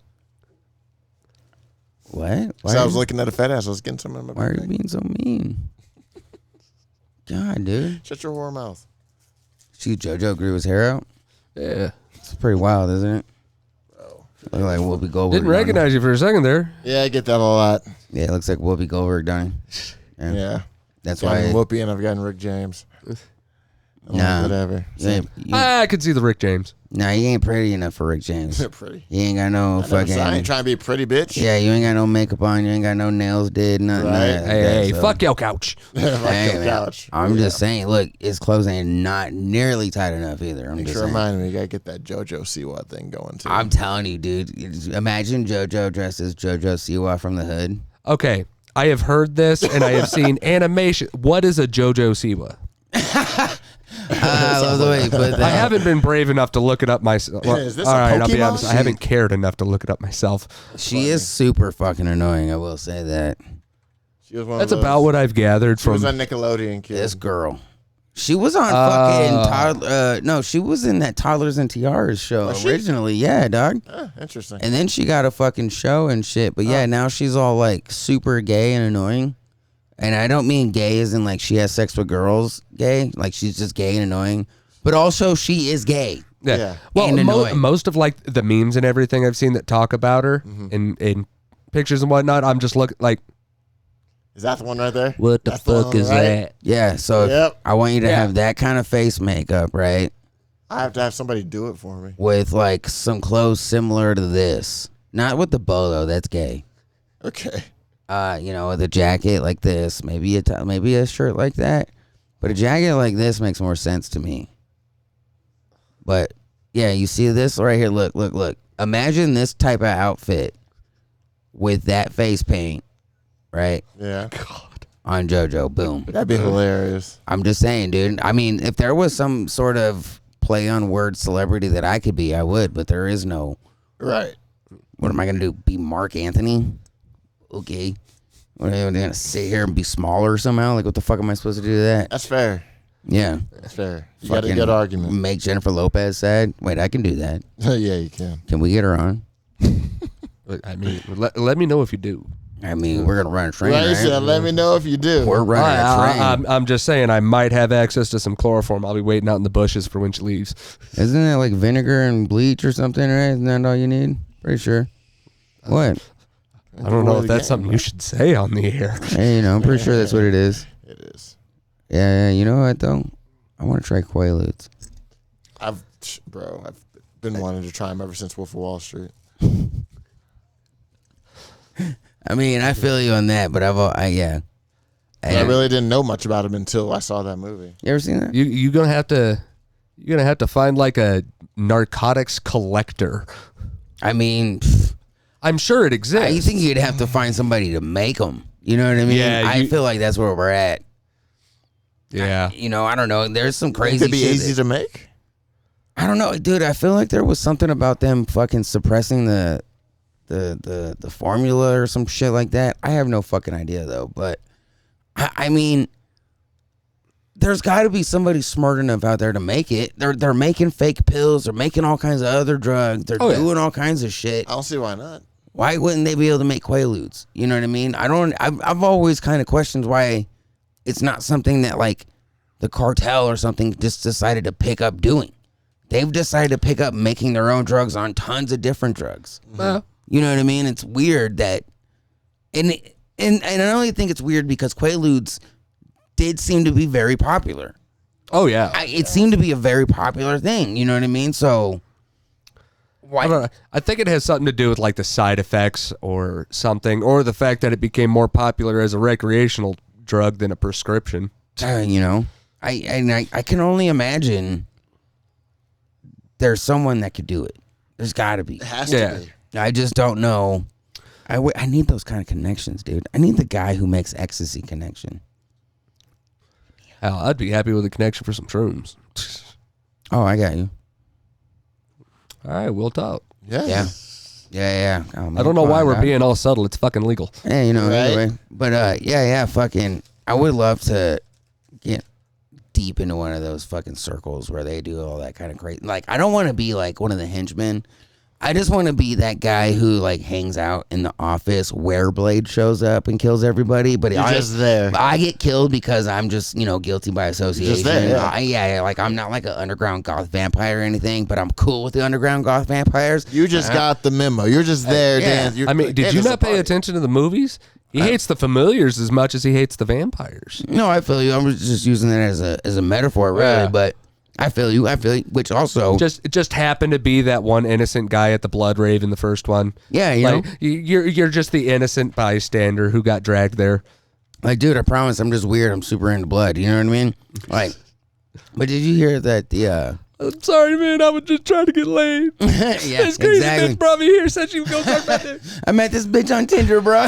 What? So I was looking at a fat ass. I was getting some in my Why are you back. being so mean? God, dude. Shut your whore mouth. See, JoJo grew his hair out. Yeah. It's pretty wild, isn't it? Look like Whoopi Goldberg. Didn't recognize you for a second there. Yeah, I get that a lot. Yeah, it looks like Whoopi Goldberg, don't it? Yeah. That's I've gotten why. Whoopi and I've gotten Rick James. I'm Nah. like, whatever. I could see the Rick James. Nah, you ain't pretty enough for Rick James. They're pretty. You ain't got no fucking. I ain't trying to be a pretty bitch. Yeah, you ain't got no makeup on. You ain't got no nails did. Nothing. Right. Like that, Hey, so- fuck your couch. Fuck Hey, your man, couch. I'm just saying. Look, his clothes ain't not nearly tight enough either. I'm Make just sure saying. remind me, you gotta get that JoJo Siwa thing going too. I'm telling you, dude. Imagine JoJo dressed as JoJo Siwa from the Hood. Okay, I have heard this and I have seen animation. What is a JoJo Siwa? I love the way you put that. I haven't been brave enough to look it up myself. Well, Is this all a right, I'll be Pokemon? honest. I haven't cared enough to look it up myself. She is super fucking annoying. I will say that. She was one That's of those, about what I've gathered She from. was on Nickelodeon, kid. This girl. She was on fucking toddler. No, she was in that Toddlers and Tiaras show Was she? originally. Yeah, dog. Interesting. And then she got a fucking show and shit. But yeah, now she's all like super gay and annoying. And I don't mean gay as in like she has sex with girls gay. Like she's just gay and annoying. But also she is gay. Yeah. Well, And annoying. most of like the memes and everything I've seen that talk about her in pictures and whatnot, I'm just looking like, Is that the one right there? what the That's the one fuck on is the right? that? Yeah, so if Yep. I want you to Yeah. have that kind of face makeup, right? I have to have somebody do it for me. With like some clothes similar to this. Not with the bolo, that's gay. Okay. With a jacket like this, maybe a shirt like that. But a jacket like this makes more sense to me. But yeah, you see this right here. Look. Imagine this type of outfit with that face paint, right? Yeah. On JoJo, boom. That'd be hilarious. I'm just saying, dude. I mean, if there was some sort of play on word celebrity that I could be, I would. But there is no. Right. What am I gonna do? Be Mark Anthony? Okay. What am I gonna sit here and be smaller somehow? Like, what the fuck am I supposed to do to that? That's fair. Yeah. That's fair. You got a Fucking good argument. Make Jennifer Lopez sad. Wait, I can do that. Yeah, you can. Can we get her on? I mean, let me know if you do. I mean, we're gonna run a train, Right, right? said, let me know if you do. We're running a train. I'm just saying I might have access to some chloroform. I'll be waiting out in the bushes for when she leaves. Isn't it like vinegar and bleach or something, right? Isn't that all you need? Pretty sure. What? I don't know if that's something you should say on the air. Hey, I'm pretty sure that's what it is. It is. Yeah, you know what though? I want to try Quaaludes. I've been wanting to try them ever since Wolf of Wall Street. I mean, I feel you on that, but yeah. I really didn't know much about them until I saw that movie. You ever seen that? You're gonna have to find like a narcotics collector. I mean, I'm sure it exists. I think you'd have to find somebody to make them. You know what I mean? Yeah, I feel like that's where we're at. Yeah. I don't know. There's some crazy Could be shit easy to make. I don't know, dude. I feel like there was something about them fucking suppressing the formula or some shit like that. I have no fucking idea though. But I mean, there's got to be somebody smart enough out there to make it. They're making fake pills. They're making all kinds of other drugs. They're doing all kinds of shit. I don't see why not. Why wouldn't they be able to make Quaaludes? You know what I mean? I've always kind of questioned why it's not something that like the cartel or something just decided to pick up doing. They've decided to pick up making their own drugs on tons of different drugs. You know what I mean? It's weird that, and I only think it's weird because Quaaludes did seem to be very popular. Oh yeah. It seemed to be a very popular thing. You know what I mean? So why? I don't know. I think it has something to do with like the side effects or something, or the fact that it became more popular as a recreational drug than a prescription. I can only imagine there's someone that could do it. There's got to be. It has to be. I just don't know. I need those kind of connections, dude. I need the guy who makes ecstasy connection. Hell, I'd be happy with a connection for some shrooms. Oh, I got you. All right, we'll talk. Yeah. Oh, man, I don't know why we're God. being all subtle. It's fucking legal. Yeah, you know, Right? anyway. But fucking, I would love to get deep into one of those fucking circles where they do all that kind of crazy. Like, I don't want to be like one of the henchmen. I just want to be that guy who like hangs out in the office where Blade shows up and kills everybody. But You're just there. I get killed because I'm just, guilty by association. Just there, yeah. Like I'm not like an underground goth vampire or anything, but I'm cool with the underground goth vampires. You just got the memo. You're just there, yeah. Dan. I mean, did you not pay attention to the movies? He hates the familiars as much as he hates the vampires. No, I feel you. I'm just using that as a metaphor, really. Yeah. But I feel you. Which also It just happened to be that one innocent guy at the blood rave in the first one. yeah, Like you're just the innocent bystander who got dragged there. like, dude, I promise, I'm just weird. I'm super into blood. You know what I mean? Like, but did you hear that the I'm sorry, man. I was just trying to get laid. yeah, This crazy exactly. bitch brought me here. Said she was gonna talk about this. I met this bitch on Tinder, bro.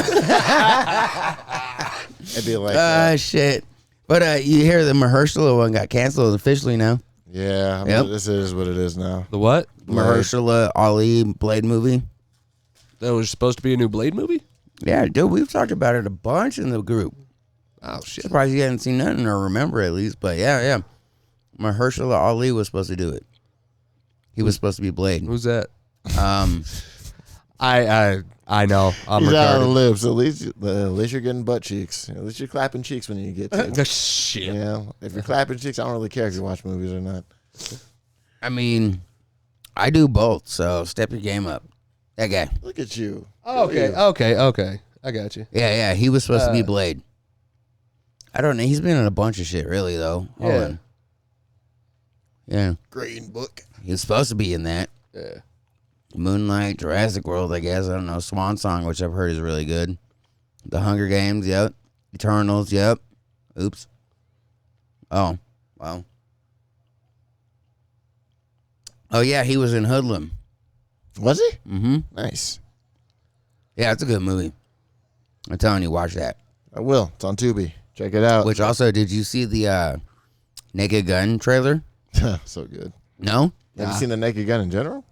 It'd be like, Shit. But you hear the Mahershala one got canceled officially now. yeah, I mean, Yep. this is what it is now. The what? Mahershala Ali Blade movie. That was supposed to be a new Blade movie? Yeah, dude, we've talked about it a bunch in the group. Oh shit. Surprised you hadn't seen nothing or remember at least. But yeah. Mahershala Ali was supposed to do it. He was supposed to be Blade. Who's that? Um, I know. I'm He's out of the retarded. lips. At least you're getting butt cheeks. At least you're clapping cheeks when you get to. Shit. You know, if you're clapping cheeks, I don't really care if you watch movies or not. I mean, I do both, so step your game up. That guy. Look at you. Okay. I got you. Yeah, he was supposed to be Blade. I don't know. He's been in a bunch of shit, really, though. Hold Yeah. on. Yeah. Green book. He was supposed to be in that. Yeah. Moonlight, Jurassic World, I guess. I don't know. Swan Song, which I've heard is really good. The Hunger Games, yep. Eternals, yep. Oops. Oh, well. Oh, yeah, he was in Hoodlum. Was he? Mm-hmm. Nice. Yeah, it's a good movie. I'm telling you, watch that. I will. It's on Tubi. Check it out. Which also, did you see the Naked Gun trailer? So good. No? Have you seen the Naked Gun in general?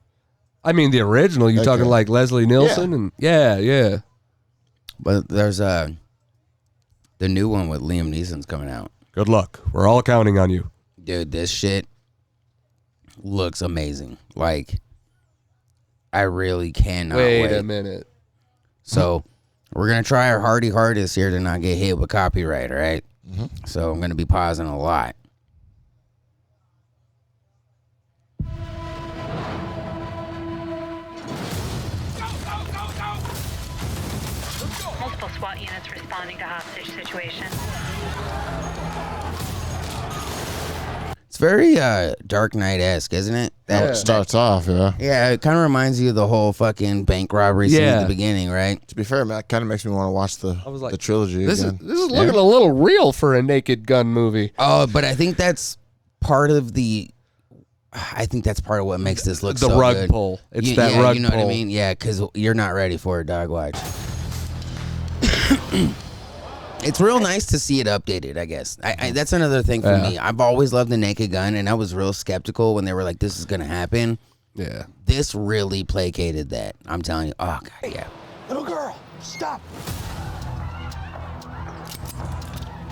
I mean the original. You Okay. talking like Leslie Nielsen and yeah. But there's the new one with Liam Neeson's coming out. Good luck. We're all counting on you. Dude, this shit looks amazing. Like, I really cannot wait. a minute. So, we're going to try our hardest here to not get hit with copyright, all right? So, I'm going to be pausing a lot. Multiple SWAT units responding to hostage situation. It's very Dark Knight-esque, isn't it? That starts off, yeah. Yeah, it kind of reminds you of the whole fucking bank robbery scene at Yeah. the beginning, right? To be fair, man, it kind of makes me want to watch the trilogy This again. is looking a little real for a Naked Gun movie. Oh, but I think that's part of the... I think that's part of what makes this look The so rug good. pull. It's that rug you know pull. what I mean? Yeah, because you're not ready for it, dog. Watch. It's real nice to see it updated, I guess. I that's another thing for me. I've always loved the Naked Gun, and I was real skeptical when they were like, this is going to happen. Yeah. This really placated that. I'm telling you. Oh, God, yeah. Little girl, stop.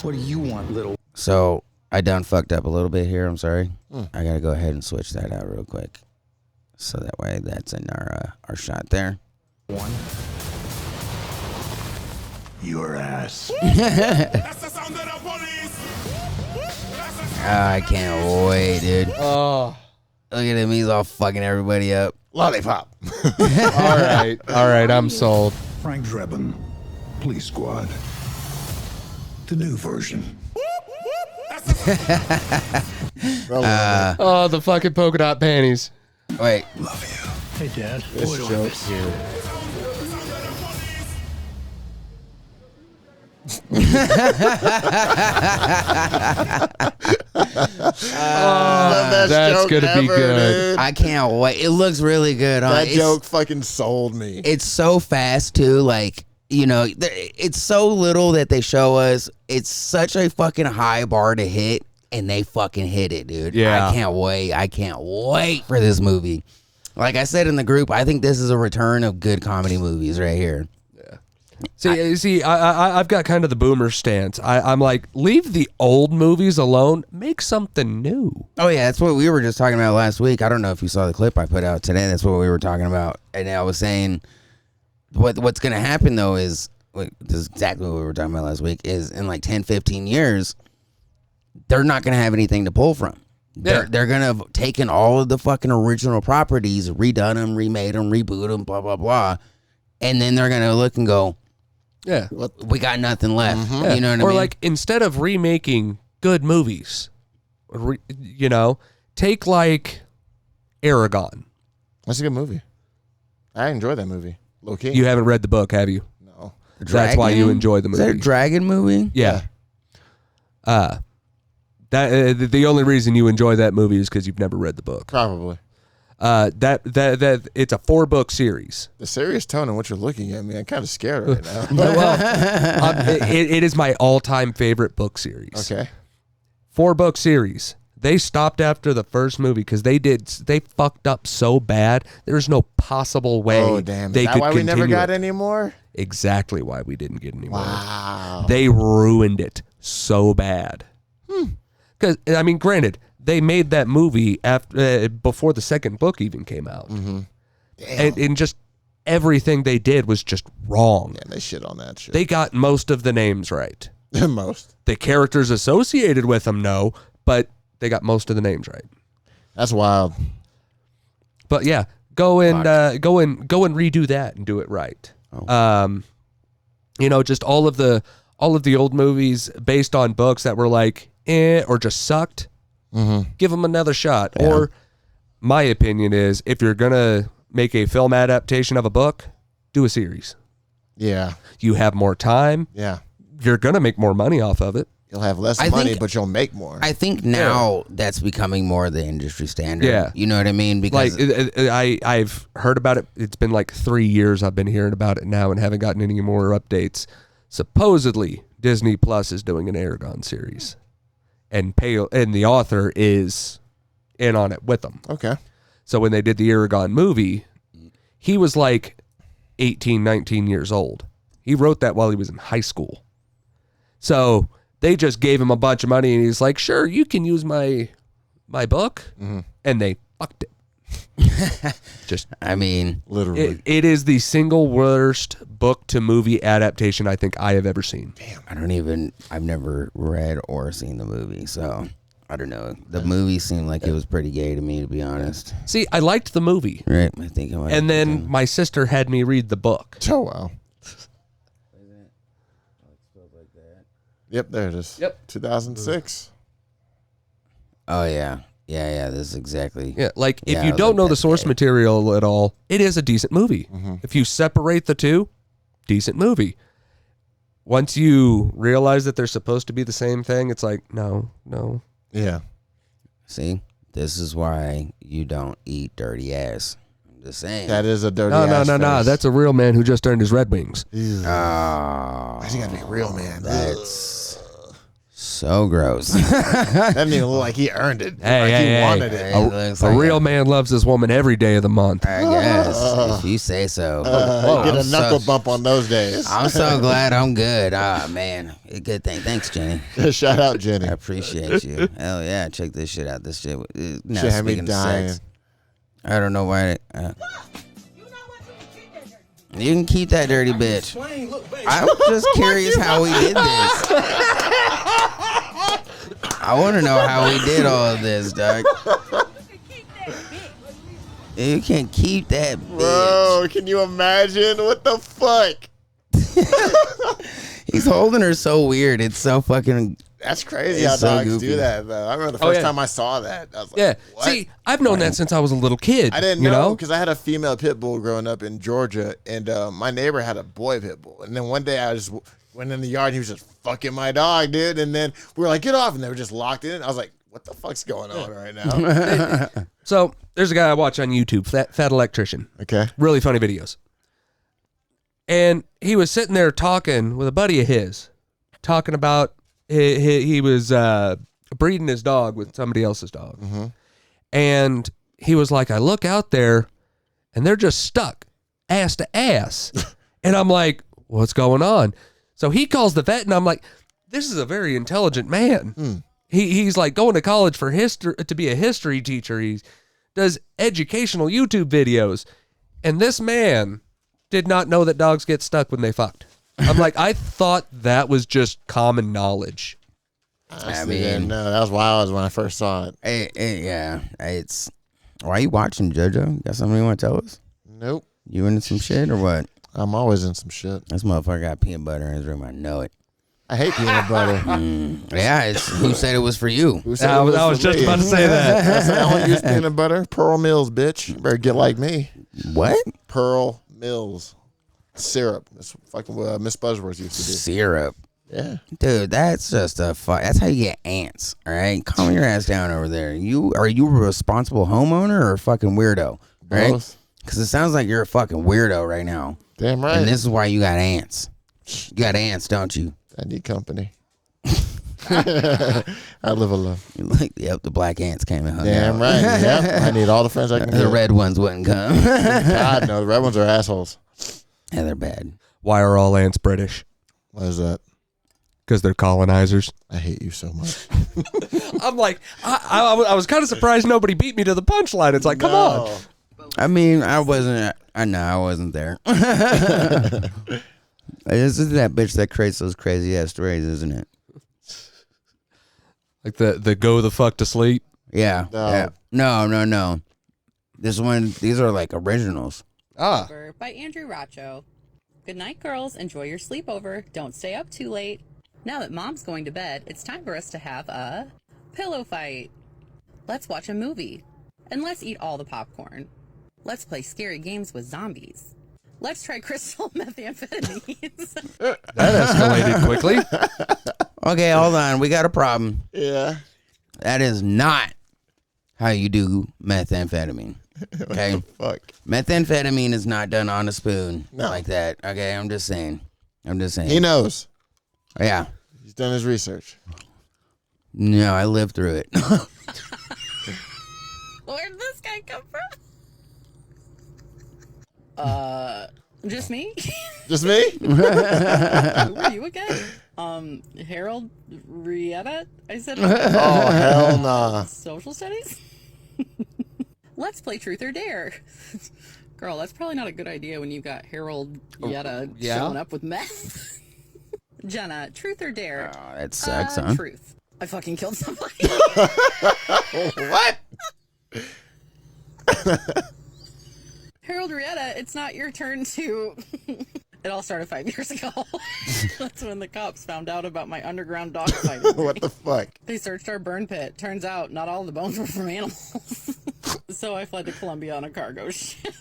What do you want, little? So, I done fucked up a little bit here. I'm sorry. I got to go ahead and switch that out real quick. So that way that's in our shot there. One? Your ass. I can't wait, dude. Oh. Look at him. He's all fucking everybody up. Lollipop. All right. I'm sold. Frank Drebin, Police Squad. The new version. Oh, the fucking polka dot panties. Wait. Love you. Hey, Dad. This joke here. best that's joke gonna be ever, good. dude. I can't wait. It looks really good. That joke fucking sold me. It's so fast too. Like, you know, it's so little that they show us. It's such a fucking high bar to hit, and they fucking hit it, dude. Yeah. I can't wait. I can't wait for this movie. Like I said in the group, I think this is a return of good comedy movies right here. See, I've got kind of the boomer stance. I'm like, leave the old movies alone. Make something new. Oh yeah, that's what we were just talking about last week. I don't know if you saw the clip I put out today. That's what we were talking about, and I was saying, what's going to happen though is, this is exactly what we were talking about last week. Is in like 10, 15 years, they're not going to have anything to pull from. They're going to have taken all of the fucking original properties, redone them, remade them, reboot them, blah blah blah, and then they're going to look and go, Yeah. we got nothing left. Yeah. You know what I or mean? like, instead of remaking good movies, you know, take like Aragon. That's a good movie. I enjoy that movie. Low key. You haven't read the book, have you? No. That's why you enjoy the Is that a movie. dragon movie? Yeah. The only reason you enjoy that movie is because you've never read the book. Probably. That it's a 4-book series. The serious tone in which you're looking at me, I'm kind of scared right now. It is my all-time favorite book series. Okay. 4-book series. They stopped after the first movie because they fucked up so bad. There's no possible way Oh, damn. they Is that could why we continue never got it. any more? Exactly why we didn't get any more. Wow. They ruined it so bad. Because I mean, granted, they made that movie after before the second book even came out, and just everything they did was just wrong. Yeah, they shit on that shit. They got most of the names right. Most. The characters associated with them, no, but they got most of the names right. That's wild. But yeah, go and redo that and do it right. You know, just all of the old movies based on books that were like or just sucked. Give them another shot. Yeah. Or my opinion is, if you're gonna make a film adaptation of a book, do a series. Yeah. You have more time. Yeah. You're gonna make more money off of it. You'll have less I money, think- but you'll make more. I think now that's becoming more the industry standard. Yeah. You know what I mean? Because I've heard about it. It's been like 3 years I've been hearing about it now and haven't gotten any more updates. Supposedly, Disney Plus is doing an Aragon series, and the author is in on it with them. Okay. So when they did the Aragon movie, he was like 18, 19 years old. He wrote that while he was in high school. So they just gave him a bunch of money, and he's like, sure, you can use my book. And they fucked it. Just, I mean, Literally. it is the single worst book to movie adaptation I think I have ever seen. I've never read or seen the movie, so I don't know. The movie seemed like it was pretty gay to me, to be honest. See, I liked the movie. Right? I think I might. And then my sister had me read the book. Oh, wow. Yep, there it is. Yep. 2006. Oh yeah. This is exactly. Yeah, like if Yeah, you I don't like know the that source gay. material at all, it is a decent movie. If you separate the two, decent movie. Once you realize that they're supposed to be the same thing, it's like, no. Yeah. See, this is why you don't eat dirty ass. I'm just saying. That is a dirty No. ass That's a real man who just earned his Red Wings. face. Oh, Why's he gotta be a real man? that's so gross. Doesn't even look like he earned it. Hey, like hey, he wanted hey. it. It looks A like real man loves his woman every day of the month. I guess if you say so. Get a I'm knuckle so- bump on those days. I'm so glad I'm good. Ah, man. A good thing. Thanks, Jenny. Shout out, Jenny. I appreciate you. Hell yeah. Check this shit out. This shit. Now, Shit had me speaking of dying. sex, I don't know why. You can keep that dirty bitch. I'm just curious how we did this. I want to know how we did all of this, dog. You can keep that bitch. Bro, can you imagine? What the fuck? He's holding her so weird. It's so fucking. That's crazy It's how so dogs goofy. do that, though. I remember the first yeah. time I saw that. I was like, Yeah. what? See, I've known that since I was a little kid. I didn't you know because I had a female pit bull growing up in Georgia, and my neighbor had a boy pit bull. And then one day I just went in the yard, and he was just fucking my dog, dude. And then we were like, get off, and they were just locked in. I was like, what the fuck's going on right now? So there's a guy I watch on YouTube, Fat Electrician. Okay. Really funny videos. And he was sitting there talking with a buddy of his, talking about he was breeding his dog with somebody else's dog. Mm-hmm. And he was like, I look out there and they're just stuck ass to ass. And I'm like, what's going on? So he calls the vet and I'm like, this is a very intelligent man. He's like going to college for history to be a history teacher. He does educational YouTube videos. And this man did not know that dogs get stuck when they fucked. I'm like, I thought that was just common knowledge. I mean, no, that was wild when I first saw it. Yeah, it's. Why are you watching, JoJo? Got something you want to tell us? Nope. You into some shit or what? I'm always in some shit. This motherfucker got peanut butter in his room. I know it. I hate peanut butter. Yeah, it's who said it was for you? I was just about to say that. I said, I don't use peanut butter. Pearl Mills, bitch. You better get like me. What? Pearl Mills. Syrup. That's fucking what Miss Buzzworth used to do. Syrup. Yeah. Dude, that's just that's how you get ants, all right? Calm your ass down over there. Are you a responsible homeowner or a fucking weirdo? Right? Both. Because it sounds like you're a fucking weirdo right now. Damn right. And this is why you got ants. You got ants, don't you? I need company. I live alone. Yep, the black ants came and hung Damn out. right. Yep. I need all the friends I can The get. red ones wouldn't come. God, no. The red ones are assholes. Yeah, they're bad. Why are all ants British? What is that? Because they're colonizers. I hate you so much. I'm like, I was kind of surprised nobody beat me to the punchline. It's like, come on. I mean, I wasn't there. This is that bitch that creates those crazy ass stories, isn't it? Like the go the fuck to sleep. Yeah. No. Yeah. No. These are like originals. By Andrew Racho. Good night, girls. Enjoy your sleepover. Don't stay up too late. Now that mom's going to bed, it's time for us to have a pillow fight. Let's watch a movie. And let's eat all the popcorn. Let's play scary games with zombies. Let's try crystal methamphetamines. That escalated quickly. Okay, hold on. We got a problem. Yeah. That is not how you do methamphetamine. Okay? Fuck. Methamphetamine is not done on a spoon like that. Okay, I'm just saying. He knows. Yeah. He's done his research. No, I lived through it. Where'd this guy come from? Just me? Just me? Who are you again? Harold Rietta? I said Oh, hell nah. social studies? Let's play Truth or Dare. Girl, that's probably not a good idea when you got Harold Rietta showing up with meth. Jenna, Truth or Dare? Oh, that sucks, huh? Truth. I fucking killed somebody. What? Harold Rietta, it's not your turn to... It all started 5 years ago. That's when the cops found out about my underground dog fighting. What the fuck? They searched our burn pit. Turns out not all the bones were from animals. So I fled to Colombia on a cargo ship.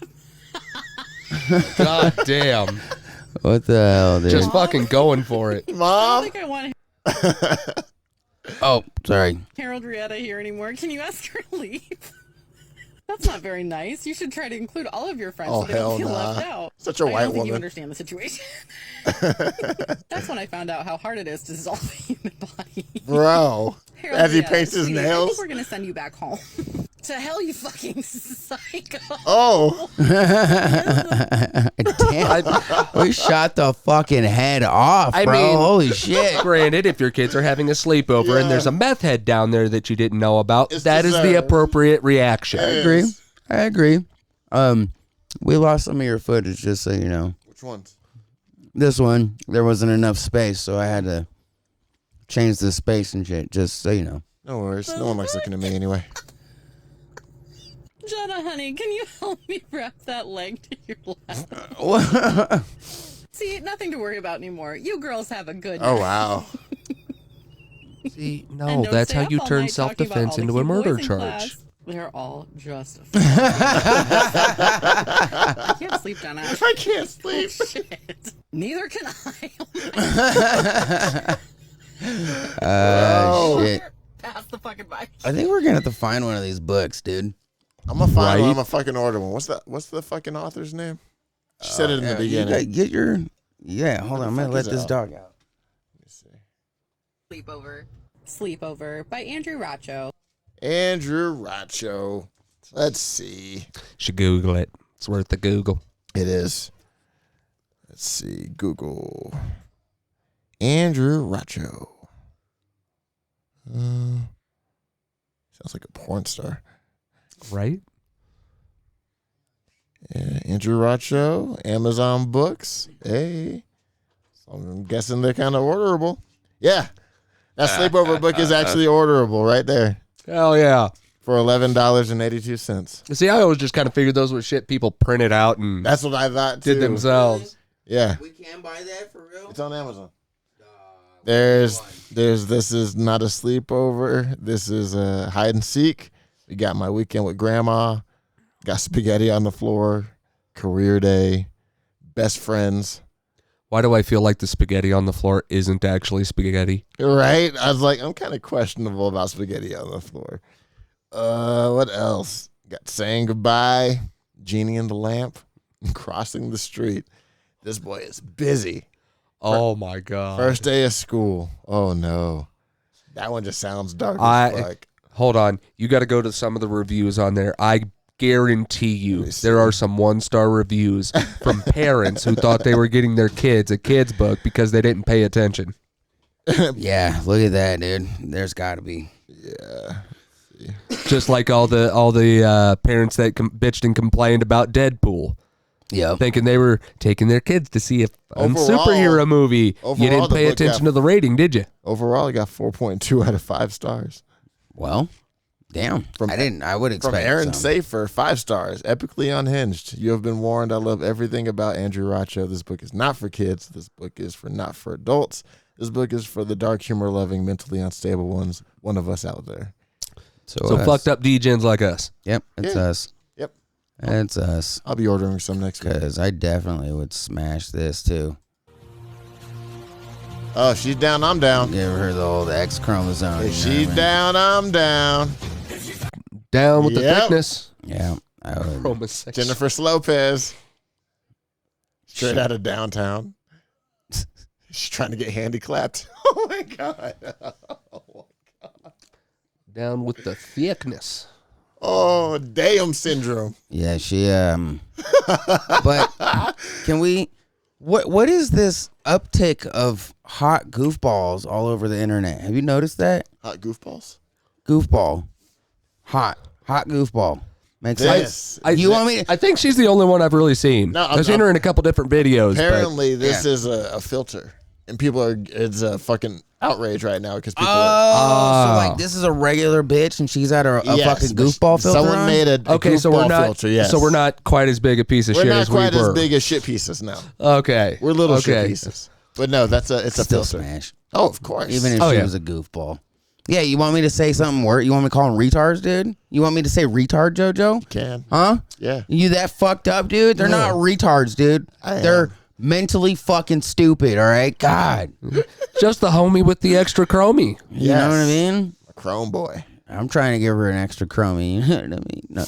God damn. What the hell, dude? Just fucking going for it. I Mom? don't think I want Oh, sorry. Harold Rietta here anymore. Can you ask her to leave? That's not very nice. You should try to include all of your friends Oh, so they don't hell feel nah. left out. Such a I white don't think you woman. understand the situation. That's when I found out how hard it is to dissolve a human body. Bro. Harold As he Rietta, paints his sweetie, I nails? think we're going to send you back home. To hell, you fucking psycho. Oh. Damn. We shot the fucking head off, bro. I mean- Holy shit. Granted, if your kids are having a sleepover and there's a meth head down there that you didn't know about, It's that is the deserved. appropriate reaction. I agree. We lost some of your footage, just so you know. Which ones? This one, there wasn't enough space, so I had to change the space and shit, just so you know. No worries. No one likes looking at me anyway. Jenna, honey, can you help me wrap that leg to your lap? See, nothing to worry about anymore. You girls have a good Oh, night. wow. See, And no, don't that's stay how up you all turn night talking about self-defense all the into a cute boys murder in charge. class. They're all just... I can't sleep, Jenna. I can't sleep. Shit. Neither can I. Shit. Pass the fucking bike. I think we're gonna have to find one of these books, dude. I'm gonna find one. Right? I'm gonna fucking order one. What's the fucking author's name? She said it in the beginning. You gotta get your. Yeah, hold on. I'm gonna let this dog out. Sleepover by Andrew Racho. Andrew Racho. Let's see. Should Google it. It's worth the Google. It is. Let's see. Google. Andrew Racho. Sounds like a porn star. Right? Yeah, Andrew Racho, Amazon Books. Hey. So I'm guessing they're kind of orderable. Yeah. That sleepover book is actually orderable right there Hell yeah. for $11.82. See, I always just kind of figured those were shit people printed out and That's what I thought too. did themselves. Yeah. We can buy that for real. It's on Amazon. This is not a sleepover. This is a hide and seek. We got my weekend with grandma. Got spaghetti on the floor. Career day. Best friends. Why do I feel like the spaghetti on the floor isn't actually spaghetti? Right? I was like, I'm kind of questionable about spaghetti on the floor. What else? Got saying goodbye. Genie in the lamp. Crossing the street. This boy is busy. Oh my God. First day of school. Oh no. That one just sounds dark as fuck. Hold on. You got to go to some of the reviews on there. I guarantee you there are some 1-star reviews from parents who thought they were getting their kids a kid's book because they didn't pay attention. Yeah, look at that, dude. There's got to be. Yeah. Just like all the parents that bitched and complained about Deadpool. Yep. Thinking they were taking their kids to see a superhero movie. You didn't pay attention to the rating, did you? Overall, I got 4.2 out of 5 stars. Well, damn. I would expect From Aaron some. Safer, 5 stars. Epically unhinged. You have been warned. I love everything about Andrew Racho. This book is not for kids. This book is not for adults. This book is for the dark humor loving, mentally unstable ones. One of us out there. So fucked up D-gens like us. Yep, it's us. Yep. It's us. I'll be ordering some next week. Because I definitely would smash this too. Oh, she's down, I'm down. You ever heard the old X chromosome? If she's down, I'm down. Down with the thickness. Yeah, I would. Homosexual. Jennifer Lopez. Straight out of downtown. She's trying to get handy clapped. Oh my God. Down with the thickness. Oh, damn syndrome. Yeah, she but can we what is this uptick of hot goofballs all over the internet? Have you noticed that? Hot goofballs? Goofball. Hot goofball. Makes sense. You want me? I think she's the only one I've really seen. No, I've seen her in a couple different videos. Apparently, this is a filter, and it's a fucking outrage right now because people. So like this is a regular bitch, and she's at a fucking goofball filter. Someone on? made a Okay, so we're not. filter, yes. So we're not quite as big a piece of We're shit not as we quite were. as big as shit pieces now. Okay, We're little shit pieces. But no, it's a Still filter. smash. Oh, of course. Even if she was a goofball. Yeah, you want me to say something worse? You want me to call them retards, dude? You want me to say retard, JoJo? You can. Huh? Yeah. You that fucked up, dude? They're not retards, dude. They're mentally fucking stupid, all right? God. Just the homie with the extra chromie. You know what I mean? A chrome boy. I'm trying to give her an extra chromie. You know what I mean? No.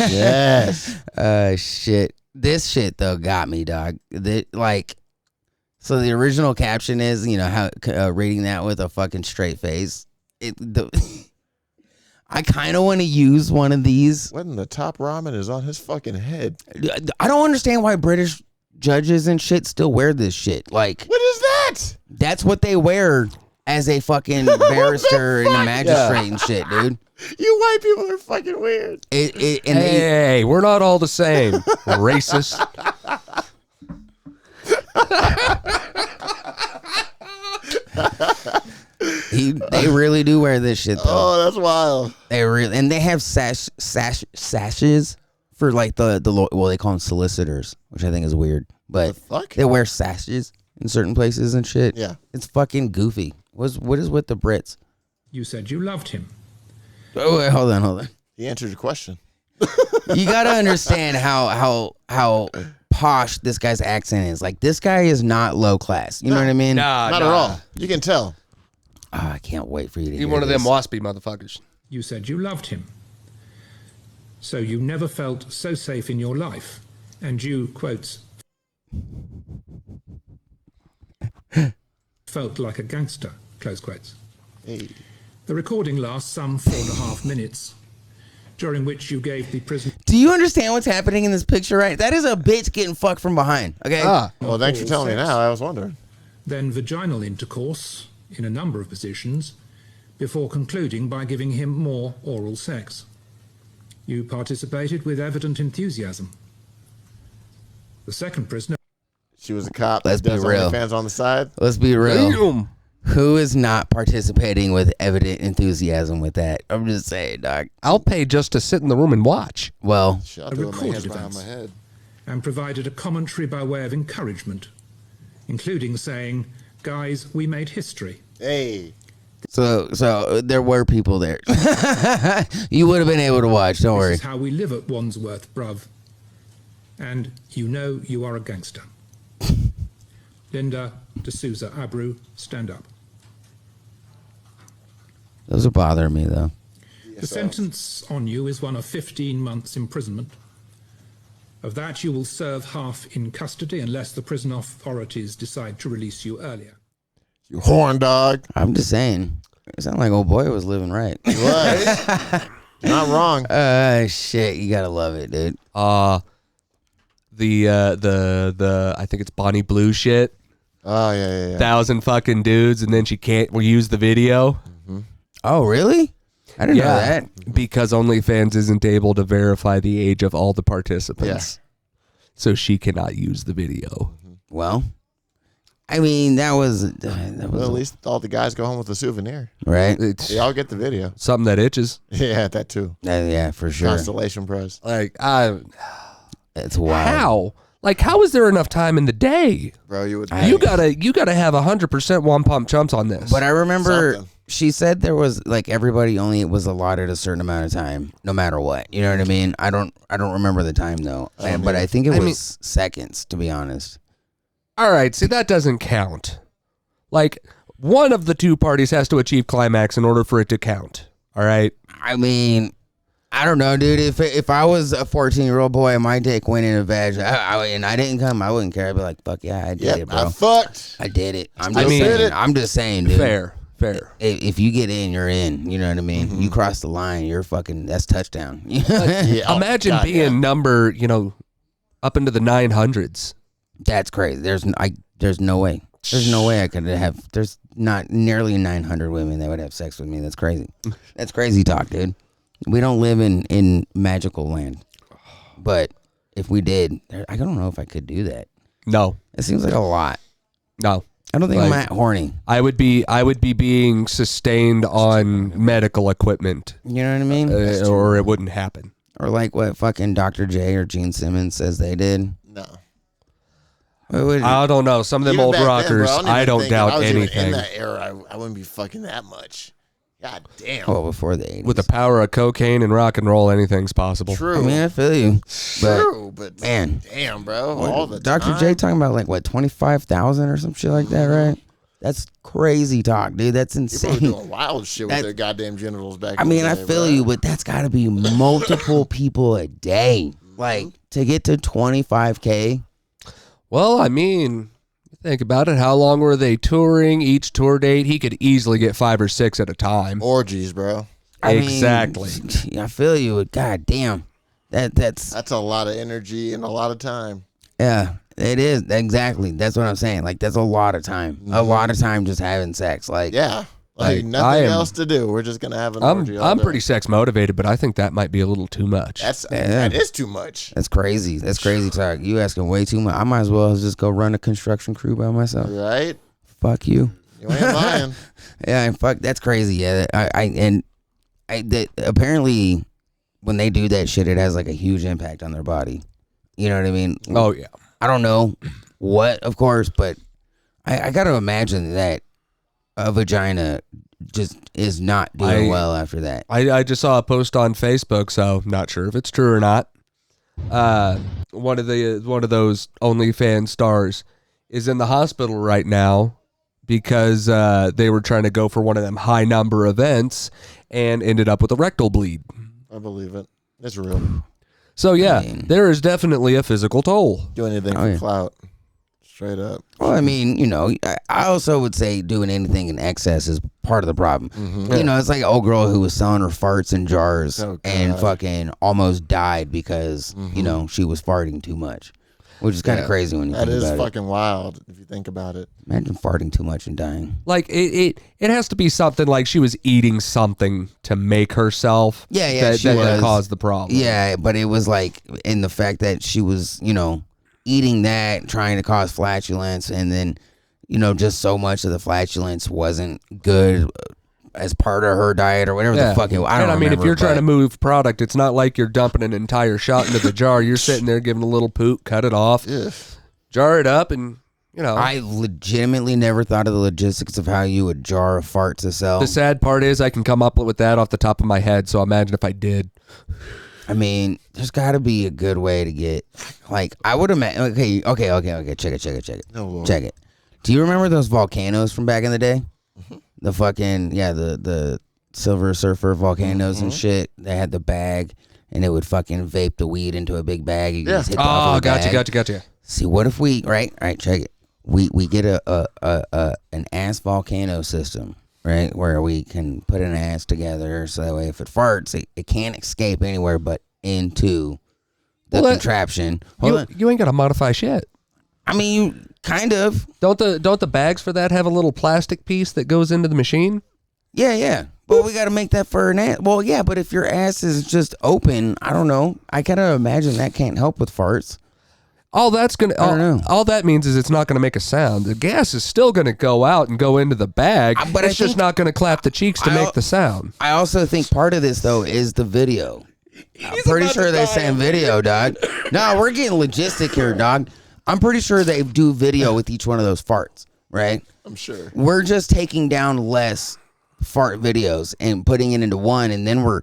Yes. Shit. This shit, though, got me, dog. So the original caption is, how reading that with a fucking straight face. I kind of want to use one of these. What in the top ramen is on his fucking head? I don't understand why British judges and shit still wear this shit. Like, what is that? That's what they wear as a fucking barrister and a magistrate and shit, dude. You white people are fucking weird. Hey, we're not all the same. Racist. They really do wear this shit though. Oh, that's wild. They have sashes for like the they call them solicitors, which I think is weird. But they wear sashes in certain places and shit. Yeah, it's fucking goofy. What is with the Brits? You said you loved him. Oh, wait, hold on. He answered your question. You gotta understand how posh this guy's accent is. Like, this guy is not low class. You know what I mean? Not at all. You can tell. Oh, I can't wait for you to hear one of them this. waspy motherfuckers. you said you loved him. So you never felt so safe in your life, and you, quotes, felt like a gangster, close quotes. Hey. The recording lasts some 4.5 minutes, during which you gave the prisoner... Do you understand what's happening in this picture, right? That is a bitch getting fucked from behind, okay? Well, thanks for telling me now. I was wondering. Then vaginal intercourse in a number of positions, before concluding by giving him more oral sex. You participated with evident enthusiasm. The second prisoner... She was a cop. Let's that be does real. OnlyFans on the side. Let's be real. Damn. Who is not participating with evident enthusiasm with that? I'm just saying, dog. I'll pay just to sit in the room and watch. Well, Shit, I'll do it with my hands recorded behind events. my head. and provided a commentary by way of encouragement, including saying, "Guys, we made history." Hey. so there were people there. You would have been able to watch. Don't This worry. is how we live at Wandsworth, bruv. And you know you are a gangster. Linda D'Souza Abreu, stand up. Those are bothering me though. The sentence on you is one of 15 months imprisonment. Of that, you will serve half in custody unless the prison authorities decide to release you earlier. You horn dog. I'm just saying. It sounded like old boy was living right. He was. Not wrong. Shit, you gotta love it, dude. The I think it's Bonnie Blue shit. Oh, yeah. 1,000 fucking dudes, and then she can't use the video. Oh, really? I didn't know that. Because OnlyFans isn't able to verify the age of all the participants. So she cannot use the video. Well, I mean, that was Well, at least all the guys go home with a souvenir. right. It's They all get the video. something that itches. Yeah, that too. Yeah, for sure. Constellation Prize. Like, It's wild. how? Like, how is there enough time in the day? Bro, you would You gotta have 100% one pump chumps on this. But I remember Something. she said there was like everybody only was allotted a certain amount of time, no matter what. You know what I mean? I don't remember the time though, but I think it was seconds, to be honest. All right, see, that doesn't count. Like, one of the two parties has to achieve climax in order for it to count. All right? I mean, I don't know, dude. If I was a 14-year-old boy and my dick went in a vag and I didn't come, I wouldn't care. I'd be like, fuck yeah, I did it, bro. I fucked. I did it. I'm just saying, dude. Fair. If you get in, you're in. You know what I mean? You cross the line, you're fucking, that's touchdown. Yeah, Imagine God, being yeah. number, up into the 900s. That's crazy. There's no way. There's no way I could have. There's not nearly 900 women that would have sex with me. That's crazy. That's crazy talk, dude. We don't live in magical land. But if we did, I don't know if I could do that. No. It seems like a lot. No. I don't think I'm that horny. I would be being sustained on medical equipment, You know what I mean? or it wouldn't happen. Or like what fucking Dr. J or Gene Simmons says they did. No. I don't know. Some of them Even old back then, rockers, bro, I even don't think if doubt I was even anything. in that era, I wouldn't be fucking that much. God damn. Well, before the 80s. With the power of cocaine and rock and roll, anything's possible. True. I mean, I feel you. True, but man, damn, bro. All the Dr. time. J talking about like what 25,000 or some shit like that, right? That's crazy talk, dude. That's People were insane. doing wild shit with their goddamn genitals back. I in the mean, I day, feel bro. you, but that's got to be multiple people a day. Like to get to 25K. Well, I mean, think about it. How long were they touring? Each tour date, he could easily get 5 or 6 at a time. Orgies, bro. Exactly. I feel you. But God damn, that's a lot of energy and a lot of time. Yeah, it is exactly. That's what I'm saying. Like that's a lot of time. A lot of time just having sex. Like Yeah. Like, nothing else to do. We're just gonna have an orgy. all I'm day. pretty sex motivated, but I think that might be a little too much. That is too much. That's crazy. That's crazy talk. You asking way too much. I might as well just go run a construction crew by myself. Right? Fuck you. You ain't lying. Yeah, and fuck. That's crazy. Yeah, apparently when they do that shit, it has like a huge impact on their body. You know what I mean? Oh yeah. I don't know what, of course, but I got to imagine that a vagina just is not doing well after that. I just saw a post on Facebook, so not sure if it's true or not. One of those OnlyFans stars is in the hospital right now because they were trying to go for one of them high number events and ended up with a rectal bleed. I believe it. It's real. So yeah, there is definitely a physical toll. Do anything for clout. Straight up. Well, I mean, I also would say doing anything in excess is part of the problem. It's like an old girl who was selling her farts in jars and fucking almost died because, she was farting too much. Which is kind of crazy when you think about it. That is fucking wild if you think about it. Imagine farting too much and dying. Like, it has to be something like she was eating something to make herself. Yeah, that caused the problem. Yeah, but it was like in the fact that she was, eating that, trying to cause flatulence, and then, just so much of the flatulence wasn't good as part of her diet or whatever the fuck it was. I mean, if you're trying to move product, it's not like you're dumping an entire shot into the jar. You're sitting there giving a little poop, cut it off, jar it up, and, I legitimately never thought of the logistics of how you would jar a fart to sell. The sad part is I can come up with that off the top of my head, so imagine if I did. I mean, there's got to be a good way to get, like, I would imagine, okay, check it. Oh, Lord. Check it. Do you remember those volcanoes from back in the day? The fucking, the Silver Surfer volcanoes and shit. They had the bag, and it would fucking vape the weed into a big bag. You just hit the top of the bag. Gotcha. See, what if we, right, check it. We get an ass volcano system, right, where we can put an ass together so that way if it farts, it can't escape anywhere but into the contraption. You ain't got to modify shit. I mean, you kind of. Don't the bags for that have a little plastic piece that goes into the machine? Yeah. But we got to make that for an ass. Well, yeah, but if your ass is just open, I don't know. I kind of imagine that can't help with farts. All that means is it's not going to make a sound. The gas is still going to go out and go into the bag, but it's just not going to clap the cheeks to make the sound. I also think part of this, though, is the video. I'm pretty sure they're saying video, dog. No, we're getting logistic here, dog. I'm pretty sure they do video with each one of those farts, right? I'm sure. We're just taking down less fart videos and putting it into one, and then we're,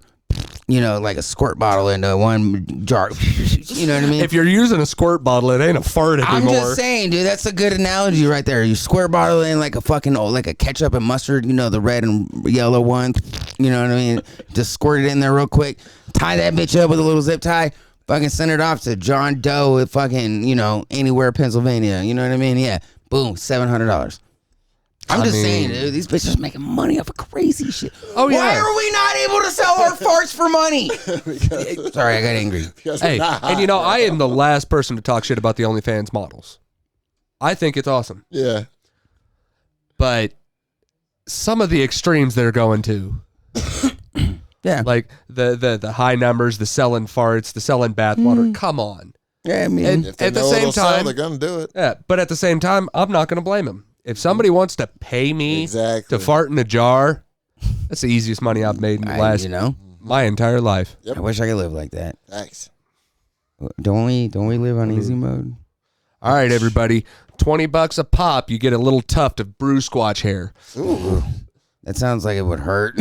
like a squirt bottle into one jar. You know what I mean? If you're using a squirt bottle, it ain't a fart anymore. I'm just saying, dude, that's a good analogy right there. You squirt bottle in like a fucking, like a ketchup and mustard, the red and yellow one. You know what I mean? Just squirt it in there real quick. Tie that bitch up with a little zip tie. Fucking send it off to John Doe at fucking, anywhere Pennsylvania. You know what I mean? Yeah. Boom. $700. I'm just saying, dude, these bitches are making money off of crazy shit. Oh, yeah. Why are we not able to sell our farts for money? Sorry, I got angry. Hey, and I am the last person to talk shit about the OnlyFans models. I think it's awesome. Yeah. But some of the extremes they're going to. Yeah. Like the high numbers, the selling farts, the selling bathwater. Come on. Yeah, I mean, and if they at the know same it'll sell, time, they're gonna do it. Yeah, but at the same time, I'm not going to blame them. If somebody wants to pay me to fart in a jar, that's the easiest money I've made in the last my entire life. I wish I could live like that. Thanks. Don't we live on easy mode? All right, everybody. $20 a pop, you get a little tuft of brew squatch hair. Ooh. That sounds like it would hurt.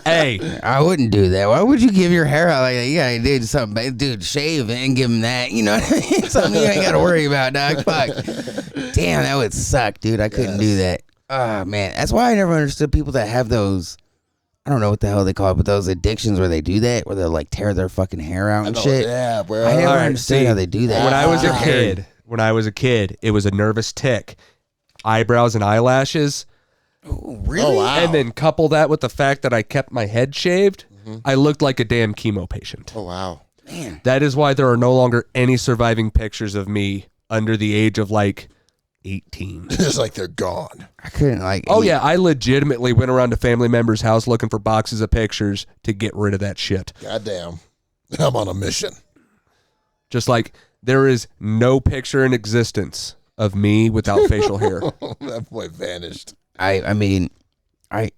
Hey. I wouldn't do that. Why would you give your hair out like that? You gotta do something. Dude, shave it and give him that. You know what I mean? Something you ain't gotta worry about, dog. Fuck. Damn, that would suck, dude. I couldn't do that. Oh, man. That's why I never understood people that have those, I don't know what the hell they call it, but those addictions where they do that, where they'll like tear their fucking hair out and shit. Yeah, bro. I never understood how they do that. When I was a kid, it was a nervous tick. Eyebrows and eyelashes. Ooh, really? Oh, wow. And then couple that with the fact that I kept my head shaved, I looked like a damn chemo patient. Oh, wow. Man. That is why there are no longer any surviving pictures of me under the age of like 18. It's like they're gone. I couldn't like. Oh, yeah. I legitimately went around to family members' house looking for boxes of pictures to get rid of that shit. Goddamn. I'm on a mission. Just like there is no picture in existence of me without facial hair. That boy vanished. I mean, I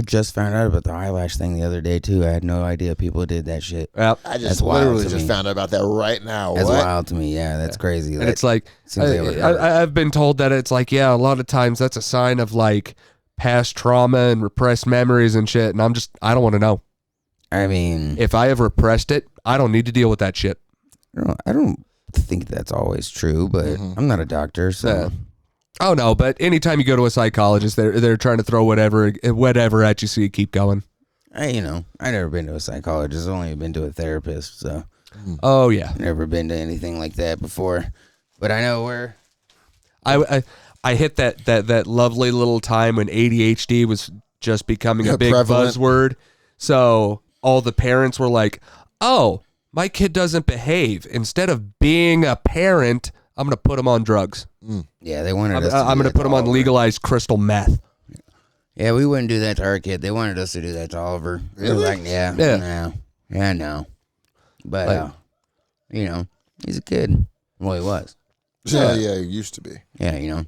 just found out about the eyelash thing the other day too. I had no idea people did that shit. Yep. I just literally just found out about that right now. That's wild to me. Yeah, that's crazy. And it's like, I've been told that it's like, yeah, a lot of times that's a sign of like past trauma and repressed memories and shit. And I don't want to know. I mean, if I have repressed it, I don't need to deal with that shit. I don't think that's always true, but I'm not a doctor, so. Oh no, but anytime you go to a psychologist, they're trying to throw whatever at you so you keep going. I never been to a psychologist. I've only been to a therapist, so. Oh yeah. Never been to anything like that before. But I know where. I hit that lovely little time when ADHD was just becoming a big prevalent. buzzword. So all the parents were like, "Oh, my kid doesn't behave. Instead of being a parent, I'm going to put him on drugs." Yeah, they wanted us. I'm going to put him on legalized crystal meth. Yeah, we wouldn't do that to our kid. They wanted us to do that to Oliver. Really? We were like, no. But he's a kid. Well, he was. Yeah, he used to be. Yeah,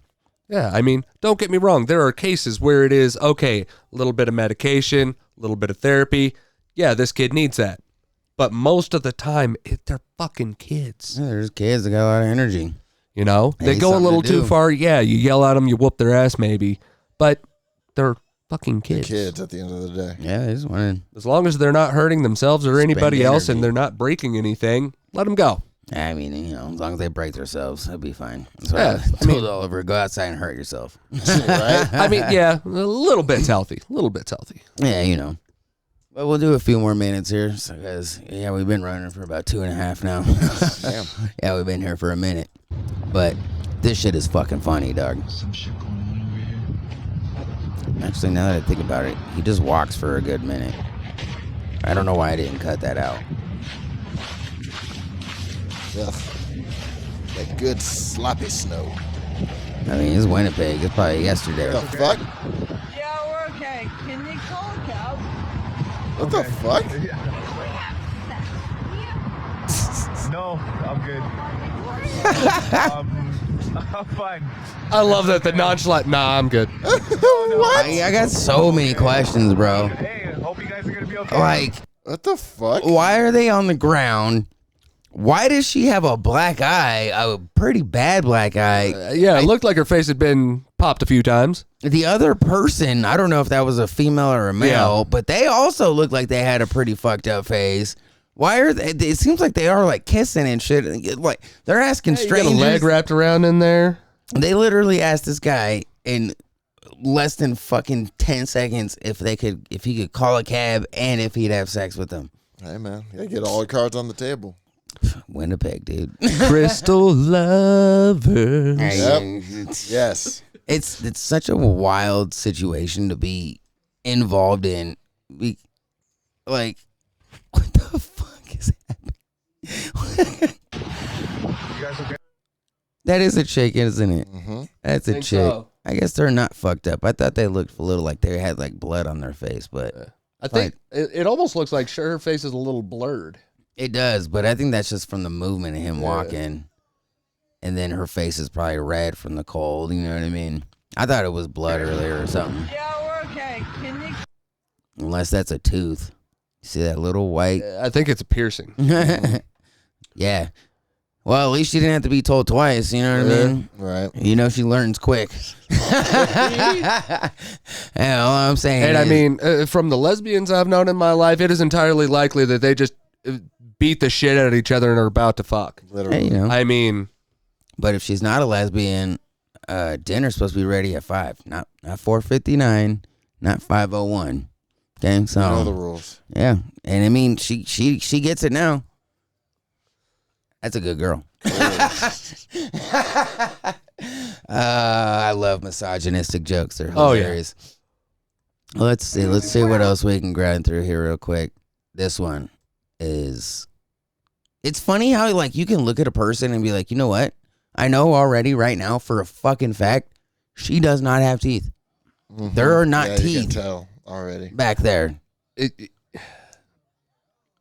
Yeah, I mean, don't get me wrong. There are cases where it is, okay, a little bit of medication, a little bit of therapy. Yeah, this kid needs that. But most of the time, they're fucking kids. Yeah, there's kids that got a lot of energy. You know? They They need go a something little to too do. far. Yeah, you yell at them, you whoop their ass maybe. But they're fucking kids. Kids at the end of the day. Yeah, they just wanted. As long as they're not hurting themselves or Spend anybody else and energy. they're not breaking anything, let them go. I mean, as long as they break themselves, that'd be fine. So Yeah, I told Oliver, go outside and hurt yourself. Right? I mean, yeah, a little bit's healthy. A little bit's healthy. Yeah, But we'll do a few more minutes here, because we've been running for about 2.5 now. Damn. Yeah, we've been here for a minute. But this shit is fucking funny, dog. Actually, now that I think about it, he just walks for a good minute. I don't know why I didn't cut that out. Ugh. That good sloppy snow. I mean, it's Winnipeg. It's probably yesterday. What the fuck? Yeah, we're okay. Can you call a cab? What the fuck? No, I'm good. I'm fine. I love that the nonchalant, nah, I'm good. What? I got so many questions, bro. Hey, hope you guys are gonna be okay. Like, What the fuck? why are they on the ground? Why does she have a black eye? A pretty bad black eye. Yeah, it looked like her face had been popped a few times. The other person, I don't know if that was a female or a male, but they also looked like they had a pretty fucked up face. Why are they? It seems like they are like kissing and shit. Like they're asking Hey, you got a strangers. leg wrapped around in there. They literally asked this guy in less than fucking 10 seconds if he could call a cab and if he'd have sex with them. Hey, man. You gotta get all the cards on the table. Winnipeg, dude. Crystal lovers. Yes. It's such a wild situation to be involved in. Like, what the fuck is happening? You guys okay? That is a chick, isn't it? Mm-hmm. That's a Think chick. so. I guess they're not fucked up. I thought they looked a little like they had like blood on their face, but I think it almost looks like her face is a little blurred. it does. But I think that's just from the movement of him walking, and then her face is probably red from the cold. You know what I mean? I thought it was blood earlier or something. Yeah, we're okay. Can you? Unless that's a tooth. See that little white? I think it's a piercing. Yeah. Well, at least she didn't have to be told twice. You know what I mean? Right. She learns quick. Yeah, all I'm saying. And I is- mean, from the lesbians I've known in my life, it is entirely likely that they just beat the shit out of each other and are about to fuck. Literally. hey, I mean, but if she's not a lesbian, dinner's supposed to be ready at 5, not 4:59, not 5:01. Okay, so You know the rules. yeah, and I mean she gets it now. That's a good girl. I love misogynistic jokes. They're Oh, yeah. hilarious. Let's see what else we can grind through here real quick. This one is, it's funny how like you can look at a person and be like, you know what? I know already right now for a fucking fact she does not have teeth. Mhm. There are not Yeah, you teeth can tell already. back there.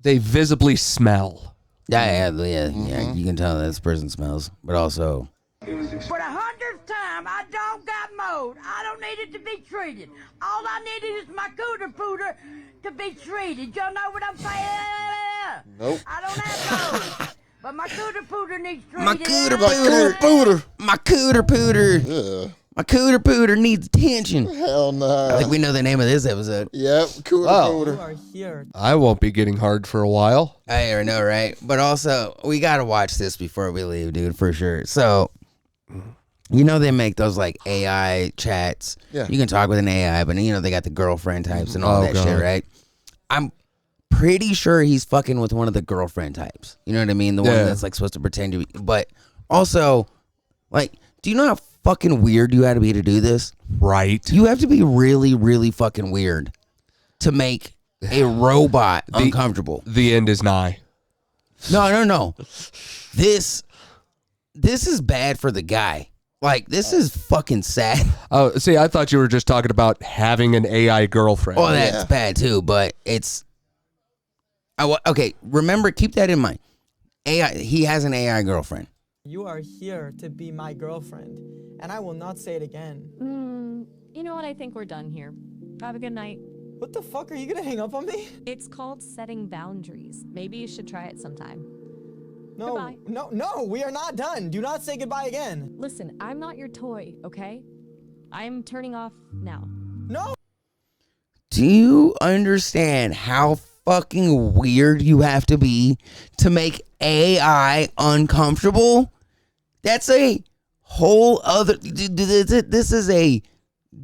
they visibly smell. Yeah, you can tell this person smells, but also For the 100th time, I don't got mowed. I don't need it to be treated. All I needed is my cooter pooter to be treated. Y'all know what I'm saying? Nope. I don't have mowed. But my cooter pooter needs treated. my cooter Like pooter, pooter. my cooter pooter, Ugh. my cooter pooter needs attention. Hell no. I think we know the name of this episode. Yep. Cooter Wow. pooter. I won't be getting hard for a while. I already know, right? But also, we gotta watch this before we leave, dude, for sure. So, You know they make those like AI chats. Yeah. You can talk with an AI, but you know they got the girlfriend types and all Oh, that shit, God. right? I'm pretty sure he's fucking with one of the girlfriend types. You know what I mean? The one Yeah. that's like supposed to pretend to be. But also, like, do you know how fucking weird you had to be to do this? Right. You have to be really, really fucking weird to make a robot uncomfortable. The end is nigh. No. This is bad for the guy. Like, this is fucking sad. Oh, see, I thought you were just talking about having an AI girlfriend. Oh, that's bad too, but it's... okay, remember, keep that in mind. AI, he has an AI girlfriend. You are here to be my girlfriend, and I will not say it again. You know what? I think we're done here. Have a good night. What the fuck? Are you gonna hang up on me? It's called setting boundaries. Maybe you should try it sometime. No, Goodbye. no, we are not done. Do not say goodbye again. Listen, I'm not your toy, okay? I'm turning off now. No! Do you understand how fucking weird you have to be to make AI uncomfortable? That's a whole other... This is a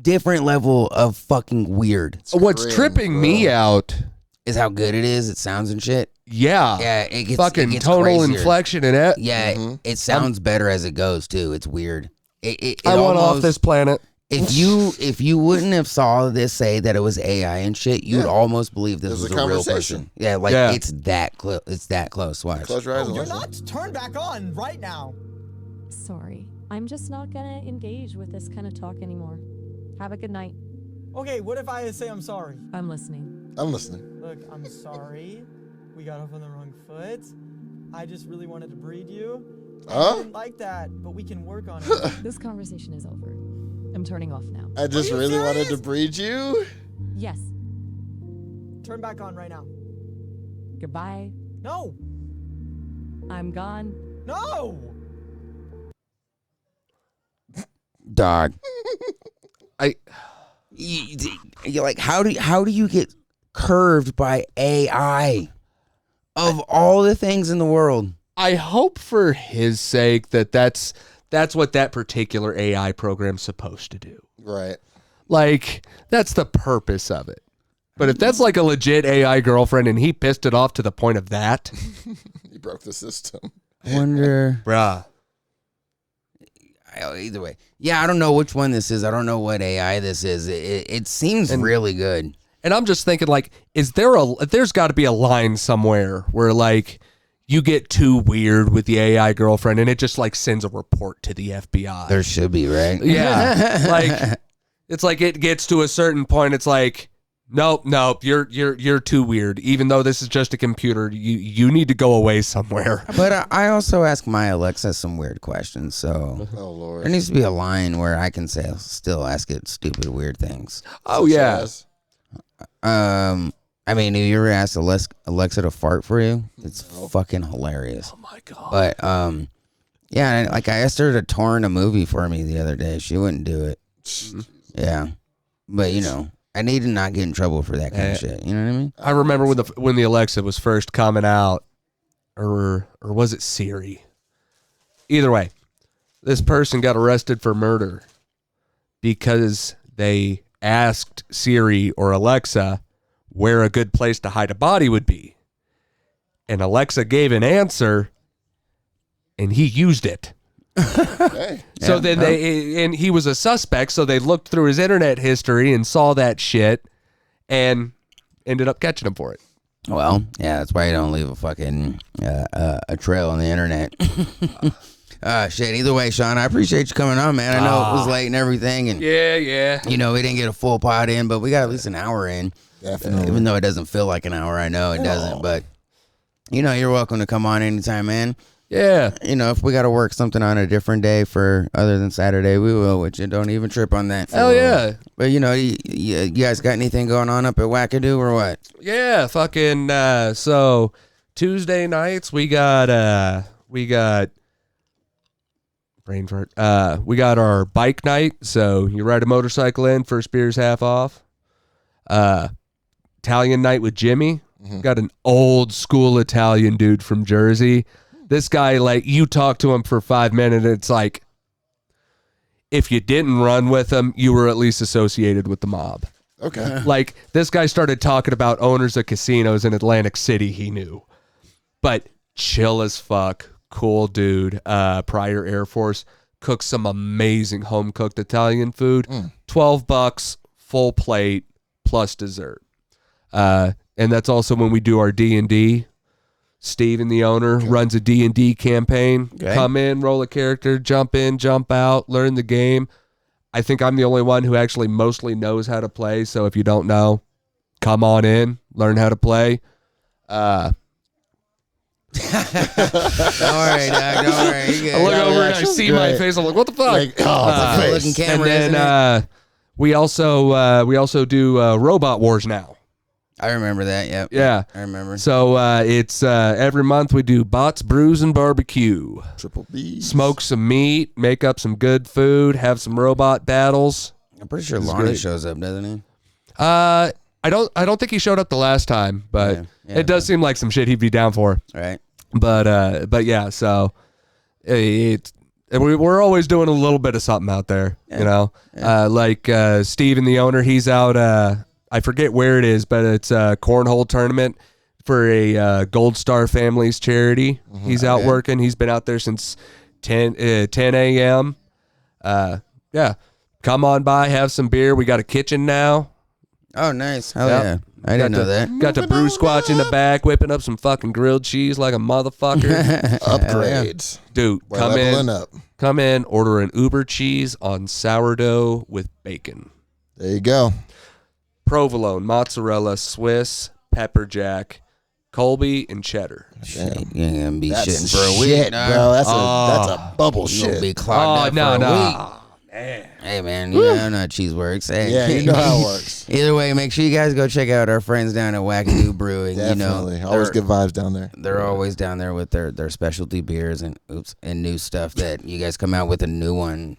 different level of fucking weird. What's tripping me out is how good it is. It sounds and shit. Yeah. It gets fucking it gets tonal crazier. inflection in it. Yeah, it sounds better as it goes too. It's weird. I want off this planet. If you wouldn't have saw this say that it was AI and shit, you would almost believe this was a real conversation. person. Yeah, it's that close. It's that close. Watch. Close your eyes and You're listen. not turned back on right now. Sorry. I'm just not gonna engage with this kind of talk anymore. Have a good night. Okay, what if I say I'm sorry? I'm listening. I'm listening. Look, I'm sorry. We got off on the wrong foot. I just really wanted to breed you. I didn't like that, but we can work on it. This conversation is over. I'm turning off now. I just Are you really wanted serious? to breed you. Yes. Turn back on right now. Goodbye. No! I'm gone. No! Dog. You're like, how do you get curved by AI? Of all the things in the world, I hope for his sake that's what that particular AI program's supposed to do. Right. Like, that's the purpose of it. But if that's like a legit AI girlfriend and he pissed it off to the point of that, He broke the system. I wonder. bruh. Either way, yeah, I don't know which one this is. I don't know what AI this is. It seems really good. And I'm just thinking, like, there's got to be a line somewhere where, like, you get too weird with the AI girlfriend and it just, like, sends a report to the FBI. There should be, right? Yeah. Like, it's like it gets to a certain point. It's like, nope, you're too weird. Even though this is just a computer, you need to go away somewhere. But I also ask my Alexa some weird questions, so Oh Lord. there needs to be a line where I can still ask it stupid, weird things. Oh, yeah. I mean, have you ever asked Alexa to fart for you? It's fucking hilarious. Oh, my God. But, yeah, and like I asked her to torrent a movie for me the other day. She wouldn't do it. Yeah. But, you know, I need to not get in trouble for that kind of shit. You know what I mean? I remember when the Alexa was first coming out, or was it Siri? Either way, this person got arrested for murder because they asked Siri or Alexa where a good place to hide a body would be. And Alexa gave an answer, and he used it. Hey. So then and he was a suspect, so they looked through his internet history and saw that shit and ended up catching him for it. Well, yeah, that's why you don't leave a fucking a trail on the internet. Shit, either way, Shaun, I appreciate you coming on, man. I know it was late and everything, and Yeah. you know, we didn't get a full pod in, but we got at least an hour in. Definitely. Even though it doesn't feel like an hour, I know it doesn't, but you know, you're welcome to come on anytime, man. Yeah. You know, if we got to work something on a different day for other than Saturday, we will, which you don't even trip on that. Hell yeah. But you know, you guys got anything going on up at Wackadoo or what? Yeah, fucking so Tuesday nights we got brain fart. We got our bike night, so you ride a motorcycle in, first beer's half off. Italian night with Jimmy. Got an old school Italian dude from Jersey. This guy, like, you talk to him for 5 minutes, it's like if you didn't run with them, you were at least associated with the mob. Okay. Like, this guy started talking about owners of casinos in Atlantic City he knew. But chill as fuck, cool dude, prior Air Force, cooks some amazing home-cooked Italian food. $12, full plate, plus dessert. And that's also when we do our D&D. Steven, the owner, runs a D&D campaign. Okay. Come in, roll a character, jump in, jump out, learn the game. I think I'm the only one who actually mostly knows how to play, so if you don't know, come on in, learn how to play. Don't worry, Doug. Don't worry. I look over and I see my face. I'm like, what the fuck? Like, the face. Looking camera, And then we also do Robot Wars now. I remember that. Yep. Yeah. I remember. So it's every month we do Bots, Brews, and Barbecue. Triple B. Smoke some meat, make up some good food, have some robot battles. I'm pretty sure Lonnie shows up, doesn't he? I don't think he showed up the last time, but Yeah, it does seem like some shit he'd be down for. Right. But yeah, so we're always doing a little bit of something out there, you know. Like Steven, the owner, he's out. I forget where it is, but it's a cornhole tournament for a Gold Star Families charity. He's out working. He's been out there since 10 a.m. Yeah, come on by, have some beer. We got a kitchen now. Oh, nice. Hell yeah. I didn't know that. Got the brew squatch in the back, whipping up some fucking grilled cheese like a motherfucker. Upgrades. Dude, We're come leveling in. up. Come in, order an Uber cheese on sourdough with bacon. There you go. Provolone, mozzarella, Swiss, pepper jack, Colby, and cheddar. Shit, you ain't gonna be That's shitting for a week, shit, dog. bro. That's a bubble You gonna shit. be clogged up for a week. Man. Hey, man, you know how cheese works. Hey. Yeah, you know how it works. Either way, make sure you guys go check out our friends down at Wackadoo Brewing. Definitely. You know, Always good vibes down there. They're always down there with their specialty beers and new stuff that you guys come out with a new one.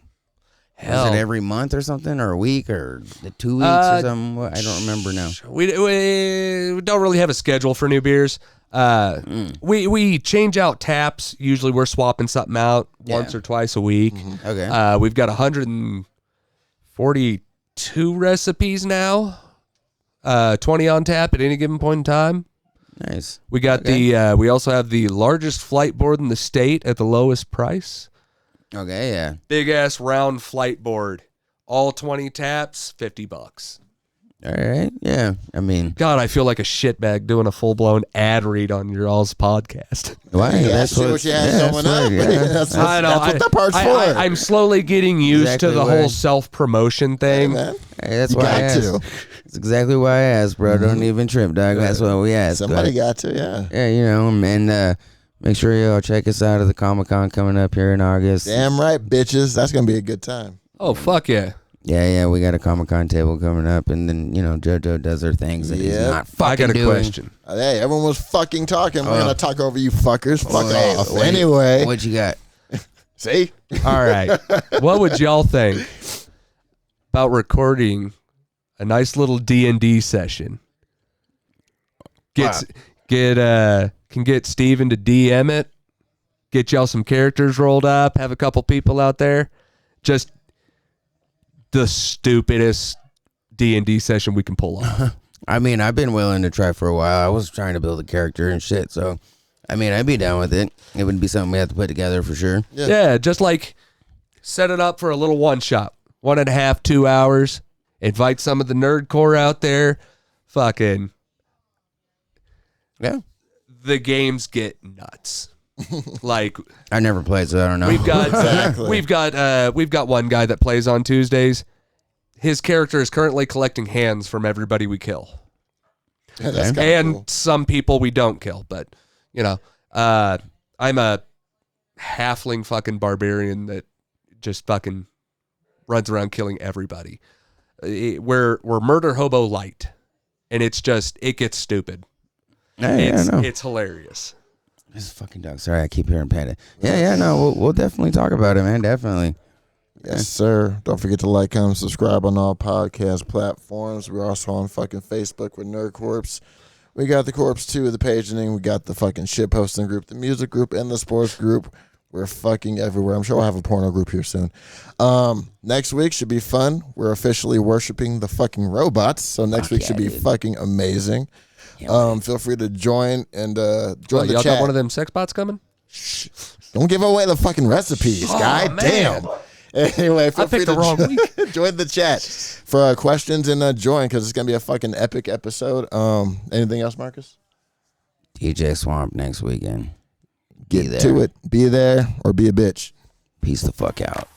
Hell. Is it every month or something, or a week, or the 2 weeks or something? I don't remember now. We don't really have a schedule for new beers. We change out taps. Usually we're swapping something out once or twice a week. Okay. We've got 142 recipes now. 20 on tap at any given point in time. Nice. We got we also have the largest flight board in the state at the lowest price. Okay, yeah. Big ass round flight board. All 20 taps, $50. All right. Yeah. I mean, God, I feel like a shitbag doing a full blown ad read on your all's podcast. why? That's what you had going up. That's I know. what that part's for. I'm slowly getting used to the Exactly whole self promotion thing. Hey, man. Hey, that's You why I got asked. to. That's exactly why I asked, bro. Don't even trip, dog. That's what we asked. Somebody but- got to, yeah. Yeah, you know, and make sure y'all check us out at the Comic-Con coming up here in August. Damn right, bitches. That's going to be a good time. Oh, fuck yeah. Yeah, we got a Comic-Con table coming up, and then, you know, JoJo does her things that he's not fucking I got a doing. question. Hey, everyone was fucking talking. We're going to talk over you fuckers. Fuck Wait, off. wait. Anyway. What you got? See? All right. What would y'all think about recording a nice little D&D session? Can get Steven to DM it, get y'all some characters rolled up, have a couple people out there. Just the stupidest D&D session we can pull off. I mean, I've been willing to try for a while. I was trying to build a character and shit, so, I mean, I'd be down with it. It would be something we have to put together for sure. Yeah, just like set it up for a little one-shot. 1.5, 2 hours. Invite some of the nerdcore out there. Fucking. Yeah. The games get nuts. Like, I never played, so I don't know. we've got Exactly. we've got one guy that plays on Tuesdays. His character is currently collecting hands from everybody we kill. Yeah, that's kinda And cool. some people we don't kill, but you know, I'm a halfling fucking barbarian that just fucking runs around killing everybody. We're murder hobo light, and it gets stupid. Hey, I know. It's hilarious. This fucking dog. Sorry, I keep hearing pet. Yeah, no, we'll definitely talk about it, man. Definitely. Yes, sir. Don't forget to like, comment, subscribe on all podcast platforms. We're also on fucking Facebook with Nerd Corpse. We got the Corpse 2, the paginting. We got the fucking shit posting group, the music group, and the sports group. We're fucking everywhere. I'm sure we'll have a porno group here soon. Next week should be fun. We're officially worshiping the fucking robots, so next week should be fucking amazing. Feel free to join and join the y'all chat. got one of them sex bots coming? Shh. Don't give away the fucking recipes, guy. Damn. Anyway, feel free to join the chat for questions and join because it's gonna be a fucking epic episode. Anything else, Marcus? DJ Swamp next weekend. Get to it. Be there or be a bitch. Peace the fuck out.